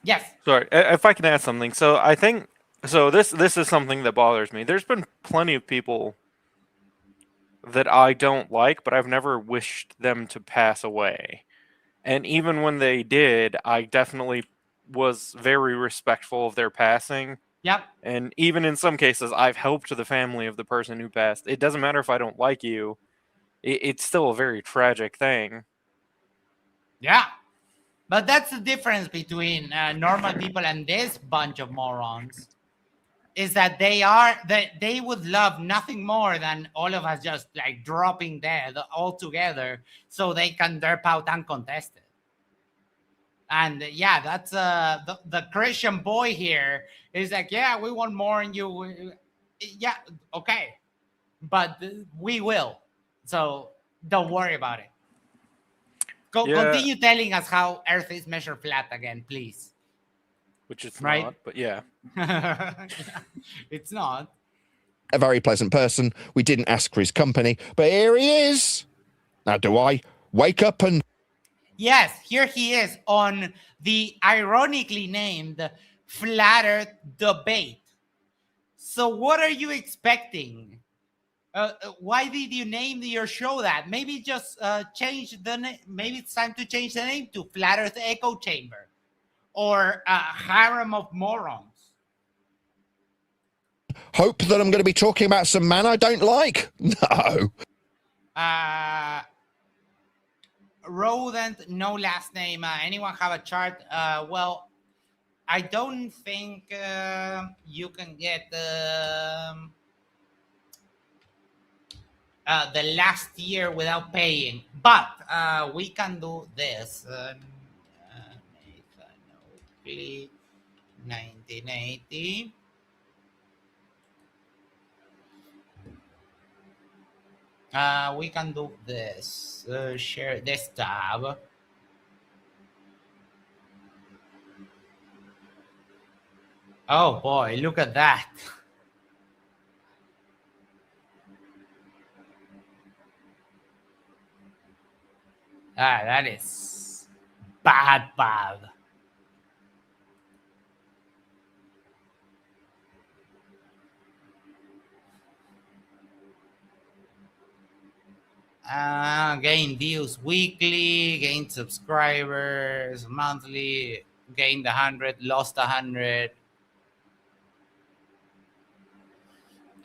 yes. Sorry, if I can add something. So I think this is something that bothers me. There's been plenty of people that I don't like, but I've never wished them to pass away. And even when they did, I definitely was very respectful of their passing. Yep. And even in some cases, I've helped the family of the person who passed. It doesn't matter if I don't like you. It's still a very tragic thing. Yeah. But that's the difference between normal people and this bunch of morons, is that they would love nothing more than all of us just like dropping dead all together so they can derp out uncontested. And yeah, that's the Christian boy here is like, yeah, we want more and you. Yeah, okay. But we will. So don't worry about it. Continue telling us how Earth is measured flat again, please. Which it's right? not, but yeah. It's not. A very pleasant person. We didn't ask for his company, but here he is. Now, do I wake up and... Yes, here he is on the ironically named Flat Earth Debate. So what are you expecting? Why did you name your show that? Maybe just change the name. Maybe it's time to change the name to Flat Earth Echo Chamber or Harem of Morons. Hope that I'm going to be talking about some man I don't like? No. Rodent, no last name. Anyone have a chart? Well, I don't think you can get the last year without paying, but we can do this. Nathan Oakley, 1980. We can do this. Share this tab. Oh boy, look at that. That is bad. Gain views weekly, gain subscribers monthly, gained 100, lost 100.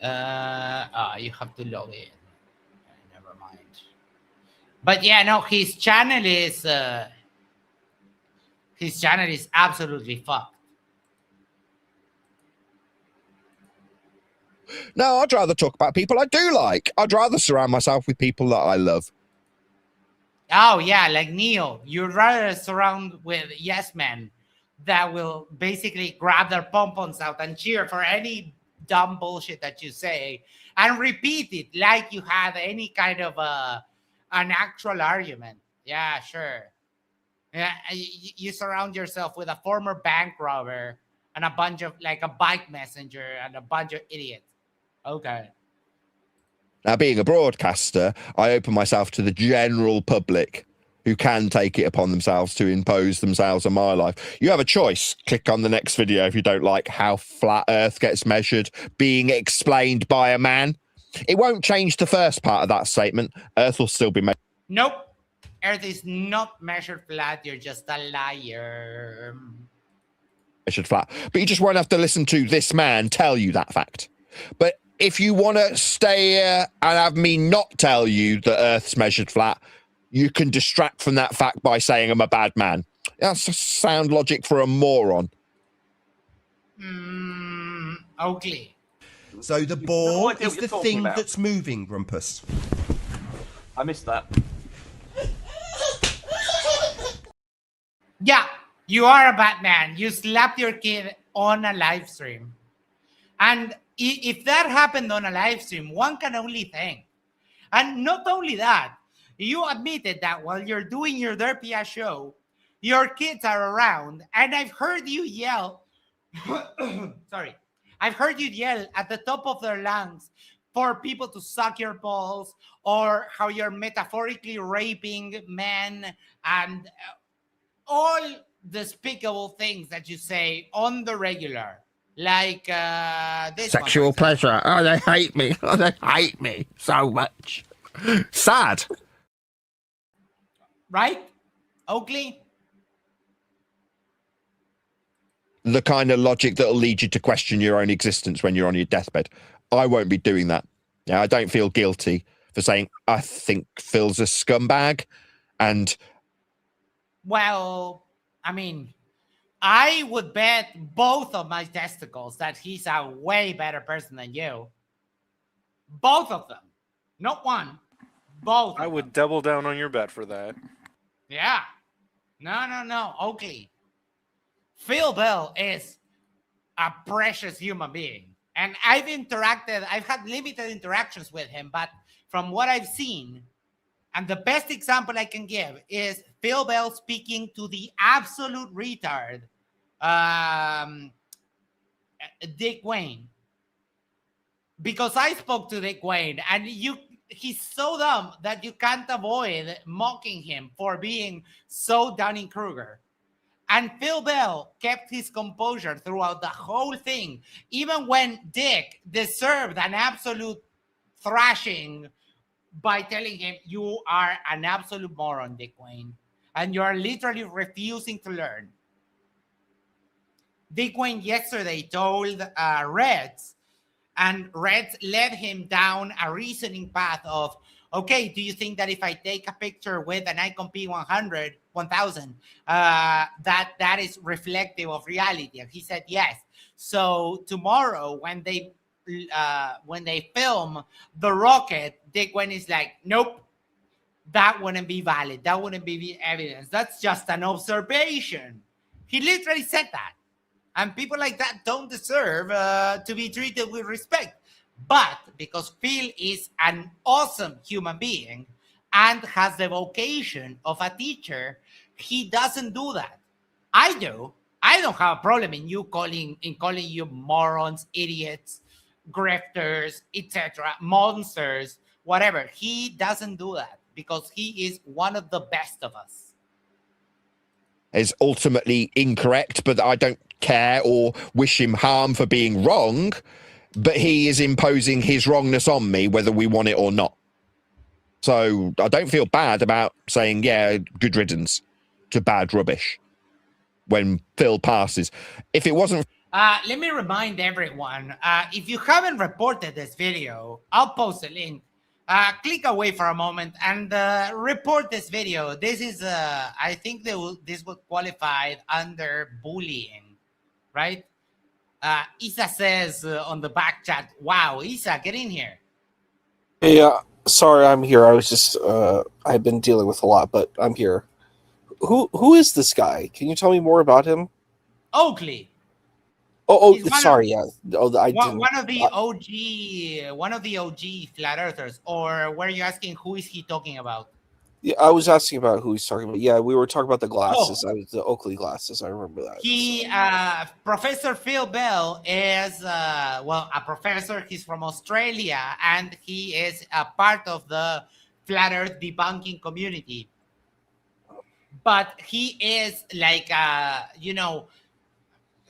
You have to log in. Never mind. But yeah, no, his channel is absolutely fucked. No, I'd rather talk about people I do like. I'd rather surround myself with people that I love. Oh, yeah, like Neil. You'd rather surround with yes men that will basically grab their pom-poms out and cheer for any dumb bullshit that you say and repeat it like you had any kind of an actual argument. Yeah, sure. Yeah, you surround yourself with a former bank robber and a bunch of, like, a bike messenger and a bunch of idiots. Okay. Now, being a broadcaster, I open myself to the general public who can take it upon themselves to impose themselves on my life. You have a choice. Click on the next video if you don't like how flat Earth gets measured being explained by a man. It won't change the first part of that statement. Earth will still be measured. Nope. Earth is not measured flat. You're just a liar. Measured flat. But you just won't have to listen to this man tell you that fact. But if you want to stay here and have me not tell you that Earth's measured flat, you can distract from that fact by saying I'm a bad man. That's sound logic for a moron. Oakley. So the ball idea is what the you're thing talking about. that's moving, Grumpus. I missed that. Yeah, you are a bad man. You slapped your kid on a live stream. And if that happened on a live stream, one can only think. And not only that, you admitted that while you're doing your derpy ass show, your kids are around, and I've heard you yell. Sorry. I've heard you yell at the top of their lungs for people to suck your balls, or how you're metaphorically raping men, and all despicable things that you say on the regular. Like this Sexual one, pleasure. Oh, they hate me. Oh, they hate me so much. Sad. right? Oakley? The kind of logic that'll lead you to question your own existence when you're on your deathbed. I won't be doing that. Yeah, I don't feel guilty for saying I think Phil's a scumbag. And Well, I mean, I would bet both of my testicles that he's a way better person than you. Both of them. Not one. Both. I would double down on your bet for that. Yeah. No. Oakley. Phil Bell is a precious human being. And I've had limited interactions with him, but from what I've seen, and the best example I can give is Phil Bell speaking to the absolute retard, Dick Wayne. Because I spoke to Dick Wayne, and he's so dumb that you can't avoid mocking him for being so Dunning-Kruger. And Phil Bell kept his composure throughout the whole thing, even when Dick deserved an absolute thrashing by telling him, you are an absolute moron, Dick Wayne, and you are literally refusing to learn. Dick Wayne yesterday told Reds, and Reds led him down a reasoning path of, okay, do you think that if I take a picture with an Nikon P1000, that is reflective of reality? And he said yes. So tomorrow, when they film the rocket, Dick Wayne is like, nope, that wouldn't be valid. That wouldn't be evidence. That's just an observation. He literally said that. And people like that don't deserve to be treated with respect. But because Phil is an awesome human being and has the vocation of a teacher, he doesn't do that. I do. I don't have a problem in calling you morons, idiots, grifters, etc., monsters, whatever. He doesn't do that because he is one of the best of us. is ultimately incorrect, but I don't care or wish him harm for being wrong. But he is imposing his wrongness on me, whether we want it or not. So I don't feel bad about saying, yeah, good riddance to bad rubbish when Phil passes. If it wasn't... Let me remind everyone, if you haven't reported this video, I'll post a link. Click away for a moment and report this video. This is, I think this would qualify under bullying, right? Isa says on the back chat, wow, Isa, get in here. Yeah, sorry, I'm here. I was just I've been dealing with a lot, but I'm here. Who is this guy? Can you tell me more about him? Oakley. Oh, He's sorry, yeah. Oh, I didn't. One of the OG flat earthers, or were you asking who is he talking about? Yeah, I was asking about who he's talking about. Yeah, we were talking about the glasses. The Oakley glasses. I remember that. He, Professor Phil Bell is, a professor. He's from Australia, and he is a part of the flat earth debunking community. But he is like,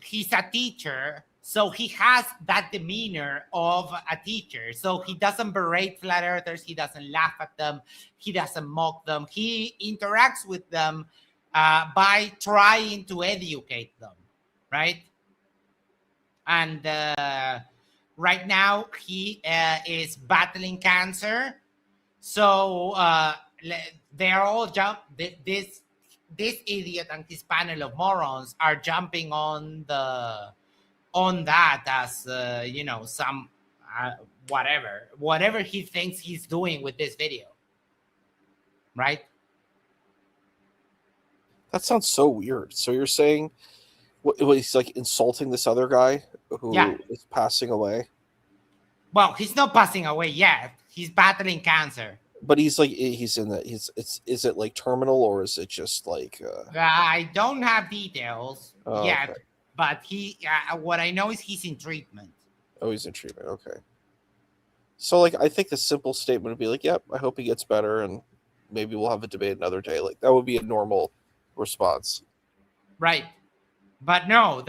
he's a teacher, so he has that demeanor of a teacher. So he doesn't berate flat earthers, he doesn't laugh at them, he doesn't mock them. He interacts with them by trying to educate them, right? And right now he is battling cancer. So they're all this idiot and his panel of morons are jumping on that as some whatever he thinks he's doing with this video, right? That sounds so weird. So you're saying he's like insulting this other guy who is passing away? Well, he's not passing away yet. He's battling cancer. But he's in the is it like terminal, or is it just like I don't have details yet, okay. But he what I know is he's in treatment. Oh, he's in treatment. Okay. So I think the simple statement would be like, yep, I hope he gets better, and maybe we'll have a debate another day. Like that would be a normal response. Right. But no,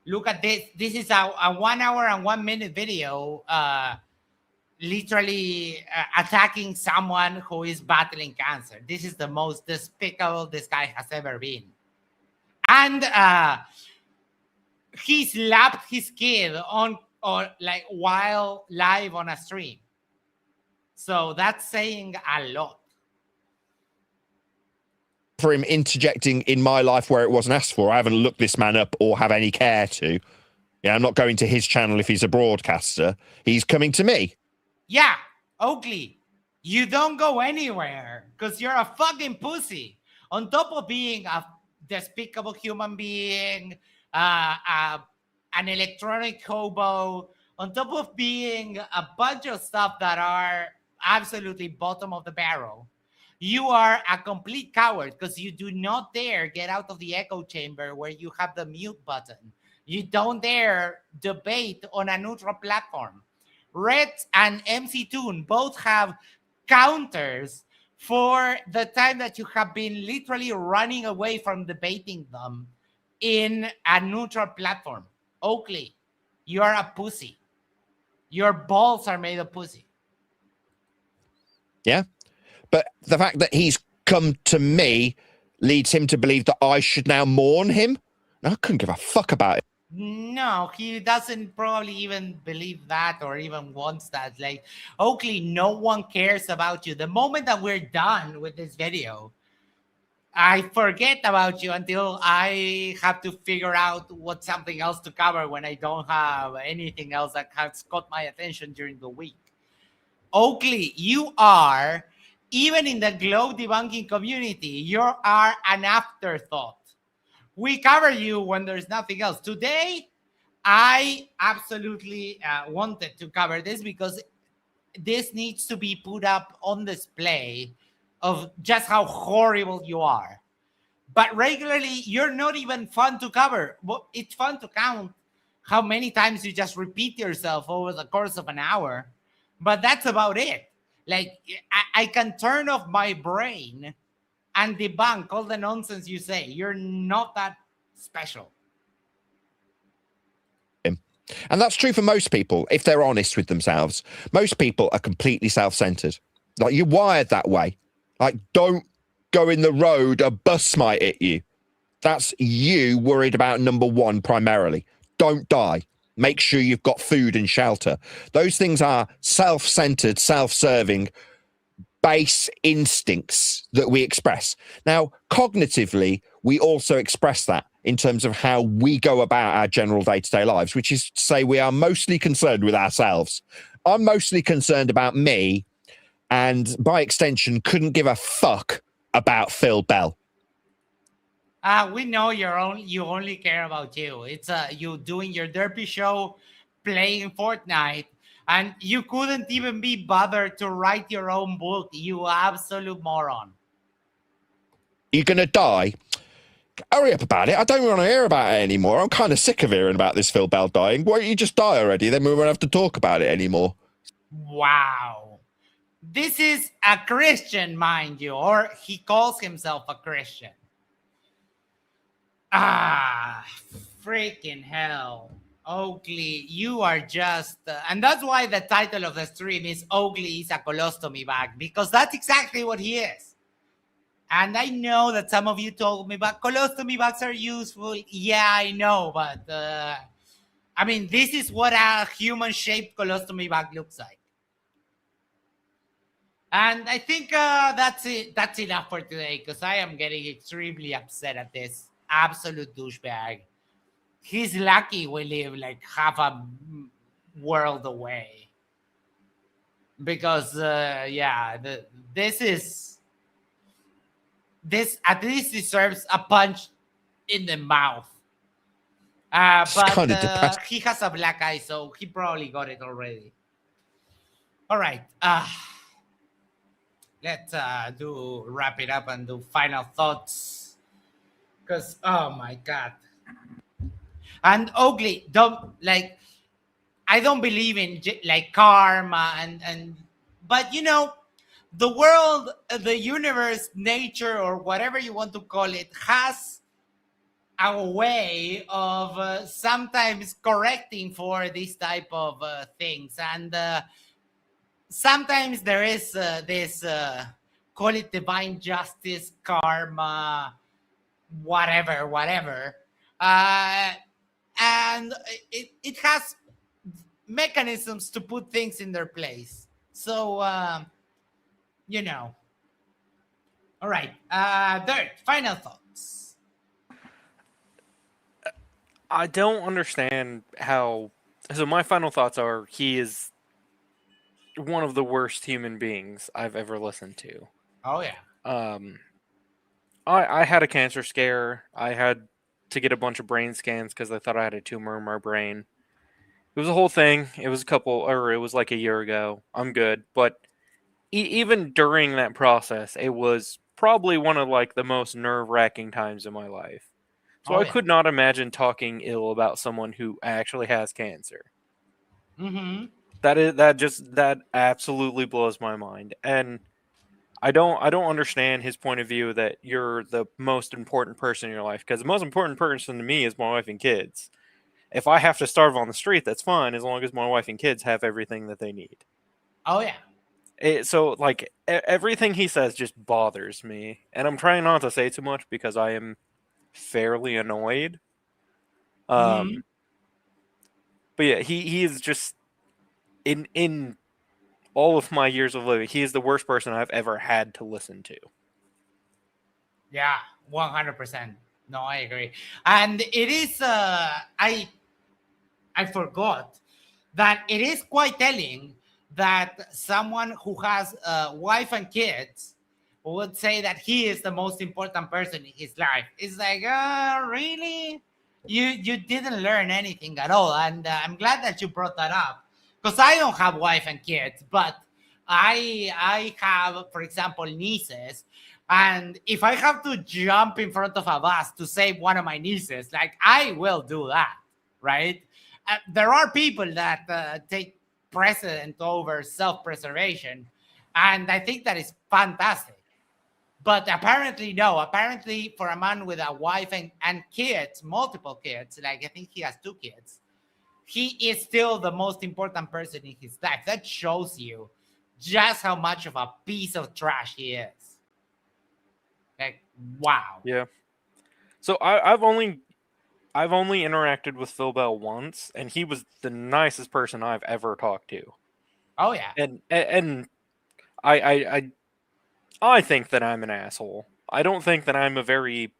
look at this. This is a 1 hour and 1 minute video literally attacking someone who is battling cancer. This is the most despicable this guy has ever been. And he slapped his kid while live on a stream. So that's saying a lot. For him interjecting in my life where it wasn't asked for. I haven't looked this man up or have any care to. Yeah, I'm not going to his channel if he's a broadcaster. He's coming to me. Yeah, Oakley, you don't go anywhere because you're a fucking pussy. On top of being a despicable human being, an electronic hobo, on top of being a bunch of stuff that are absolutely bottom of the barrel, you are a complete coward because you do not dare get out of the echo chamber where you have the mute button. You don't dare debate on a neutral platform. Red and MC Toon both have counters for the time that you have been literally running away from debating them in a neutral platform. Oakley, you are a pussy. Your balls are made of pussy. Yeah. But the fact that he's come to me leads him to believe that I should now mourn him. I couldn't give a fuck about it. No, he doesn't probably even believe that or even wants that. Like, Oakley, no one cares about you. The moment that we're done with this video, I forget about you until I have to figure out what's something else to cover when I don't have anything else that has caught my attention during the week. Oakley, you are, even in the glow debunking community, you are an afterthought. We cover you when there's nothing else. Today, I absolutely wanted to cover this because this needs to be put up on display of just how horrible you are. But regularly, you're not even fun to cover. Well, it's fun to count how many times you just repeat yourself over the course of an hour. But that's about it. Like, I can turn off my brain and debunk all the nonsense you say. You're not that special. And that's true for most people, if they're honest with themselves. Most people are completely self-centered. Like, you're wired that way. Like, don't go in the road, a bus might hit you. That's you worried about number one primarily. Don't die. Make sure you've got food and shelter. Those things are self-centered, self-serving, base instincts that we express. Now, cognitively, we also express that. in terms of how we go about our general day-to-day lives, which is to say we are mostly concerned with ourselves. I'm mostly concerned about me, and by extension, couldn't give a fuck about Phil Bell. We know you only care about you. It's you doing your derpy show, playing Fortnite, and you couldn't even be bothered to write your own book, you absolute moron. You're gonna die. Hurry up about it. I don't want to hear about it anymore. I'm kind of sick of hearing about this Phil Bell dying. Why don't you just die already? Then we won't have to talk about it anymore. Wow. This is a Christian, mind you, or he calls himself a Christian. Ah, freaking hell. Oakley, you are just... and that's why the title of the stream is Oakley is a colostomy bag, because that's exactly what he is. And I know that some of you told me, but colostomy bags are useful. Yeah, I know, but I mean, this is what a human-shaped colostomy bag looks like. And I think that's it. That's enough for today, because I am getting extremely upset at this absolute douchebag. He's lucky we live like half a world away. Because, yeah, this at least deserves a punch in the mouth. But he has a black eye, so he probably got it already. All right. Let's wrap it up and do final thoughts. Because, oh my God. And Oakley, I don't believe in like karma but you know, the world, the universe, nature, or whatever you want to call it, has a way of sometimes correcting for this type of things. And sometimes there is this, call it divine justice, karma, whatever. And it has mechanisms to put things in their place. So, you know. All right. Dirt, final thoughts. I don't understand how... So my final thoughts are he is one of the worst human beings I've ever listened to. Oh, yeah. I had a cancer scare. I had to get a bunch of brain scans because I thought I had a tumor in my brain. It was a whole thing. It was like a year ago. I'm good. But even during that process, it was probably one of like the most nerve-wracking times in my life. So I could not imagine talking ill about someone who actually has cancer. Mm-hmm. That absolutely blows my mind. And I don't understand his point of view that you're the most important person in your life, because the most important person to me is my wife and kids. If I have to starve on the street, that's fine, as long as my wife and kids have everything that they need. Oh, yeah. So, like, everything he says just bothers me. And I'm trying not to say too much because I am fairly annoyed. But yeah, he is just... In all of my years of living, he is the worst person I've ever had to listen to. Yeah, 100%. No, I agree. And it is, I forgot that it is quite telling that someone who has a wife and kids would say that he is the most important person in his life. It's like, really? You didn't learn anything at all. And I'm glad that you brought that up. Because I don't have wife and kids, but I have, for example, nieces. And if I have to jump in front of a bus to save one of my nieces, like, I will do that, right? There are people that take precedent over self-preservation, and I think that is fantastic. But apparently, no. Apparently, for a man with a wife and kids, multiple kids, like I think he has 2 kids, he is still the most important person in his life. That shows you just how much of a piece of trash he is. Like, wow. Yeah. So I've only interacted with Phil Bell once, and he was the nicest person I've ever talked to. Oh, yeah. And I think that I'm an asshole. I don't think that I'm a very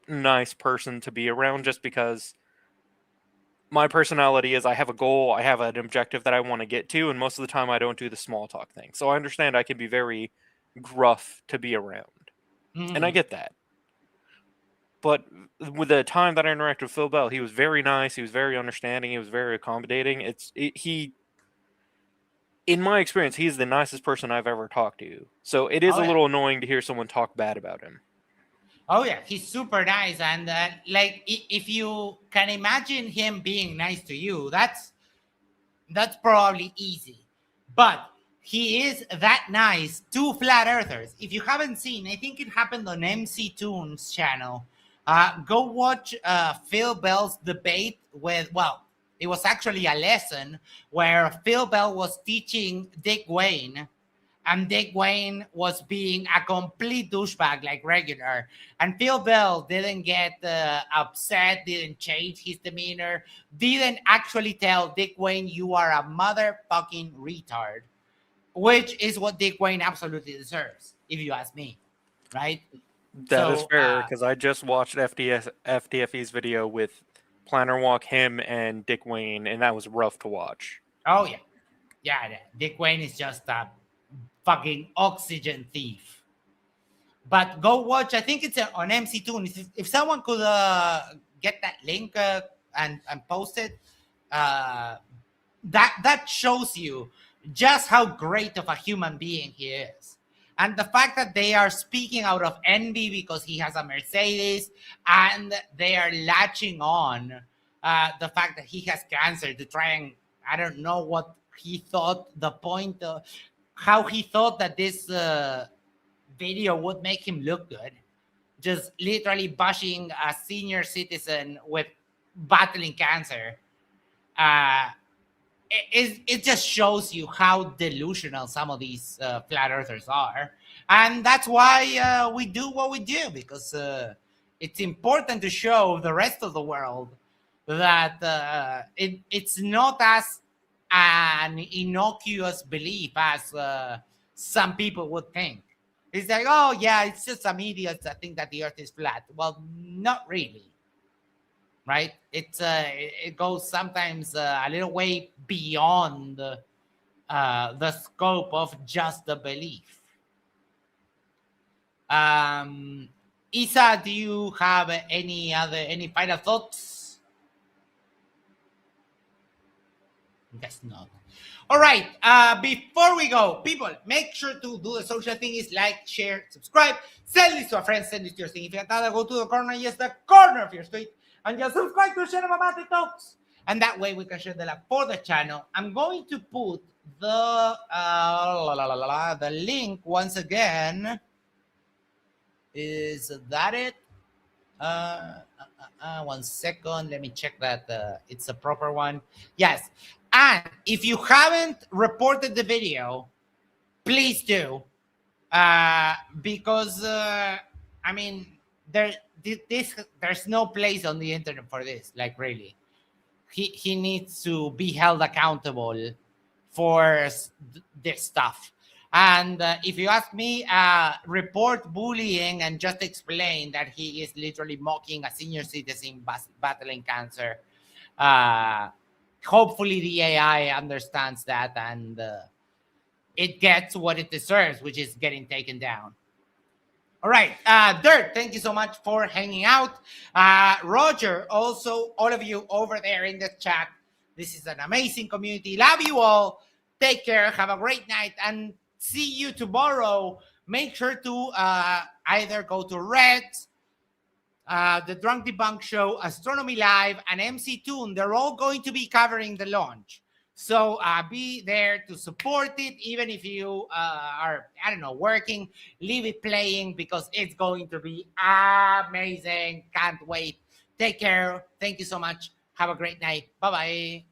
nice person to be around, just because my personality is I have a goal, I have an objective that I want to get to, and most of the time I don't do the small talk thing. So I understand I can be very gruff to be around. And I get that. But with the time that I interacted with Phil Bell, he was very nice, he was very understanding, he was very accommodating. In my experience, he's the nicest person I've ever talked to. So it is a little annoying to hear someone talk bad about him. Oh yeah, he's super nice, and like if you can imagine him being nice to you, that's probably easy. But he is that nice to flat earthers. If you haven't seen, I think it happened on MC Toon's channel. Go watch Phil Bell's debate with. Well, it was actually a lesson where Phil Bell was teaching Dick Wayne. And Dick Wayne was being a complete douchebag like regular. And Phil Bell didn't get upset, didn't change his demeanor, didn't actually tell Dick Wayne, you are a motherfucking retard, which is what Dick Wayne absolutely deserves, if you ask me, right? That is fair, because I just watched FDFE's video with Planner Walk, him, and Dick Wayne, and that was rough to watch. Oh, yeah. Yeah, Dick Wayne is just a fucking oxygen thief. But go watch, I think it's on MC Toon. If someone could get that link and post it, that shows you just how great of a human being he is. And the fact that they are speaking out of envy because he has a Mercedes, and they are latching on the fact that he has cancer to try and, I don't know what he thought the point of, how he thought that this video would make him look good. Just literally bashing a senior citizen with battling cancer. It just shows you how delusional some of these flat earthers are. And that's why we do what we do, because it's important to show the rest of the world that it's not as an innocuous belief as some people would think. It's like, oh yeah, it's just some idiots that think that the earth is flat. Well, not really, right? It goes sometimes a little way beyond the scope of just the belief. Isa, do you have any final thoughts? Guess not. All right. Before we go, people, make sure to do the social thing is like, share, subscribe, send this to a friend, send this to your significant other, go to the corner, yes, the corner of your street, and just subscribe to Yerba Mate Talks. And that way we can share the love for the channel. I'm going to put the link once again. Is that it? 1 second. Let me check that it's a proper one. Yes. And if you haven't reported the video, please do. Because, I mean, there's no place on the internet for this. Like, really. He needs to be held accountable for this stuff. And if you ask me, report bullying and just explain that he is literally mocking a senior citizen battling cancer. Hopefully the AI understands that and it gets what it deserves, which is getting taken down. All right. Dirt, thank you so much for hanging out. Roger, also, all of you over there in the chat. This is an amazing community. Love you all. Take care. Have a great night. And see you tomorrow. Make sure to either go to Reds, the Drunk Debunk Show, Astronomy Live, and MC Toon. They're all going to be covering the launch. So be there to support it, even if you are, I don't know, working. Leave it playing because it's going to be amazing. Can't wait. Take care. Thank you so much. Have a great night. Bye-bye.